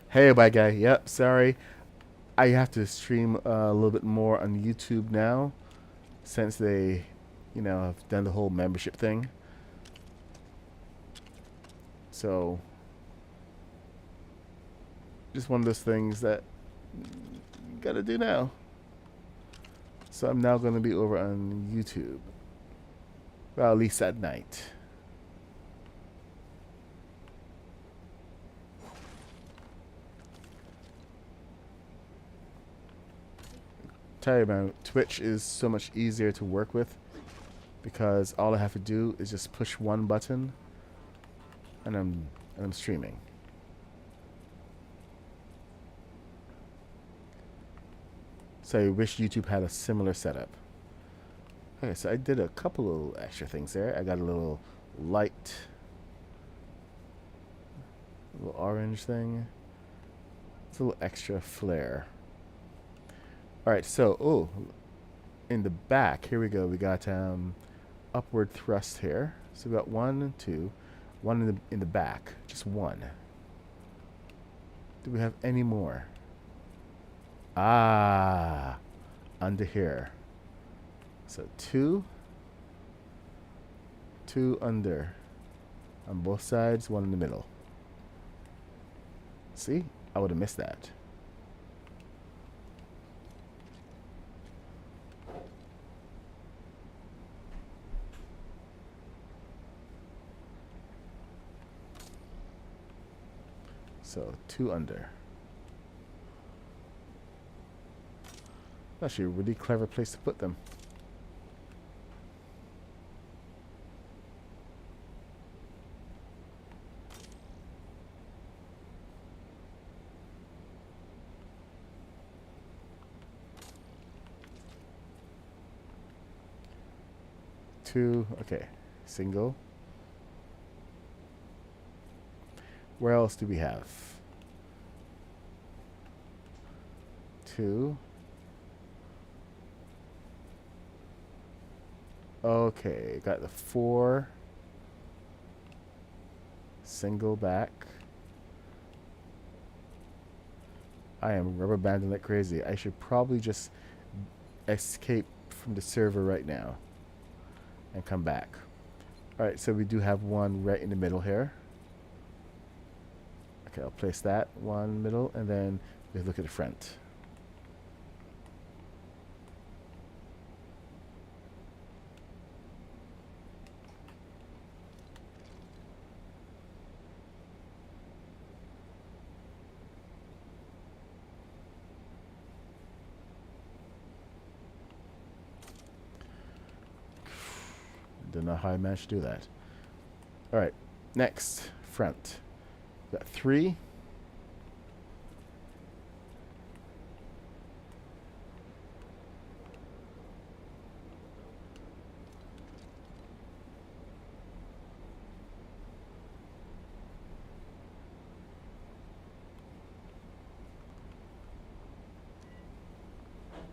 Hey, bye guy. Yep, sorry. I have to stream a little bit more on YouTube now since they, have done the whole membership thing. So, just one of those things that you gotta do now. So I'm now gonna be over on YouTube. Well, at least at night. Tell you about Twitch is so much easier to work with because all I have to do is just push one button and I'm streaming. So I wish YouTube had a similar setup. Okay, so I did a couple of extra things there. I got a little light, little orange thing. It's a little extra flare. All right, so in the back, here we go. We got upward thrust here. So we got 1, 2, 1 in the back, just 1. Do we have any more? Ah, under here. So 2 under on both sides, 1 in the middle. See, I would have missed that. So 2 under. Actually a really clever place to put them. Two, okay, single. Where else do we have? 2. Okay, got the 4. Single back. I am rubber banding like crazy. I should probably just escape from the server right now and come back. Alright, so we do have one right in the middle here. Okay, I'll place that one middle, and then we look at the front. Don't know how I managed to do that. Alright, next, front. Got 3.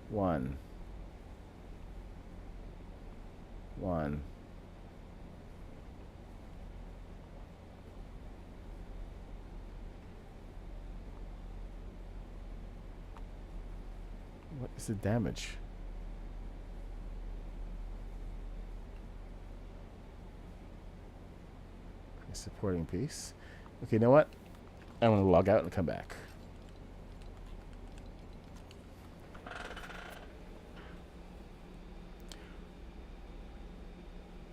One. One. What is the damage? A supporting piece. Okay, you know what? I'm gonna log out and come back.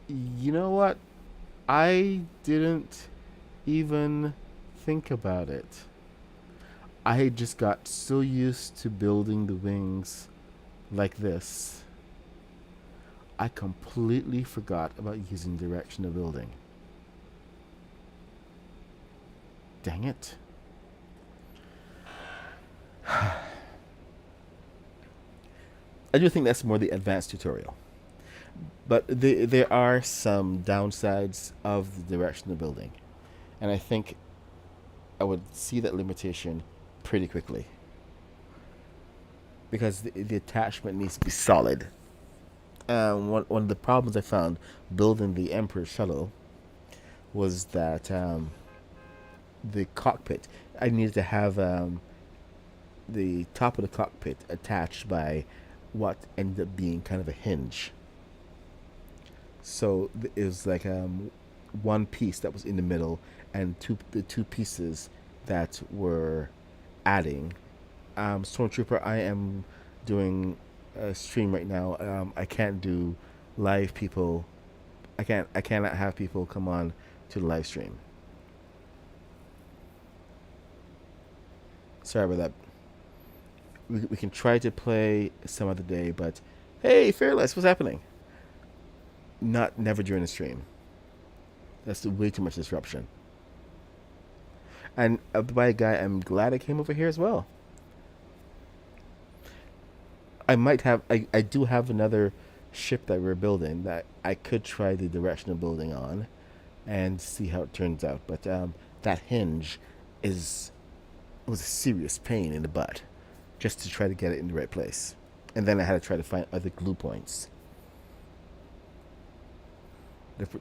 You know what? I didn't even think about it. I just got so used to building the wings like this. I completely forgot about using directional building. Dang it. I do think that's more the advanced tutorial. But there are some downsides of the directional building. And I think I would see that limitation pretty quickly. Because the attachment needs to be solid. One of the problems I found building the Emperor Shuttle was that the cockpit, I needed to have the top of the cockpit attached by what ended up being kind of a hinge. So it was like one piece that was in the middle and the two pieces that were adding. Stormtrooper, I am doing a stream right now. I can't do live people. I cannot have people come on to the live stream. Sorry about that. We can try to play some other day, but hey, Fearless, what's happening? Never during the stream. That's way too much disruption. And by guy, I'm glad I came over here as well. I might have. I do have another ship that we're building that I could try the directional building on, and see how it turns out. But that hinge was a serious pain in the butt, just to try to get it in the right place, and then I had to try to find other glue points.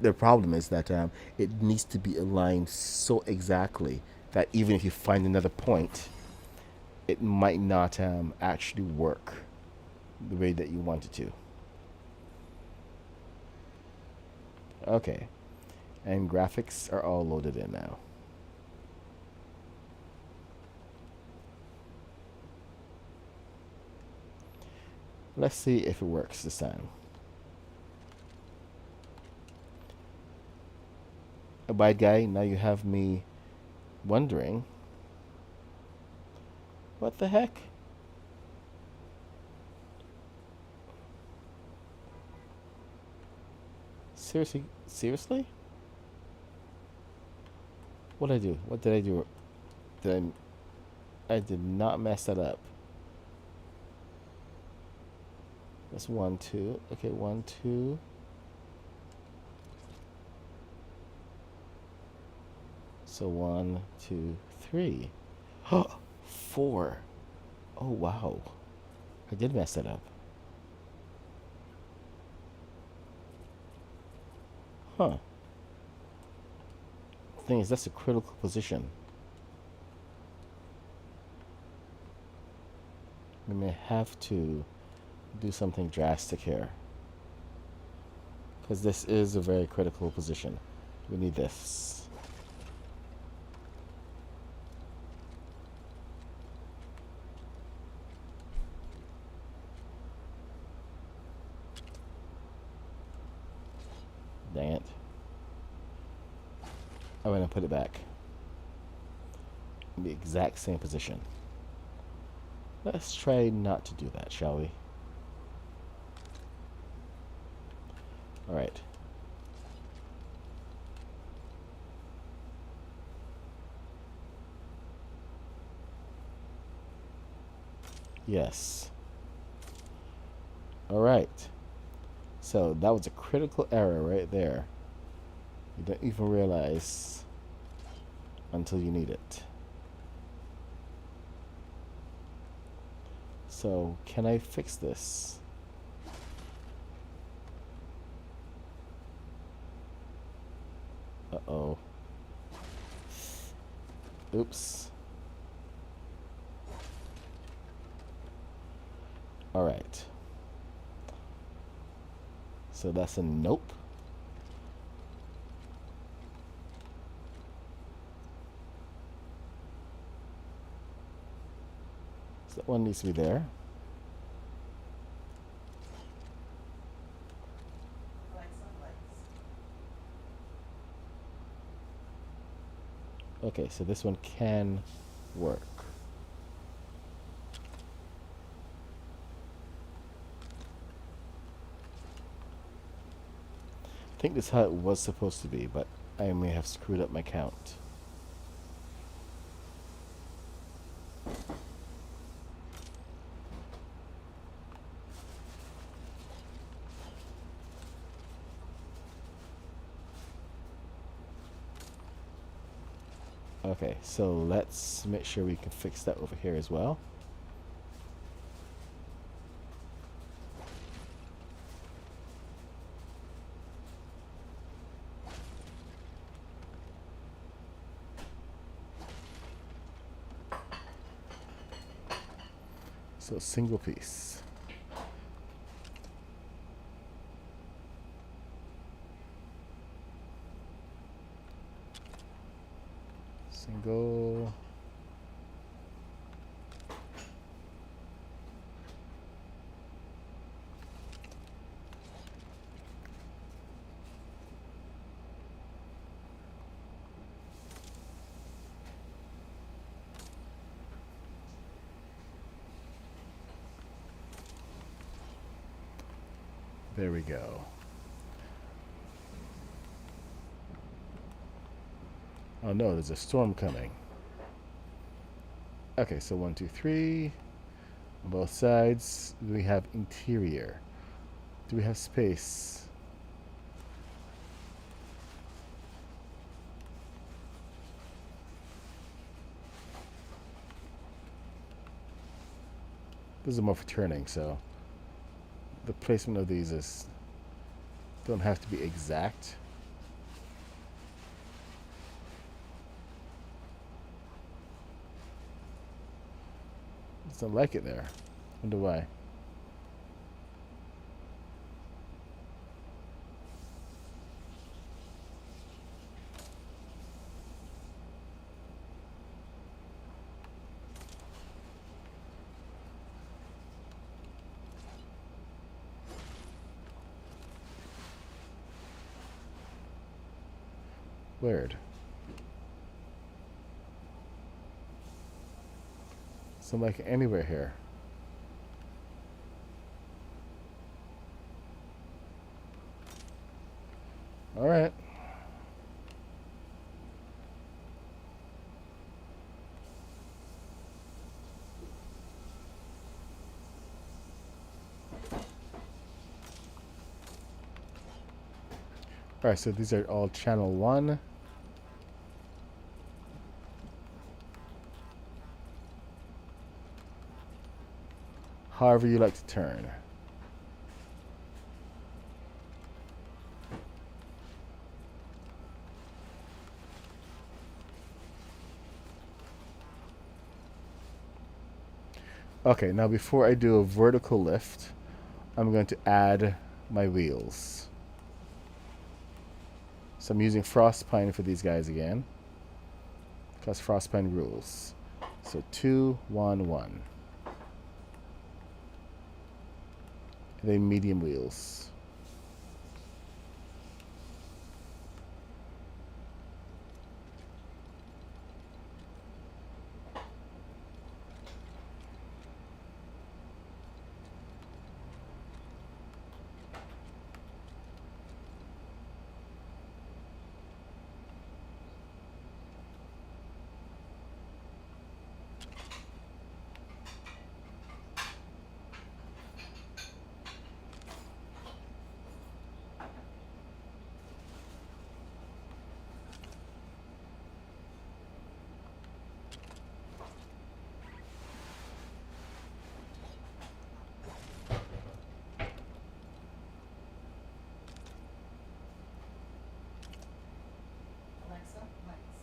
The problem is that it needs to be aligned so exactly that even if you find another point, it might not actually work the way that you want it to. Okay, and graphics are all loaded in now. Let's see if it works this time. A bad guy, now you have me wondering What the heck? Seriously? Seriously? What did I do? What did I do? Did I did not mess that up. That's 1, 2. Okay, 1, 2. So 1, 2, 3. 4. Oh wow. I did mess that up. Huh. Thing is, that's a critical position. We may have to do something drastic here. Because this is a very critical position. We need this. Dang it. I'm going to put it back in the exact same position. Let's try not to do that, shall we? Alright. Yes. Alright. So that was a critical error right there. You don't even realize until you need it. So can I fix this? Uh-oh. Oops. Alright. So that's a nope. So that one needs to be there. Okay, so this one can work. I think this is how it was supposed to be, but I may have screwed up my count. Okay, so let's make sure we can fix that over here as well. So single piece. Single. There we go. Oh no, there's a storm coming. Okay, so 1, 2, 3. On both sides. Do we have interior? Do we have space? This is more for turning, so the placement of these is don't have to be exact. Just don't like it there. Wonder why. Weird. So I'm like anywhere here. All right. All right, so these are all channel 1. However you like to turn. Okay, now before I do a vertical lift, I'm going to add my wheels. So I'm using Frostpine for these guys again, because Frostpine rules. So 2, 1, 1. And then medium wheels. Alexa, lights.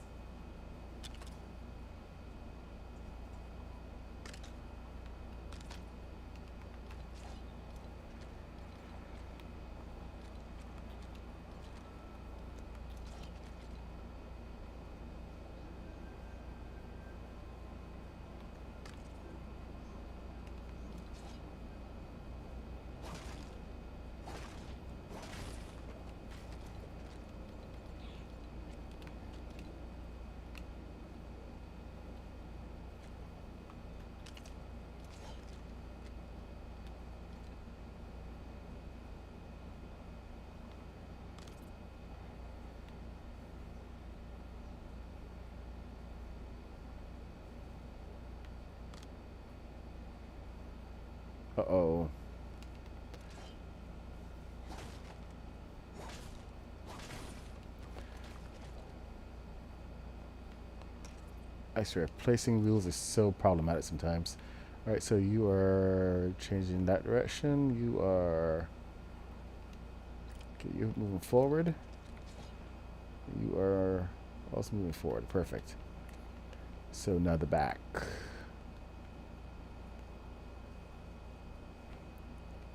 Uh-oh. I swear, placing wheels is so problematic sometimes. Alright, so you are changing that direction. You are... Okay, you're moving forward. You are also moving forward. Perfect. So now the back.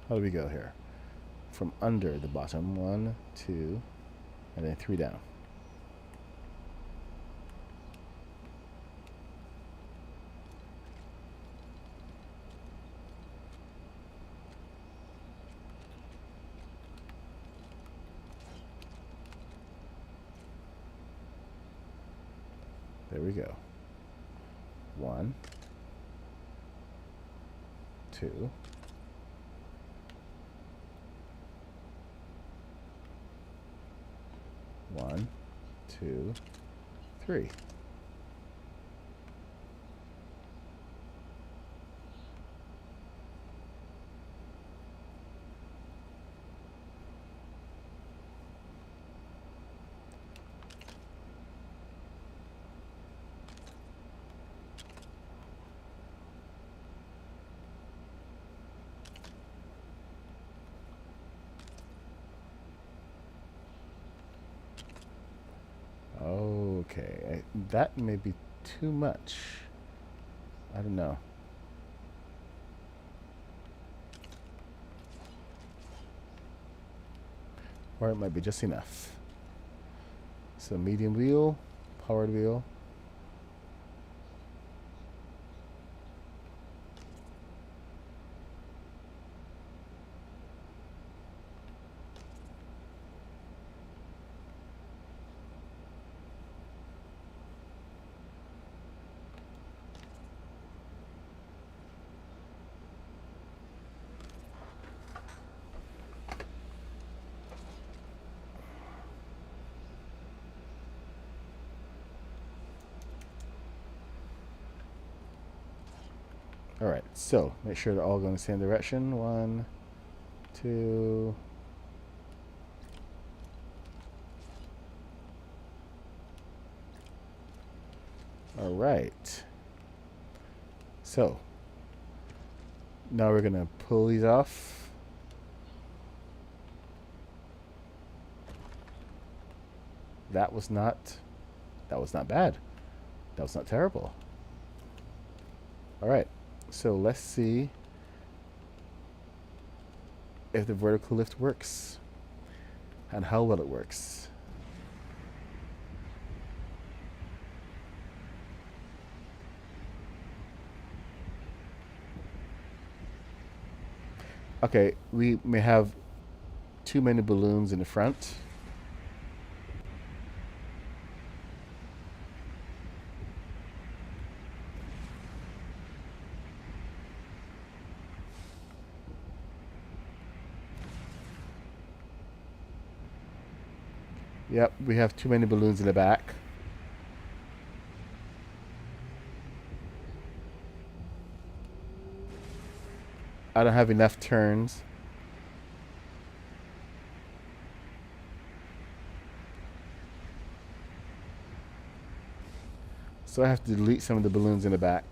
How do we go here? From under the bottom. 1, 2, and then 3 down. There we go. 1, 2, 1, 2, 3. Okay, that may be too much. I don't know. Or it might be just enough. So medium wheel, powered wheel. Alright, so make sure they're all going the same direction. 1, 2. Alright. So now we're going to pull these off. That was not bad. That was not terrible. Alright, so let's see if the vertical lift works and how well it works. Okay, we may have too many balloons in the front. Yep, we have too many balloons in the back. I don't have enough turns. So I have to delete some of the balloons in the back.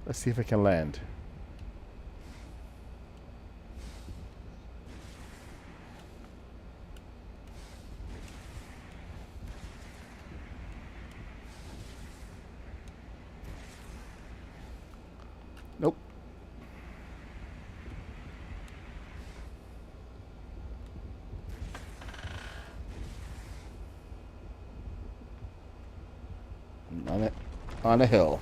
Let's see if I can land. Nope. On a hill.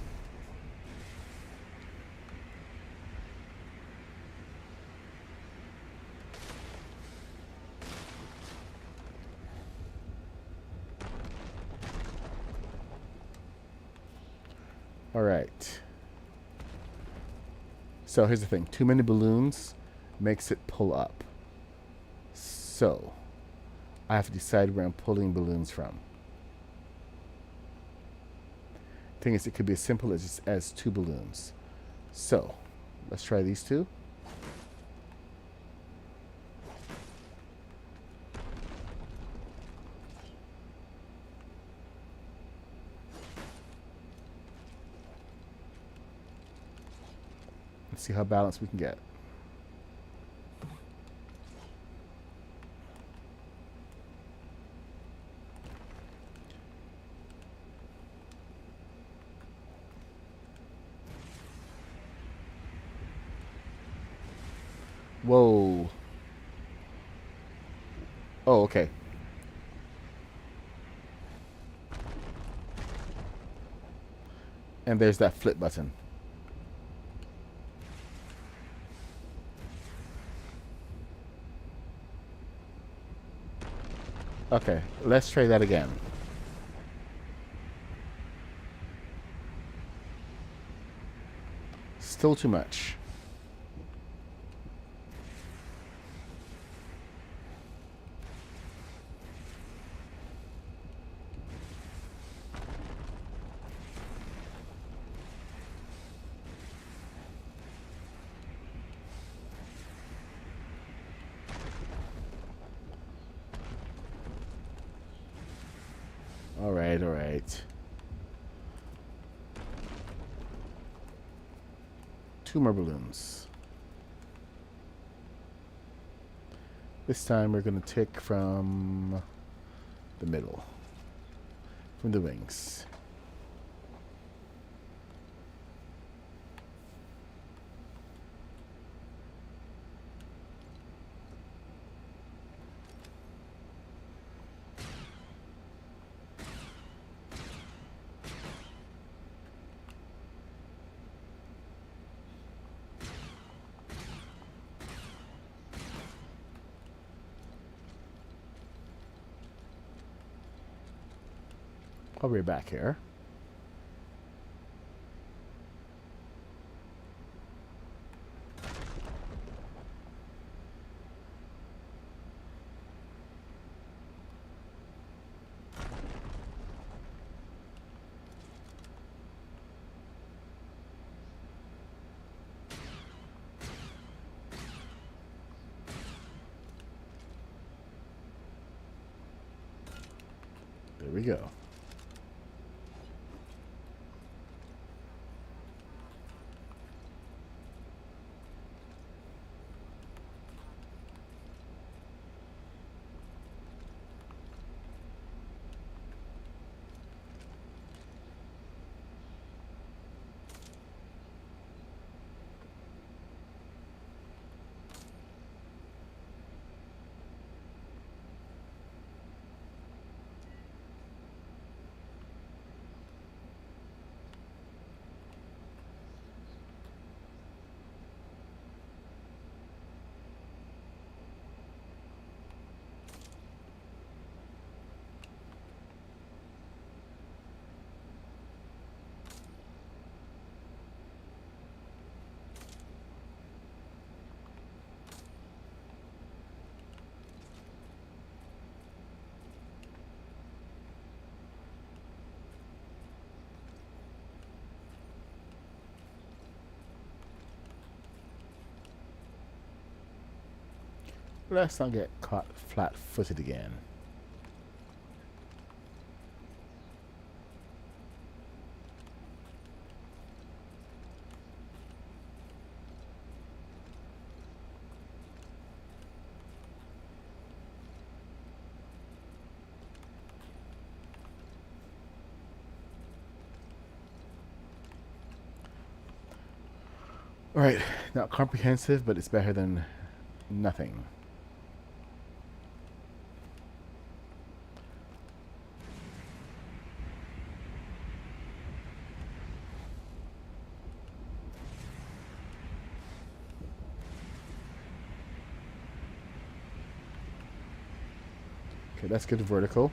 All right. So here's the thing. Too many balloons makes it pull up. So I have to decide where I'm pulling balloons from. Thing is, it could be as simple as 2 balloons. So let's try these 2. Let's see how balanced we can get. Whoa. Oh, okay. And there's that flip button. Okay, let's try that again. Still too much. All right. 2 more balloons. This time we're going to take from the middle, from the wings. I'll be back here. There we go. Let's not get caught flat-footed again. All right, not comprehensive, but it's better than nothing. Okay, let's get vertical.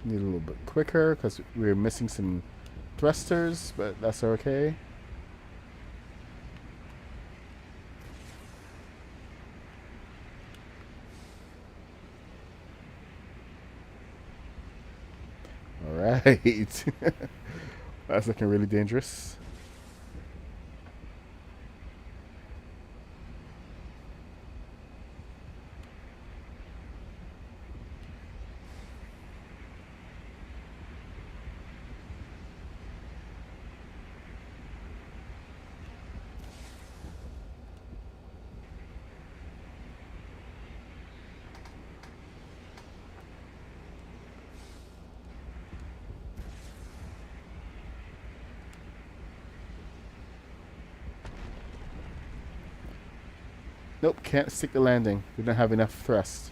Need a little bit quicker because we're missing some thrusters, but that's okay. All right. That's looking really dangerous. Nope, can't stick the landing. We don't have enough thrust.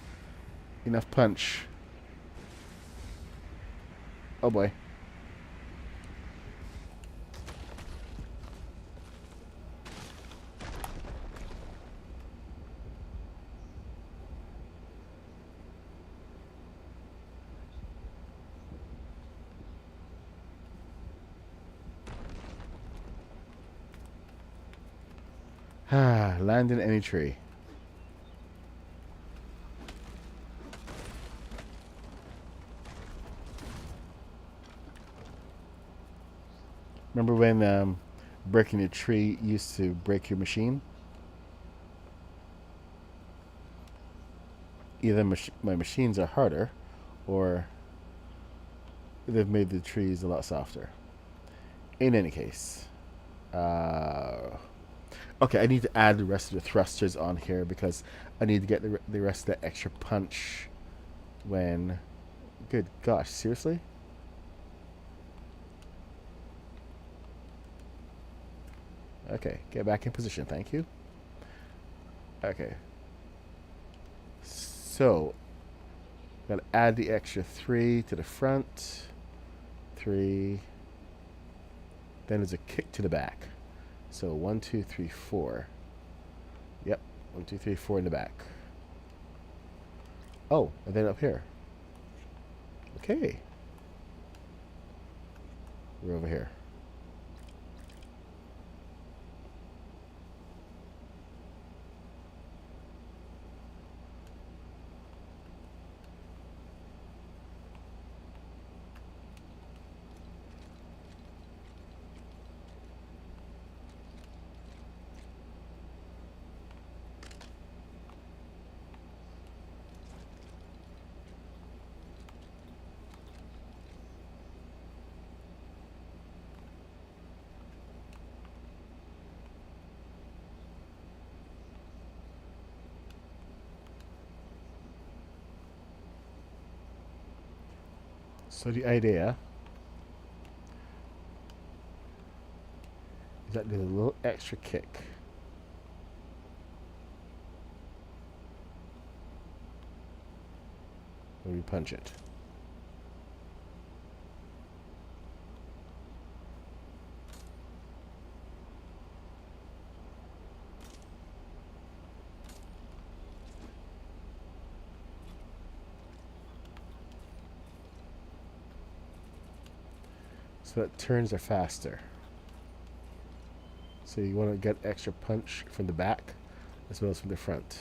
Enough punch. Oh boy. Ah, land in any tree. Remember when breaking a tree used to break your machine? Either my machines are harder, or they've made the trees a lot softer. In any case, okay, I need to add the rest of the thrusters on here because I need to get the rest of the extra punch when... Good gosh, seriously? Okay, get back in position, thank you. Okay. So, gotta add the extra 3 to the front. 3. Then there's a kick to the back. So 1, 2, 3, 4. Yep, 1, 2, 3, 4 in the back. Oh, and then up here. Okay. We're over here. So the idea is that there's a little extra kick. When we punch it. So that turns are faster. So you want to get extra punch from the back as well as from the front.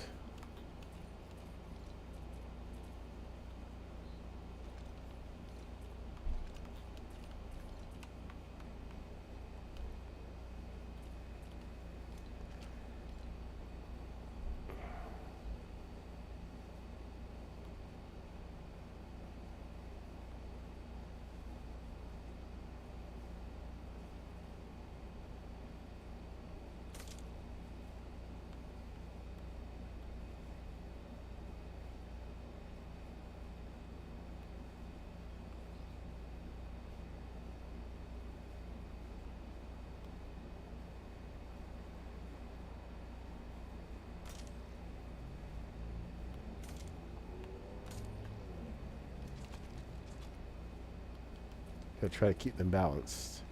So try to keep them balanced.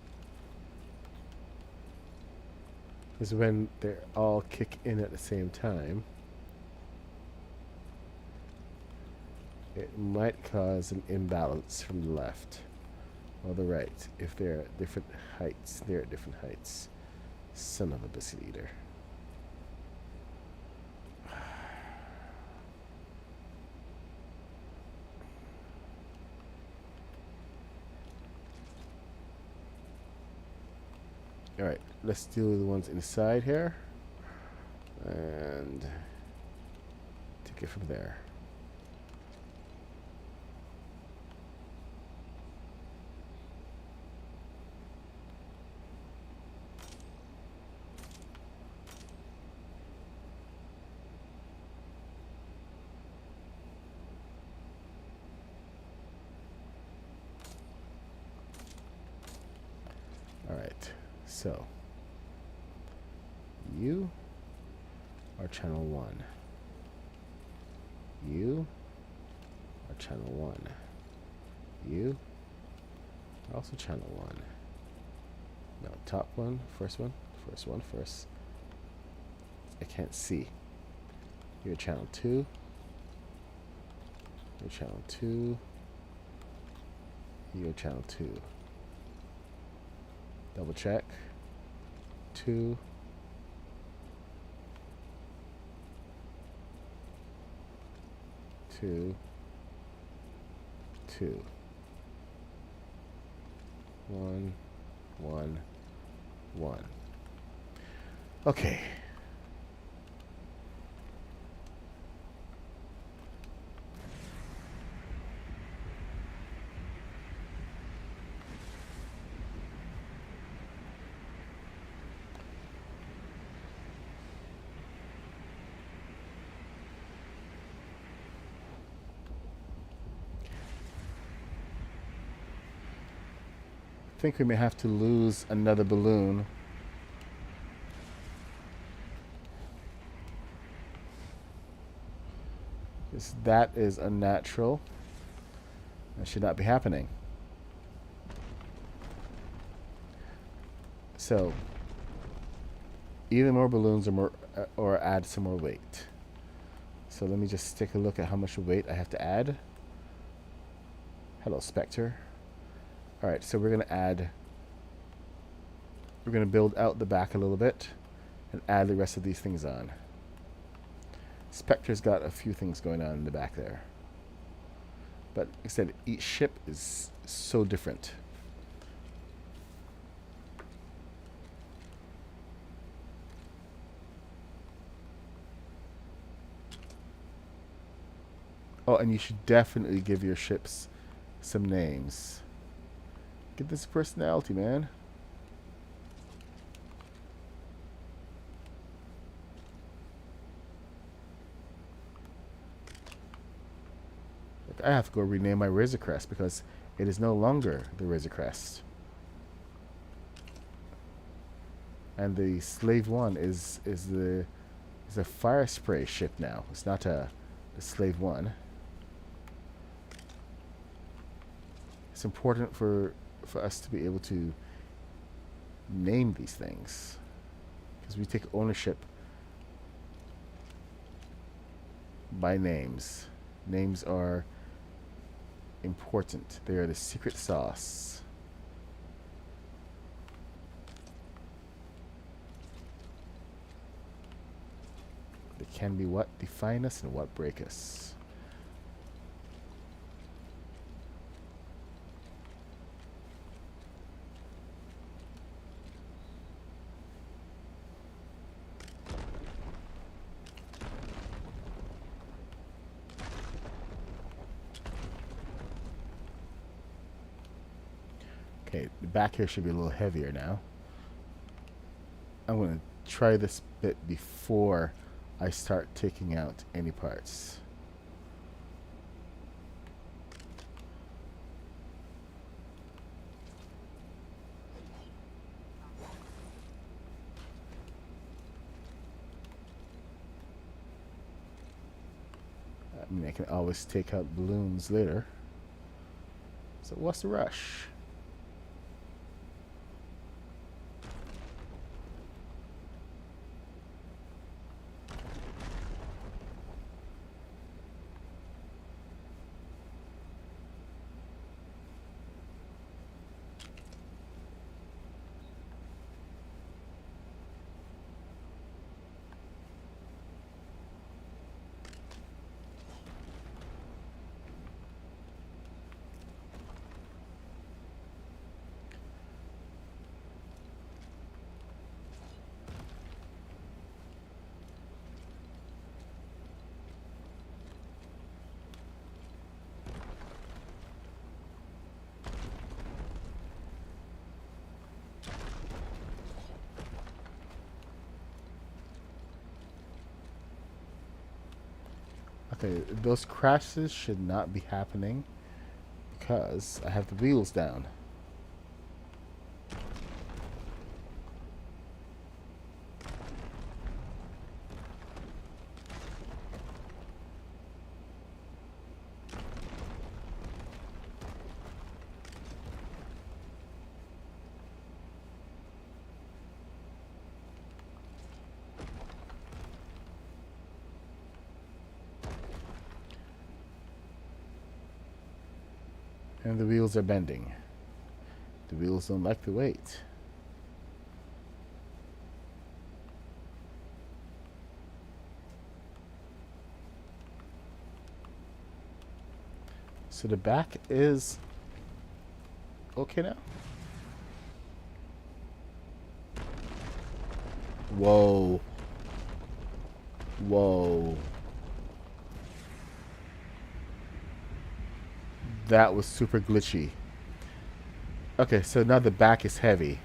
Because when they all kick in at the same time, it might cause an imbalance from the left or the right if they're at different heights. They're at different heights. Son of a biscuit eater. Alright, let's do the ones inside here. And take it from there. Alright, so you are channel 1. You are channel 1. You are also channel 1. No, top one, first one, first. I can't see. You're channel 2. You're channel 2. You're channel 2. Double check. 2. 2. 2. 1. 1. 1. Okay. I think we may have to lose another balloon. Because that is unnatural. That should not be happening. So, either more balloons or add some more weight. So let me just take a look at how much weight I have to add. Hello, Spectre. Alright, so we're going to build out the back a little bit and add the rest of these things on. Spectre's got a few things going on in the back there. But like I said, each ship is so different. Oh, and you should definitely give your ships some names. Get this personality, man. Look, I have to go rename my Razor Crest because It is no longer the Razor Crest. And the Slave 1 is a fire spray ship now. It's not the Slave 1. It's important for us to be able to name these things, because we take ownership by names. Names are important. They are the secret sauce. They can be what define us and what break us. Okay, the back here should be a little heavier now. I'm going to try this bit before I start taking out any parts. I mean, I can always take out balloons later. So what's the rush? Okay, those crashes should not be happening because I have the wheels down. And the wheels are bending. The wheels don't like the weight. So the back is okay now. Whoa. Whoa. That was super glitchy. Okay, so now the back is heavy.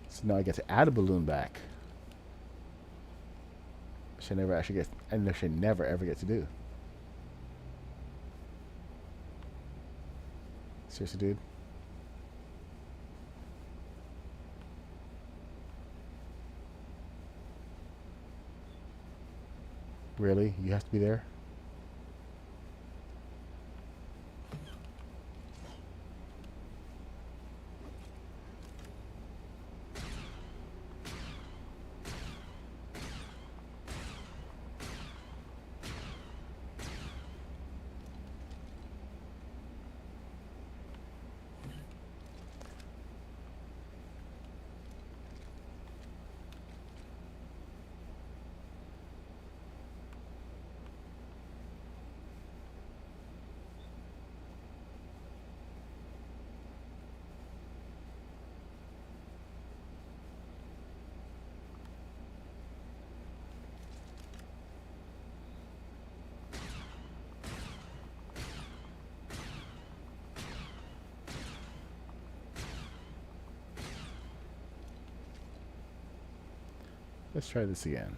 So now I get to add a balloon back. Which I never actually get, and which I never ever get to do. Seriously, dude? Really? You have to be there? Let's try this again.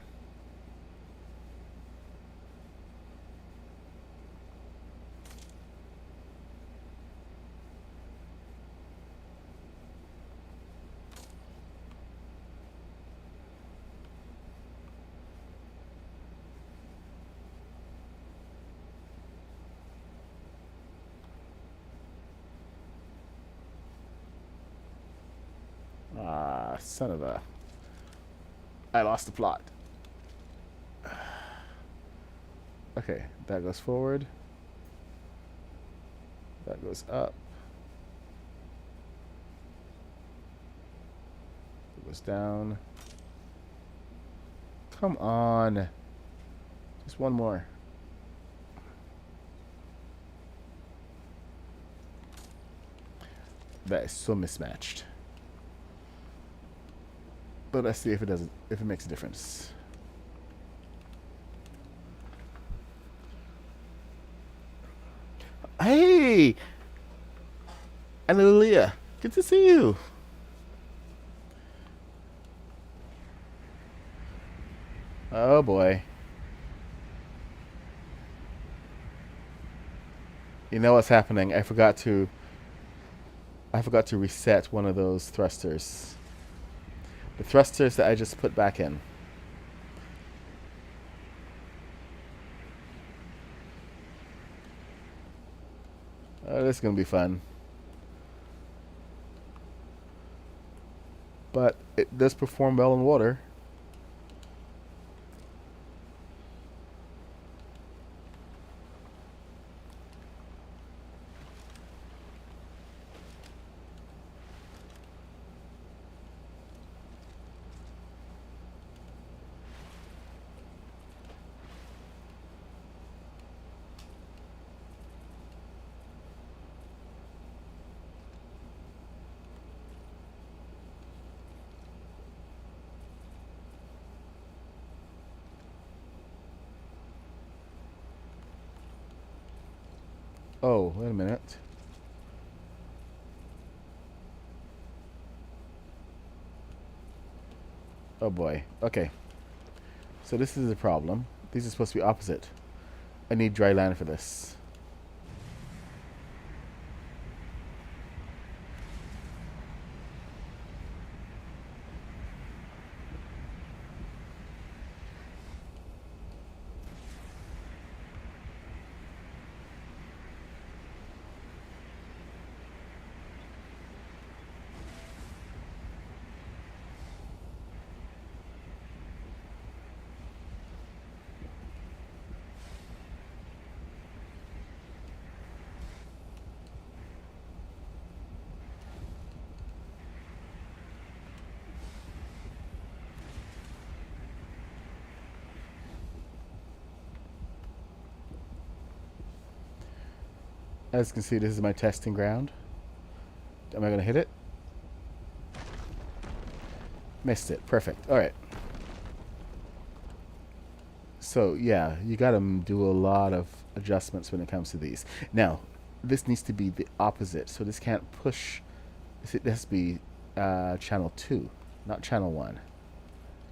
Ah, son of a... I lost the plot. Okay, that goes forward. That goes up. It goes down. Come on. Just one more. That is so mismatched. But let's see if it makes a difference. Hey! Hallelujah. Good to see you. Oh boy. You know what's happening? I forgot to reset one of those thrusters. The thrusters that I just put back in. Oh, this is going to be fun. But it does perform well in water. Oh, wait a minute. Oh boy. Okay. So this is the problem. These are supposed to be opposite. I need dry land for this. As you can see, this is my testing ground. Am I going to hit it? Missed it. Perfect. All right. So, yeah, you got to do a lot of adjustments when it comes to these. Now, this needs to be the opposite. So this can't push. It has to be channel 2, not channel 1.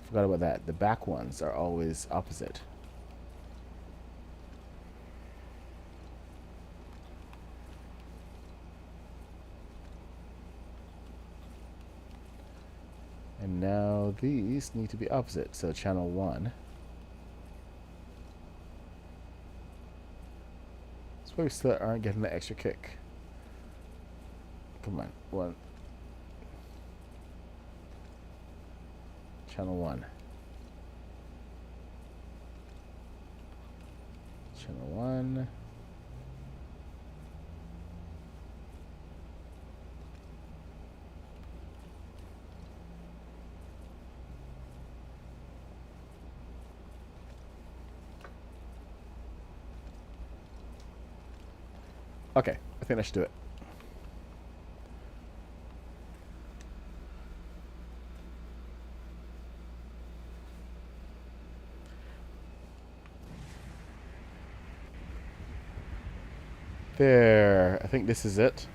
Forgot about that. The back ones are always opposite. And now these need to be opposite. So channel 1. That's why we still aren't getting the extra kick. Come on. 1. Channel 1. Channel 1. Okay, I think I should do it. There. I think this is it.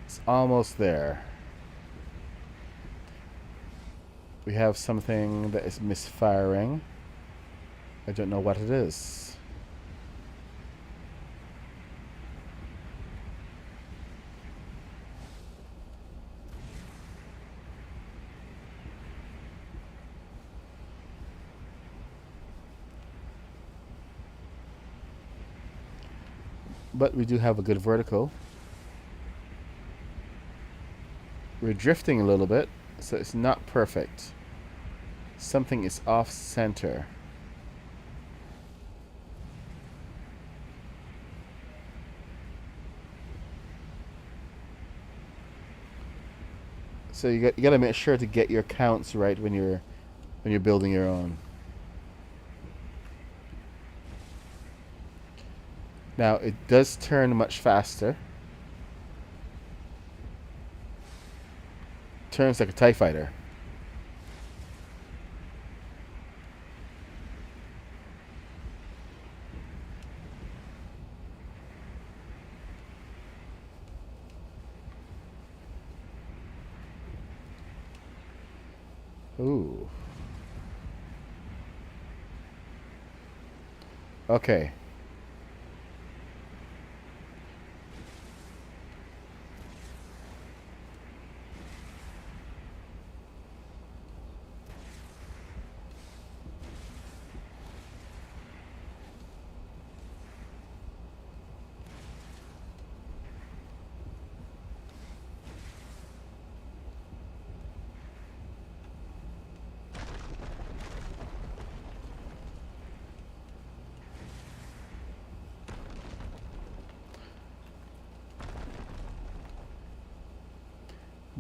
It's almost there. We have something that is misfiring. I don't know what it is. But we do have a good vertical. We're drifting a little bit, so it's not perfect. Something is off center. So you got to make sure to get your counts right when you're building your own. Now it does turn much faster. Turns like a TIE fighter. Ooh. Okay.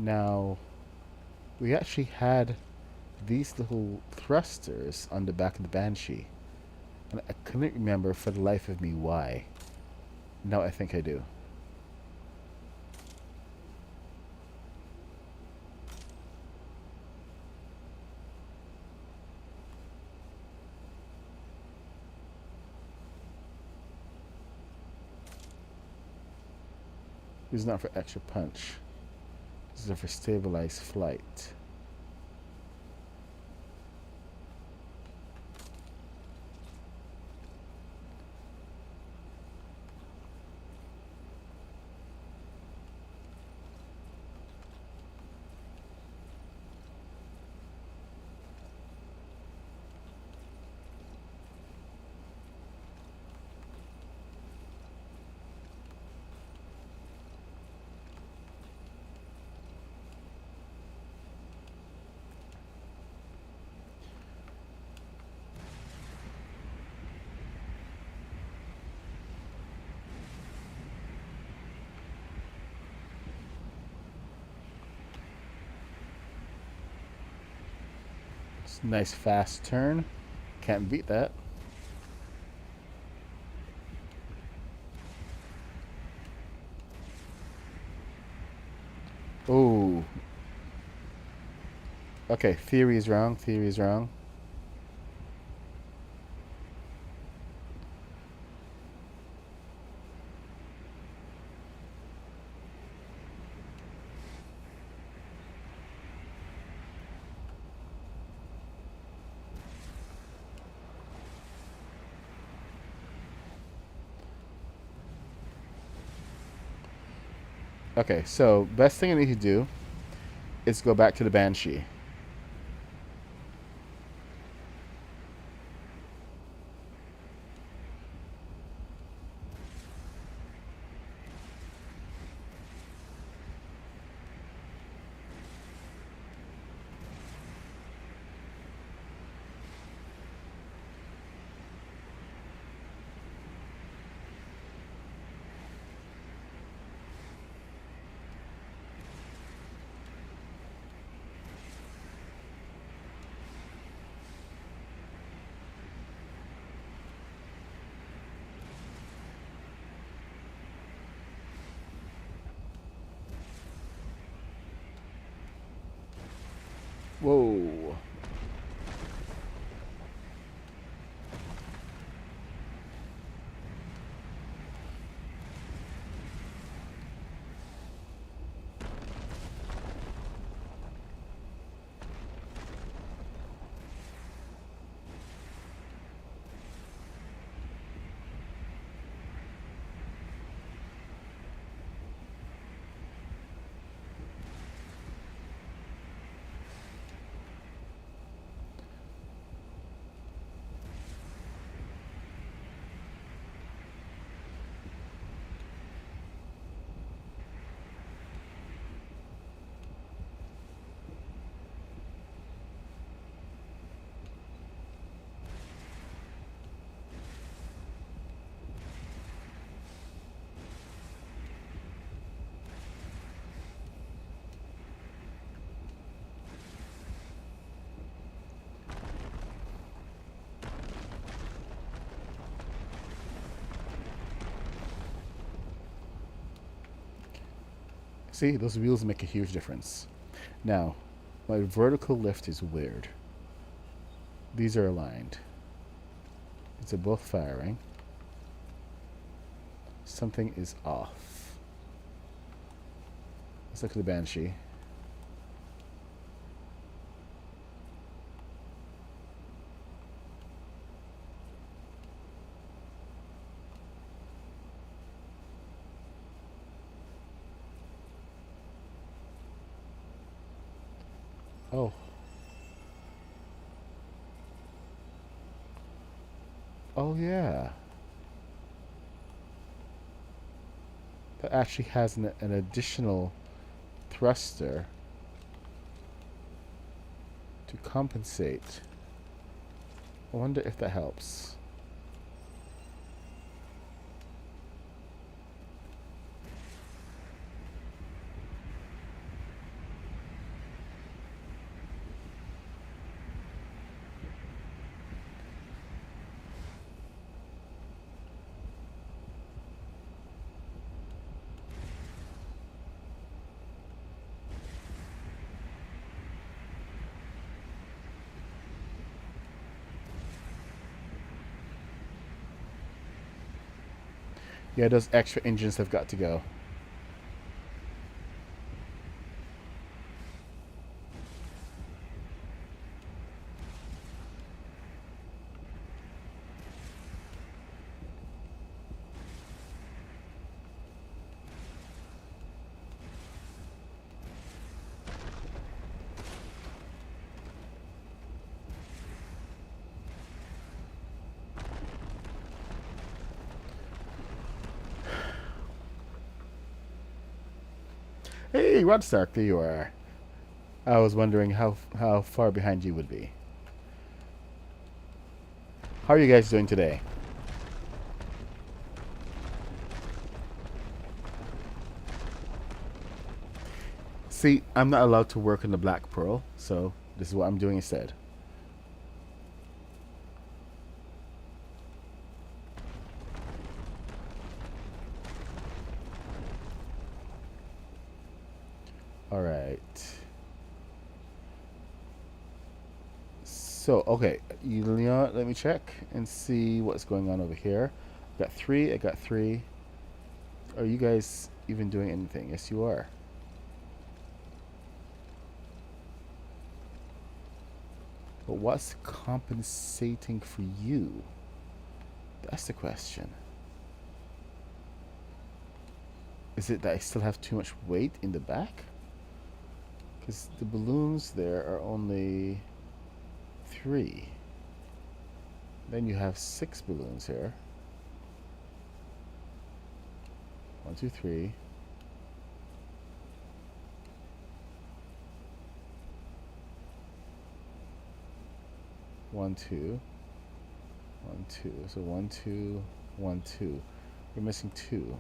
Now, we actually had these little thrusters on the back of the Banshee. And I couldn't remember for the life of me why. Now I think I do. These are not for extra punch. These are for stabilized flight. It's a nice fast turn. Can't beat that. Oh. Okay, theory is wrong. Theory is wrong. Okay, so best thing I need to do is go back to the Banshee. Whoa. See, those wheels make a huge difference. Now, my vertical lift is weird. These are aligned. These are both firing. Something is off. Let's look at the Banshee. Oh. Oh, yeah. That actually has an additional thruster to compensate. I wonder if that helps. Yeah, those extra engines have got to go. Hey, Rod Stark, there you are. I was wondering how far behind you would be. How are you guys doing today? See, I'm not allowed to work on the Black Pearl, so this is what I'm doing instead. All right. So, okay, Leon, let me check and see what's going on over here. I got three. Are you guys even doing anything? Yes, you are. But what's compensating for you? That's the question. Is it that I still have too much weight in the back? Because the balloons there are only 3. Then you have 6 balloons here. 1, 2, 3. One, two. 1, 2. So 1, 2, 1, 2. We're missing 2.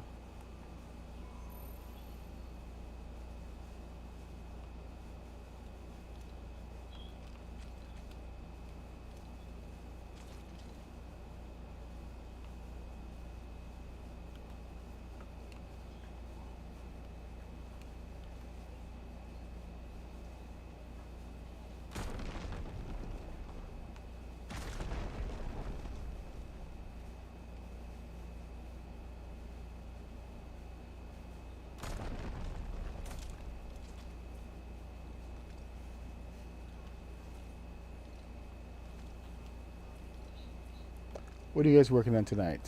What are you guys working on tonight?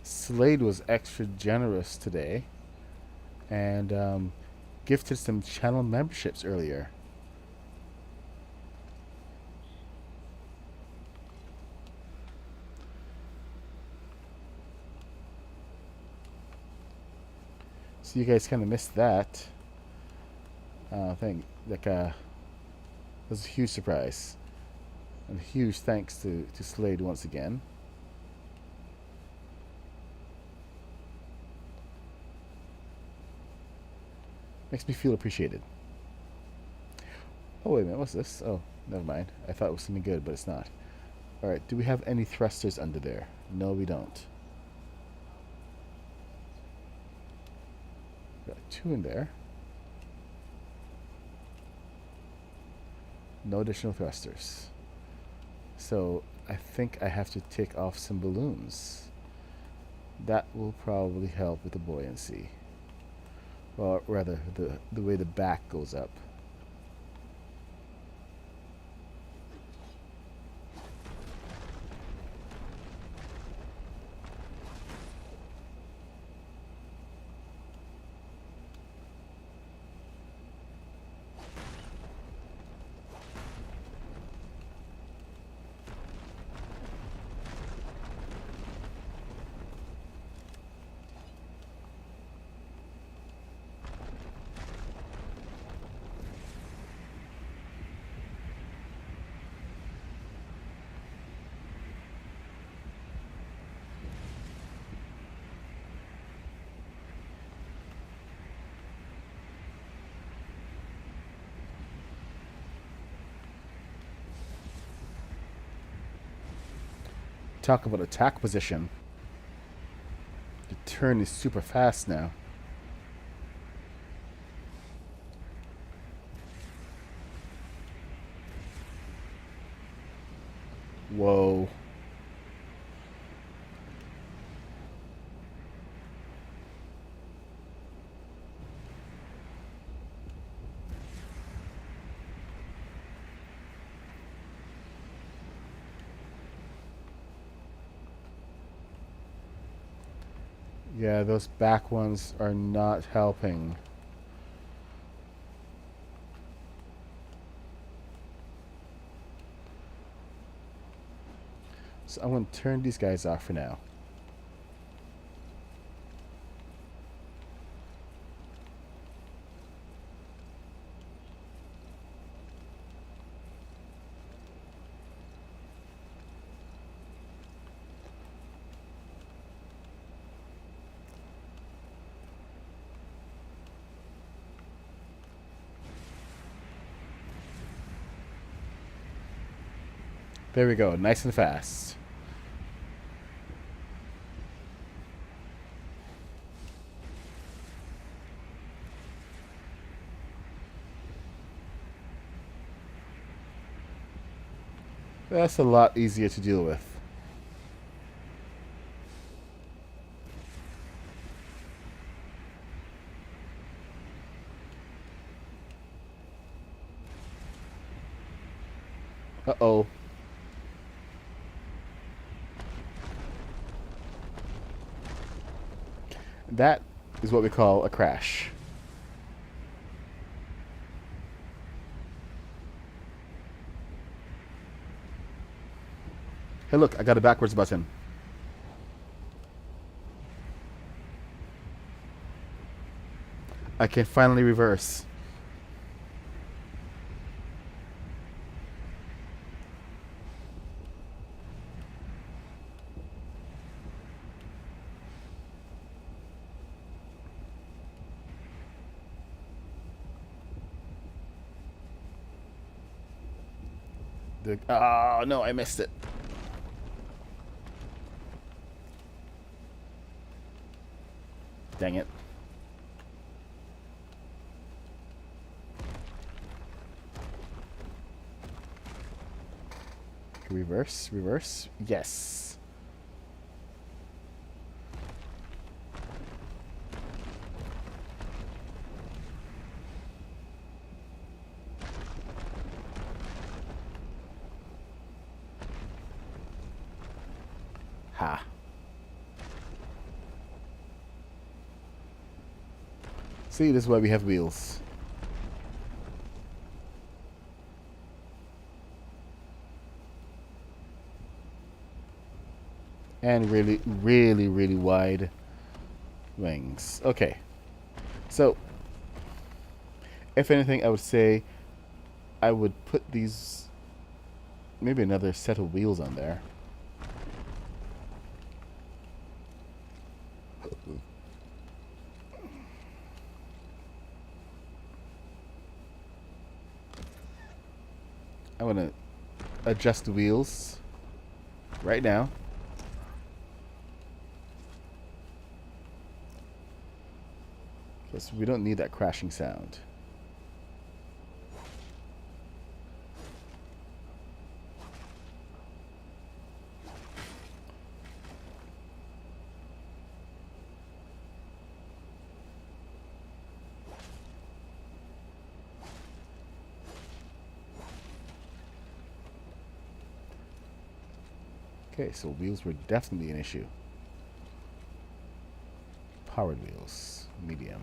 Slade was extra generous today and gifted some channel memberships earlier. So you guys kind of missed that thing. Like, it was a huge surprise. And huge thanks to Slade once again. Makes me feel appreciated. Oh, wait a minute. What's this? Oh, never mind. I thought it was something good, but it's not. Alright, do we have any thrusters under there? No, we don't. Got 2 in there. No additional thrusters. So, I think I have to take off some balloons. That will probably help with the buoyancy. Or rather, the way the back goes up. Talk about attack position. The turn is super fast now. Whoa. Yeah, those back ones are not helping. So I'm going to turn these guys off for now. There we go, nice and fast. That's a lot easier to deal with. Uh-oh. That is what we call a crash. Hey look, I got a backwards button. I can finally reverse. Oh no, I missed it. Dang it. Reverse, reverse. Yes. Ha. See, this is why we have wheels. And really, really, really wide wings. Okay. So, if anything, I would say I would put these, maybe another set of wheels on there. want to adjust the wheels right now. Because we don't need that crashing sound. Okay, so wheels were definitely an issue. Powered wheels, medium.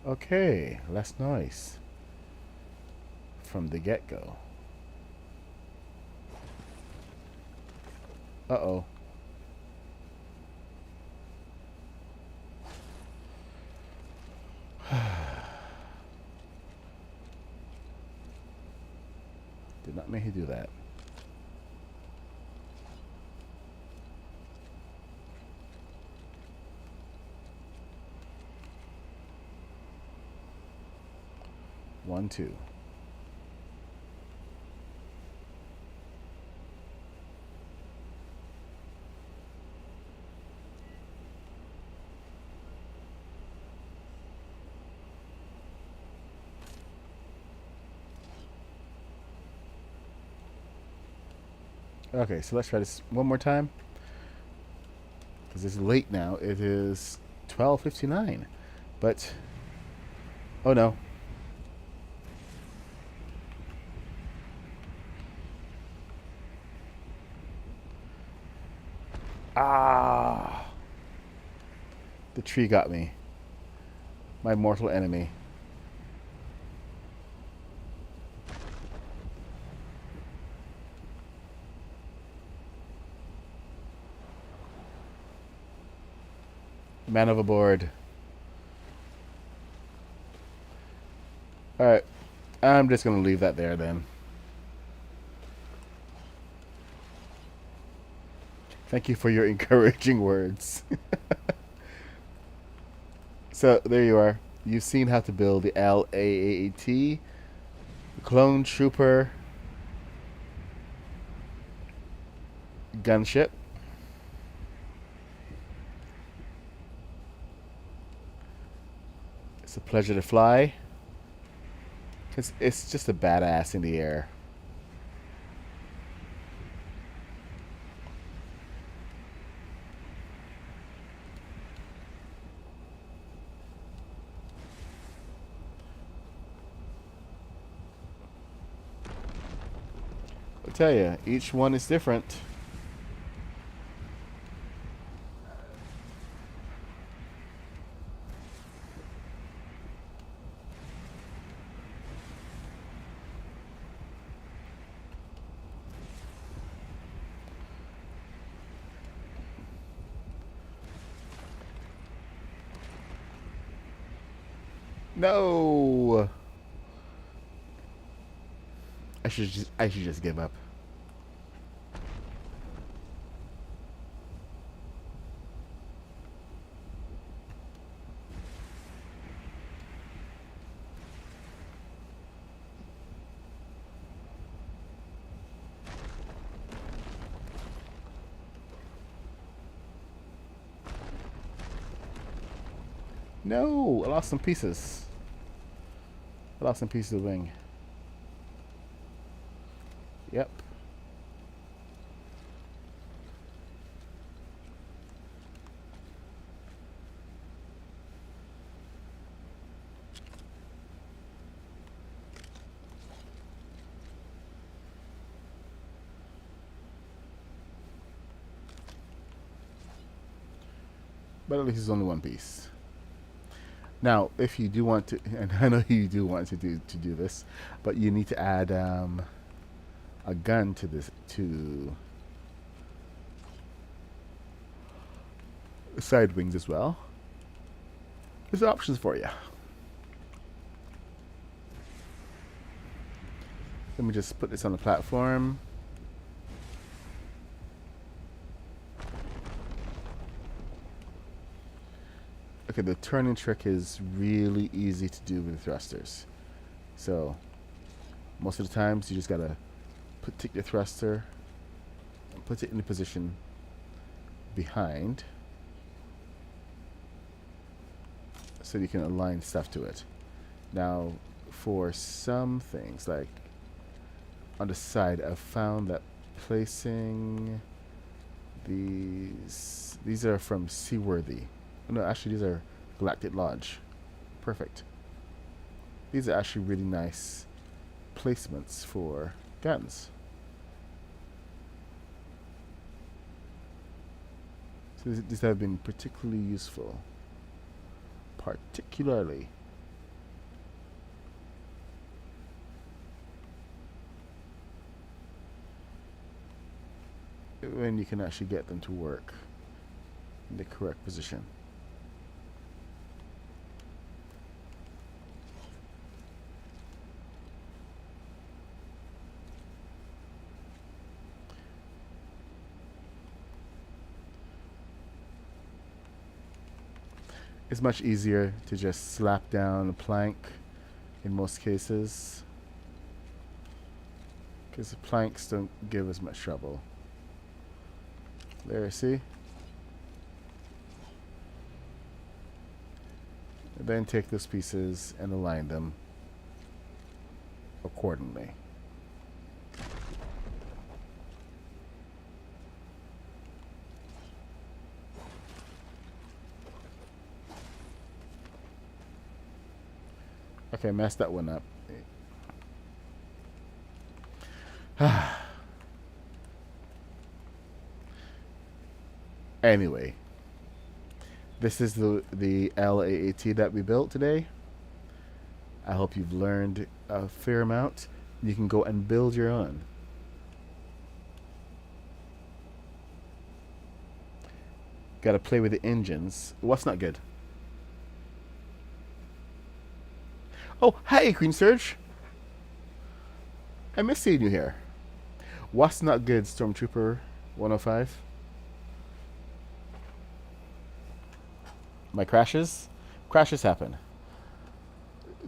Okay, less noise from the get-go. Uh-oh. Did not mean to do that. One, two. Okay, so let's try this one more time. Because it's late now. It is 12:59. But, oh no. Ah! The tree got me. My mortal enemy. Man overboard. Alright. I'm just going to leave that there then. Thank you for your encouraging words. So, there you are. You've seen how to build the LAAT, the Clone Trooper gunship. It's a pleasure to fly. Because it's just a badass in the air. I'll tell you, each one is different. No. I should just give up. No, I lost some pieces. I lost some pieces of the wing. Yep. but at least it's only one piece. Now, if you do want to, and I know you do want to do this, but you need to add a gun to this to side wings as well. There's options for you. Let me just put this on the platform. Okay, the turning trick is really easy to do with thrusters. So, most of the times you just gotta take your thruster and put it in the position behind so you can align stuff to it. Now, for some things, like on the side, I've found that placing these are from Seaworthy. No, actually, these are Galactic Lodge. Perfect. These are actually really nice placements for guns. So these have been particularly useful. Particularly. When you can actually get them to work in the correct position. It's much easier to just slap down a plank in most cases, because the planks don't give as much trouble. There, see? And then take those pieces and align them accordingly. Okay, messed that one up. Anyway, this is the LAAT that we built today. I hope you've learned a fair amount. You can go and build your own. Got to play with the engines. What's not good? Oh, hi, Queen Surge. I miss seeing you here. What's not good, Stormtrooper 105? My crashes? Crashes happen.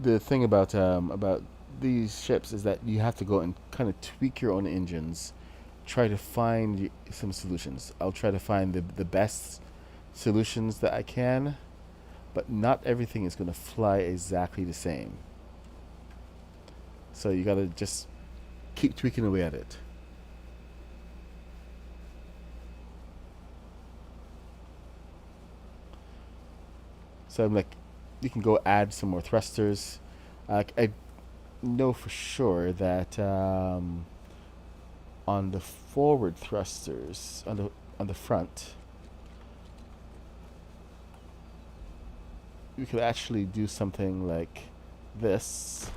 The thing about these ships is that you have to go and kind of tweak your own engines, try to find some solutions. I'll try to find the best solutions that I can, but not everything is going to fly exactly the same. So you got to just keep tweaking away at it. So I'm like, you can go add some more thrusters. I know for sure that on the forward thrusters, on the front, we could actually do something like this.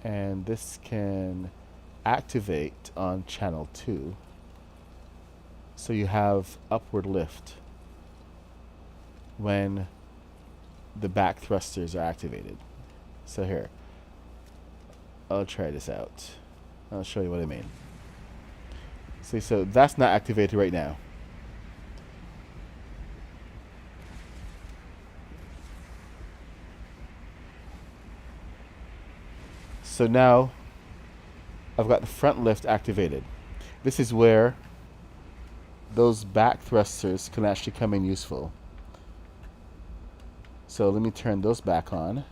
And this can activate on channel 2. So you have upward lift when the back thrusters are activated. So here, I'll try this out. I'll show you what I mean. See, so that's not activated right now. So now I've got the front lift activated. This is where those back thrusters can actually come in useful. So let me turn those back on.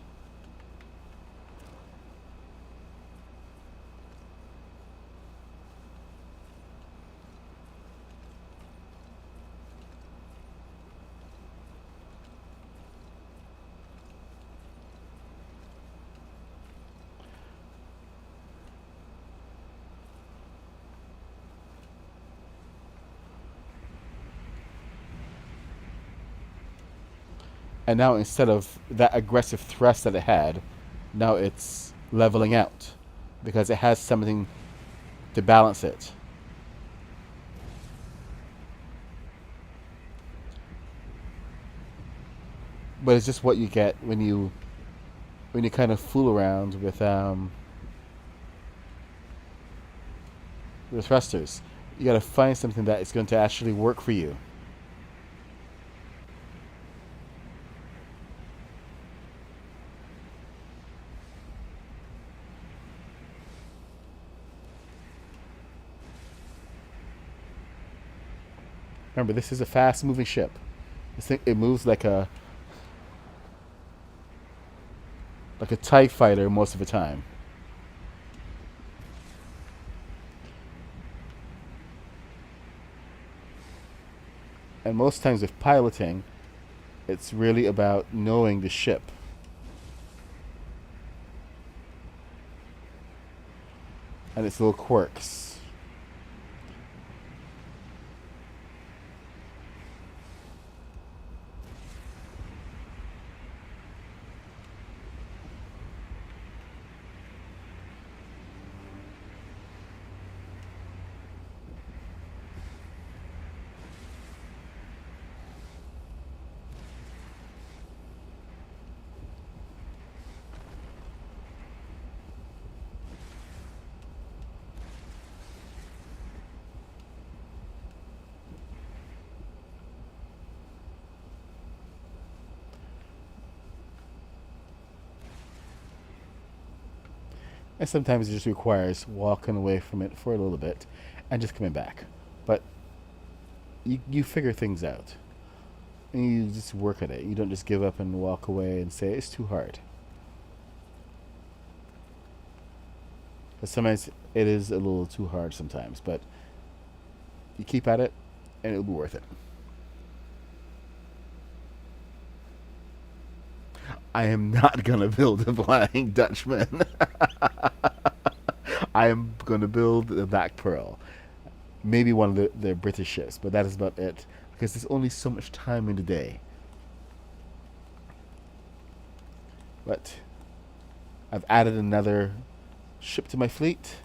And now instead of that aggressive thrust that it had, now it's leveling out because it has something to balance it. But it's just what you get when you kind of fool around with thrusters. You got to find something that is going to actually work for you. Remember, this is a fast-moving ship. This thing, it moves like a TIE fighter most of the time. And most times with piloting, it's really about knowing the ship. And its little quirks. And sometimes it just requires walking away from it for a little bit and just coming back. But you figure things out. And you just work at it. You don't just give up and walk away and say, it's too hard. Because sometimes it is a little too hard sometimes. But you keep at it and it'll be worth it. I am not going to build a Flying Dutchman. I am going to build the Black Pearl. Maybe one of the British ships, but that is about it. Because there's only so much time in the day. But I've added another ship to my fleet.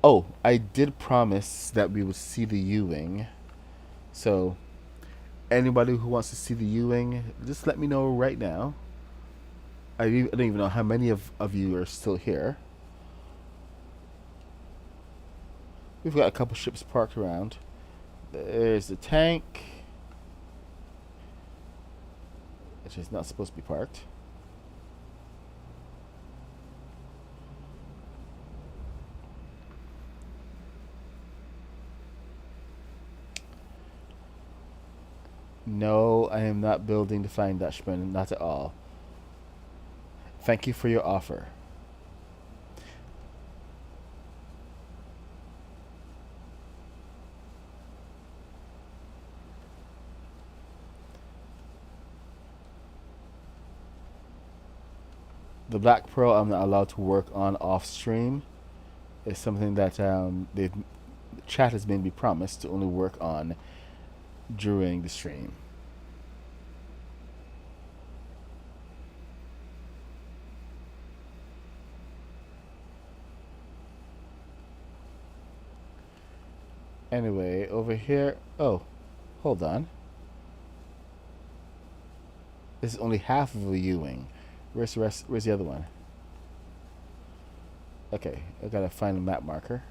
Oh, I did promise that we would see the U-wing. So, anybody who wants to see the U-wing, just let me know right now. I don't even know how many of you are still here. We've got a couple ships parked around. There's the tank, which is not supposed to be parked. No, I am not building the Flying Dutchman, not at all. Thank you for your offer. The Black Pearl I'm not allowed to work on off stream. It's something that the chat has made me promise to only work on during the stream. Anyway, over here. Oh, hold on. This is only half of a U-wing. Where's the rest? Where's the other one? Okay, I gotta find a map marker.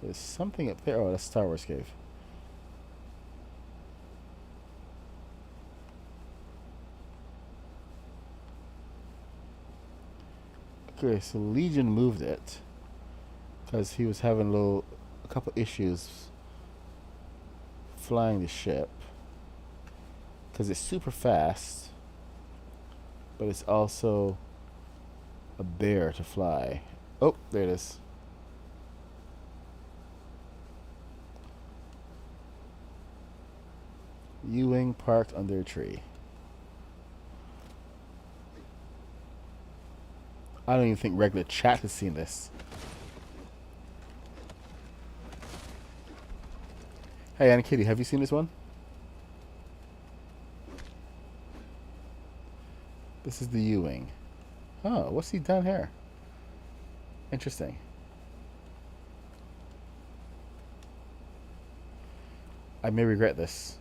There's something up there. Oh, that's Star Wars Cave. Okay, so Legion moved it because he was having a couple issues flying the ship. Because it's super fast, but it's also a bear to fly. Oh, there it is. U-wing parked under a tree. I don't even think regular chat has seen this. Hey, Anna Kitty, have you seen this one? This is the U-wing. Oh, what's he done here? Interesting. I may regret this.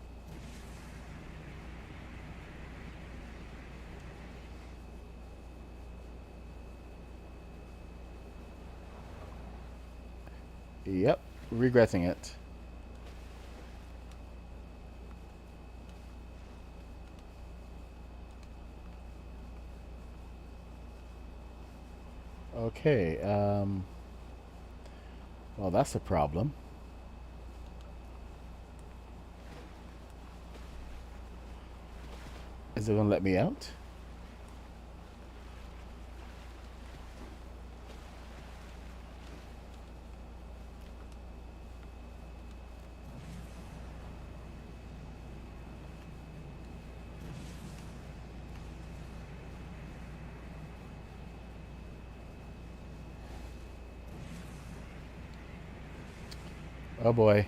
Yep, regretting it. Okay, well, that's a problem. Is it gonna let me out? Oh boy.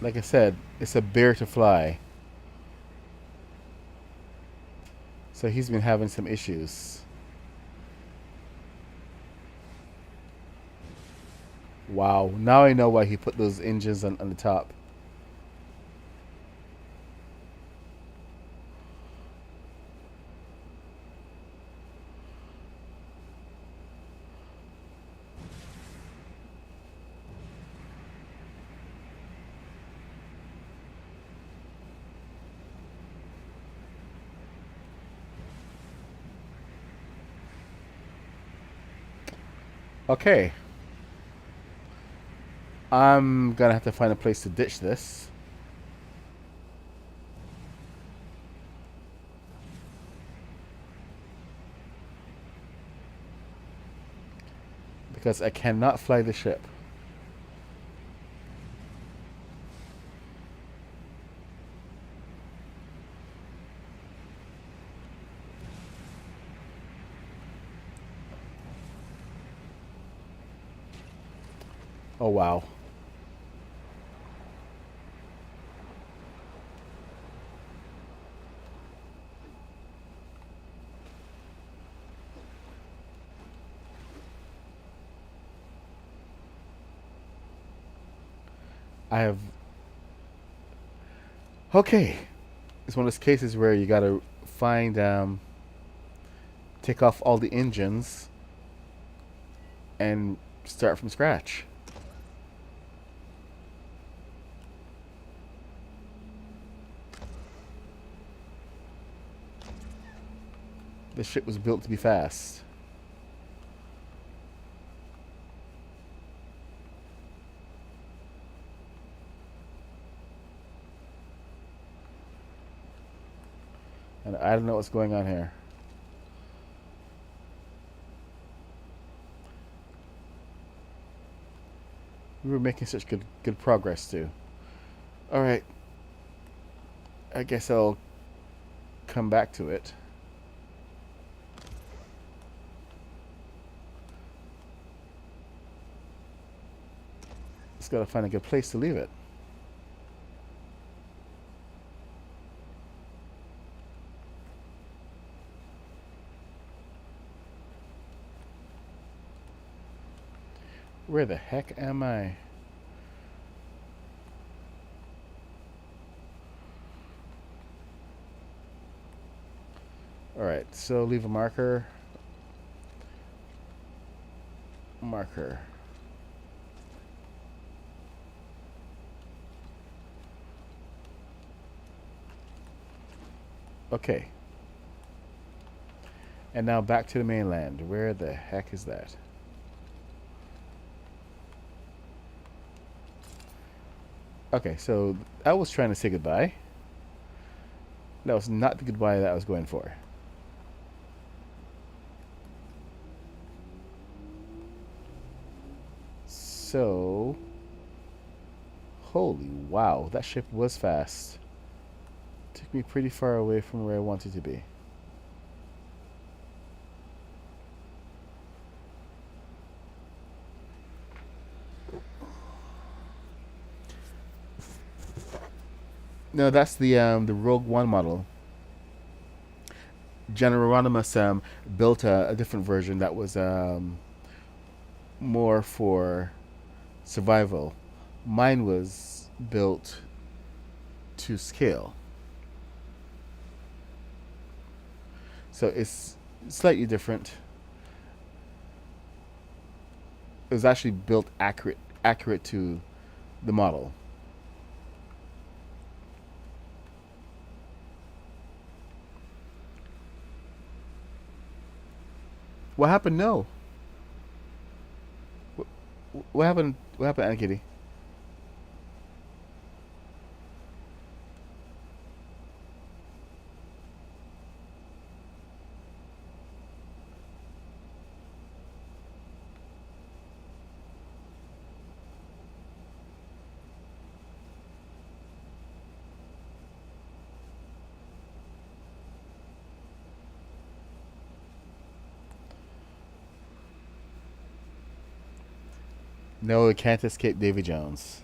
Like I said, it's a bear to fly. So he's been having some issues. Wow, now I know why he put those engines on the top. Okay. I'm gonna have to find a place to ditch this. Because I cannot fly the ship. Oh wow. I have... Okay. It's one of those cases where you gotta find, take off all the engines and start from scratch. The ship was built to be fast. And I don't know what's going on here. We were making such good progress too. All right. I guess I'll come back to it. Just gotta find a good place to leave it. Where the heck am I? Alright, so leave a marker. Marker. Okay. And now back to the mainland. Where the heck is that? Okay, so I was trying to say goodbye. That was not the goodbye that I was going for. So, holy wow, that ship was fast. Took me pretty far away from where I wanted to be. No, that's the Rogue One model. General Ronimus built a different version that was more for survival. Mine was built to scale, so it's slightly different. It was actually built accurate to the model. What happened? No. What happened? What happened, Anna Kitty? No, it can't escape Davy Jones.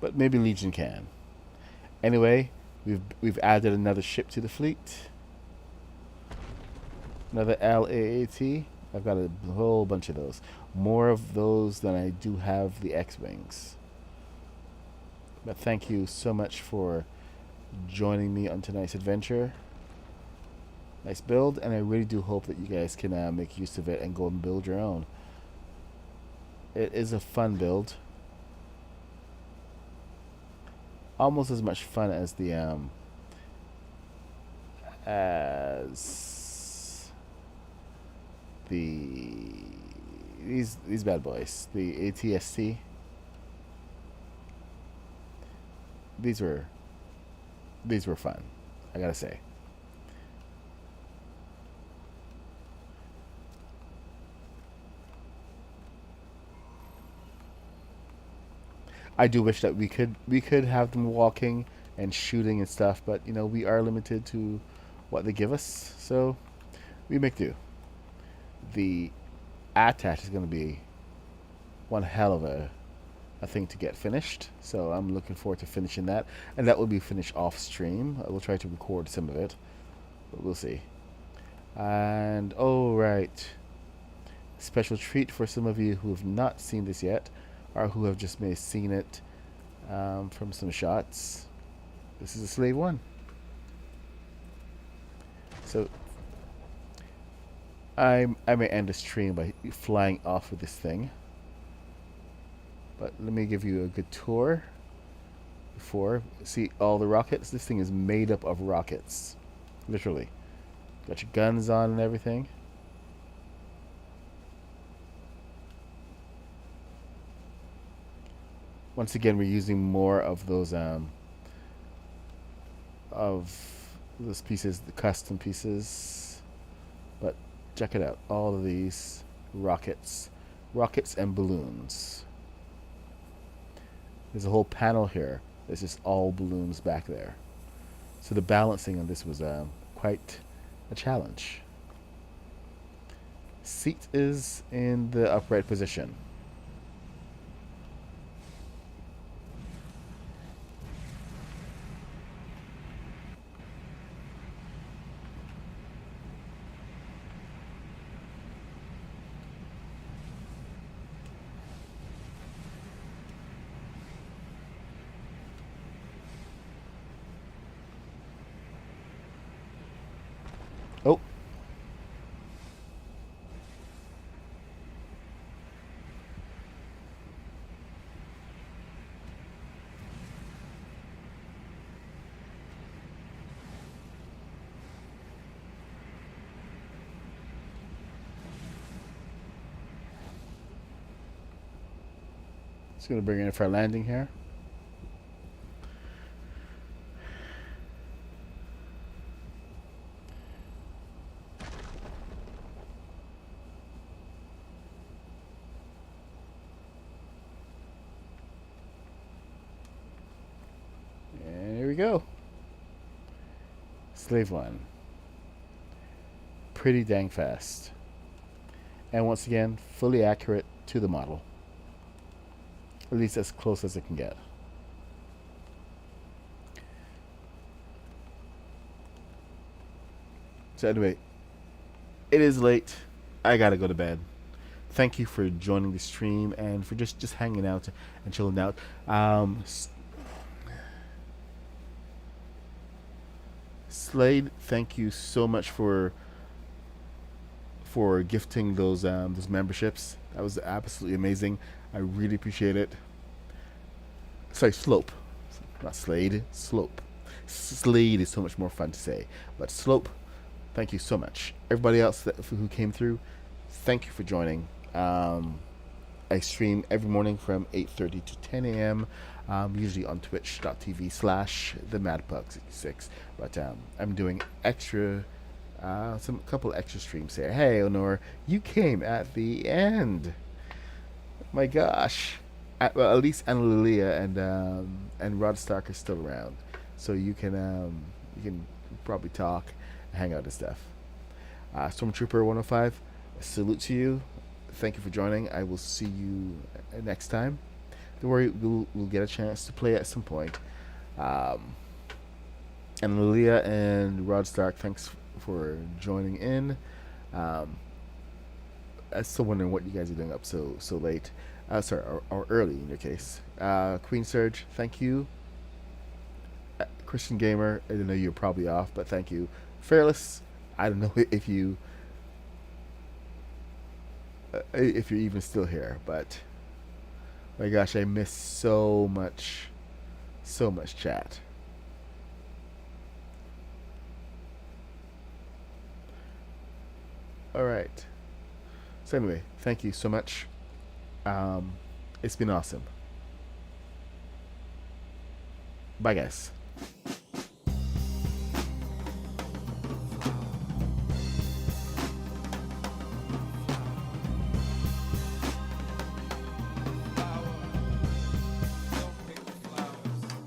But maybe Legion can. Anyway, we've added another ship to the fleet. Another LAAT. I've got a whole bunch of those. More of those than I do have the X-Wings. But thank you so much for joining me on tonight's adventure. Nice build, and I really do hope that you guys can make use of it and go and build your own. It is a fun build. Almost as much fun as these bad boys, the ATST. These were fun, I gotta say. I do wish that we could have them walking and shooting and stuff, but you know, we are limited to what they give us, so we make do. The attach is going to be one hell of a thing to get finished, so I'm looking forward to finishing that, and that will be finished off stream. I will try to record some of it, but we'll see. And oh right, special treat for some of you who have not seen this yet, or who have just may have seen it from some shots. This is a Slave 1. So I may end the stream by flying off with this thing, but let me give you a good tour before. See all the rockets? This thing is made up of rockets, literally. Got your guns on and everything. Once again, we're using more of those pieces, the custom pieces. But check it out, all of these rockets and balloons. There's a whole panel here. There's just all balloons back there. So the balancing on this was quite a challenge. Seat is in the upright position. Oh. Just going to bring it in for a landing here. And here we go. Slave 1. Pretty dang fast. And once again, fully accurate to the model. At least as close as it can get. So anyway, it is late. I gotta go to bed. Thank you for joining the stream and for just hanging out and chilling out. Slade, thank you so much for gifting those memberships. That was absolutely amazing. I really appreciate it. Sorry, Slope, not Slade. Slope. Slade is so much more fun to say, but Slope, thank you so much. Everybody else who came through, thank you for joining. I stream every morning from 8:30 to 10 a.m. Usually on twitch.tv/themadpug66. But I'm doing extra, couple extra streams here. Hey, Honor, you came at the end. My gosh. Well, at least Annalelia and Rod Stark are still around, so you can probably talk, hang out and stuff. Stormtrooper 105, salute to you. Thank you for joining. I will see you next time. Don't worry, we'll get a chance to play at some point. And Lilia and Rod Stark, thanks for joining in. I'm still wondering what you guys are doing up so late. Sorry, or early in your case. Queen Surge, thank you. Christian Gamer, I know you're probably off, but thank you. Fearless, I don't know if you're even still here, but my gosh, I miss so much chat. All right. So anyway, thank you so much. It's been awesome. Bye, guys.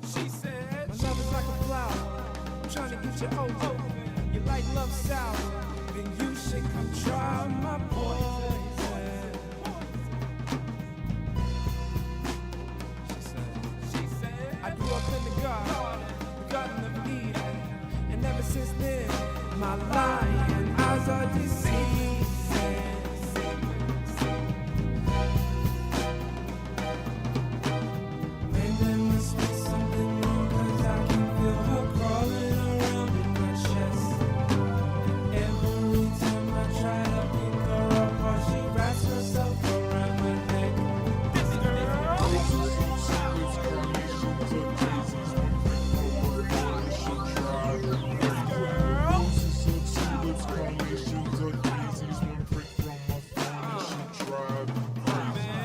She said, my love is like a flower. I'm trying to get you over.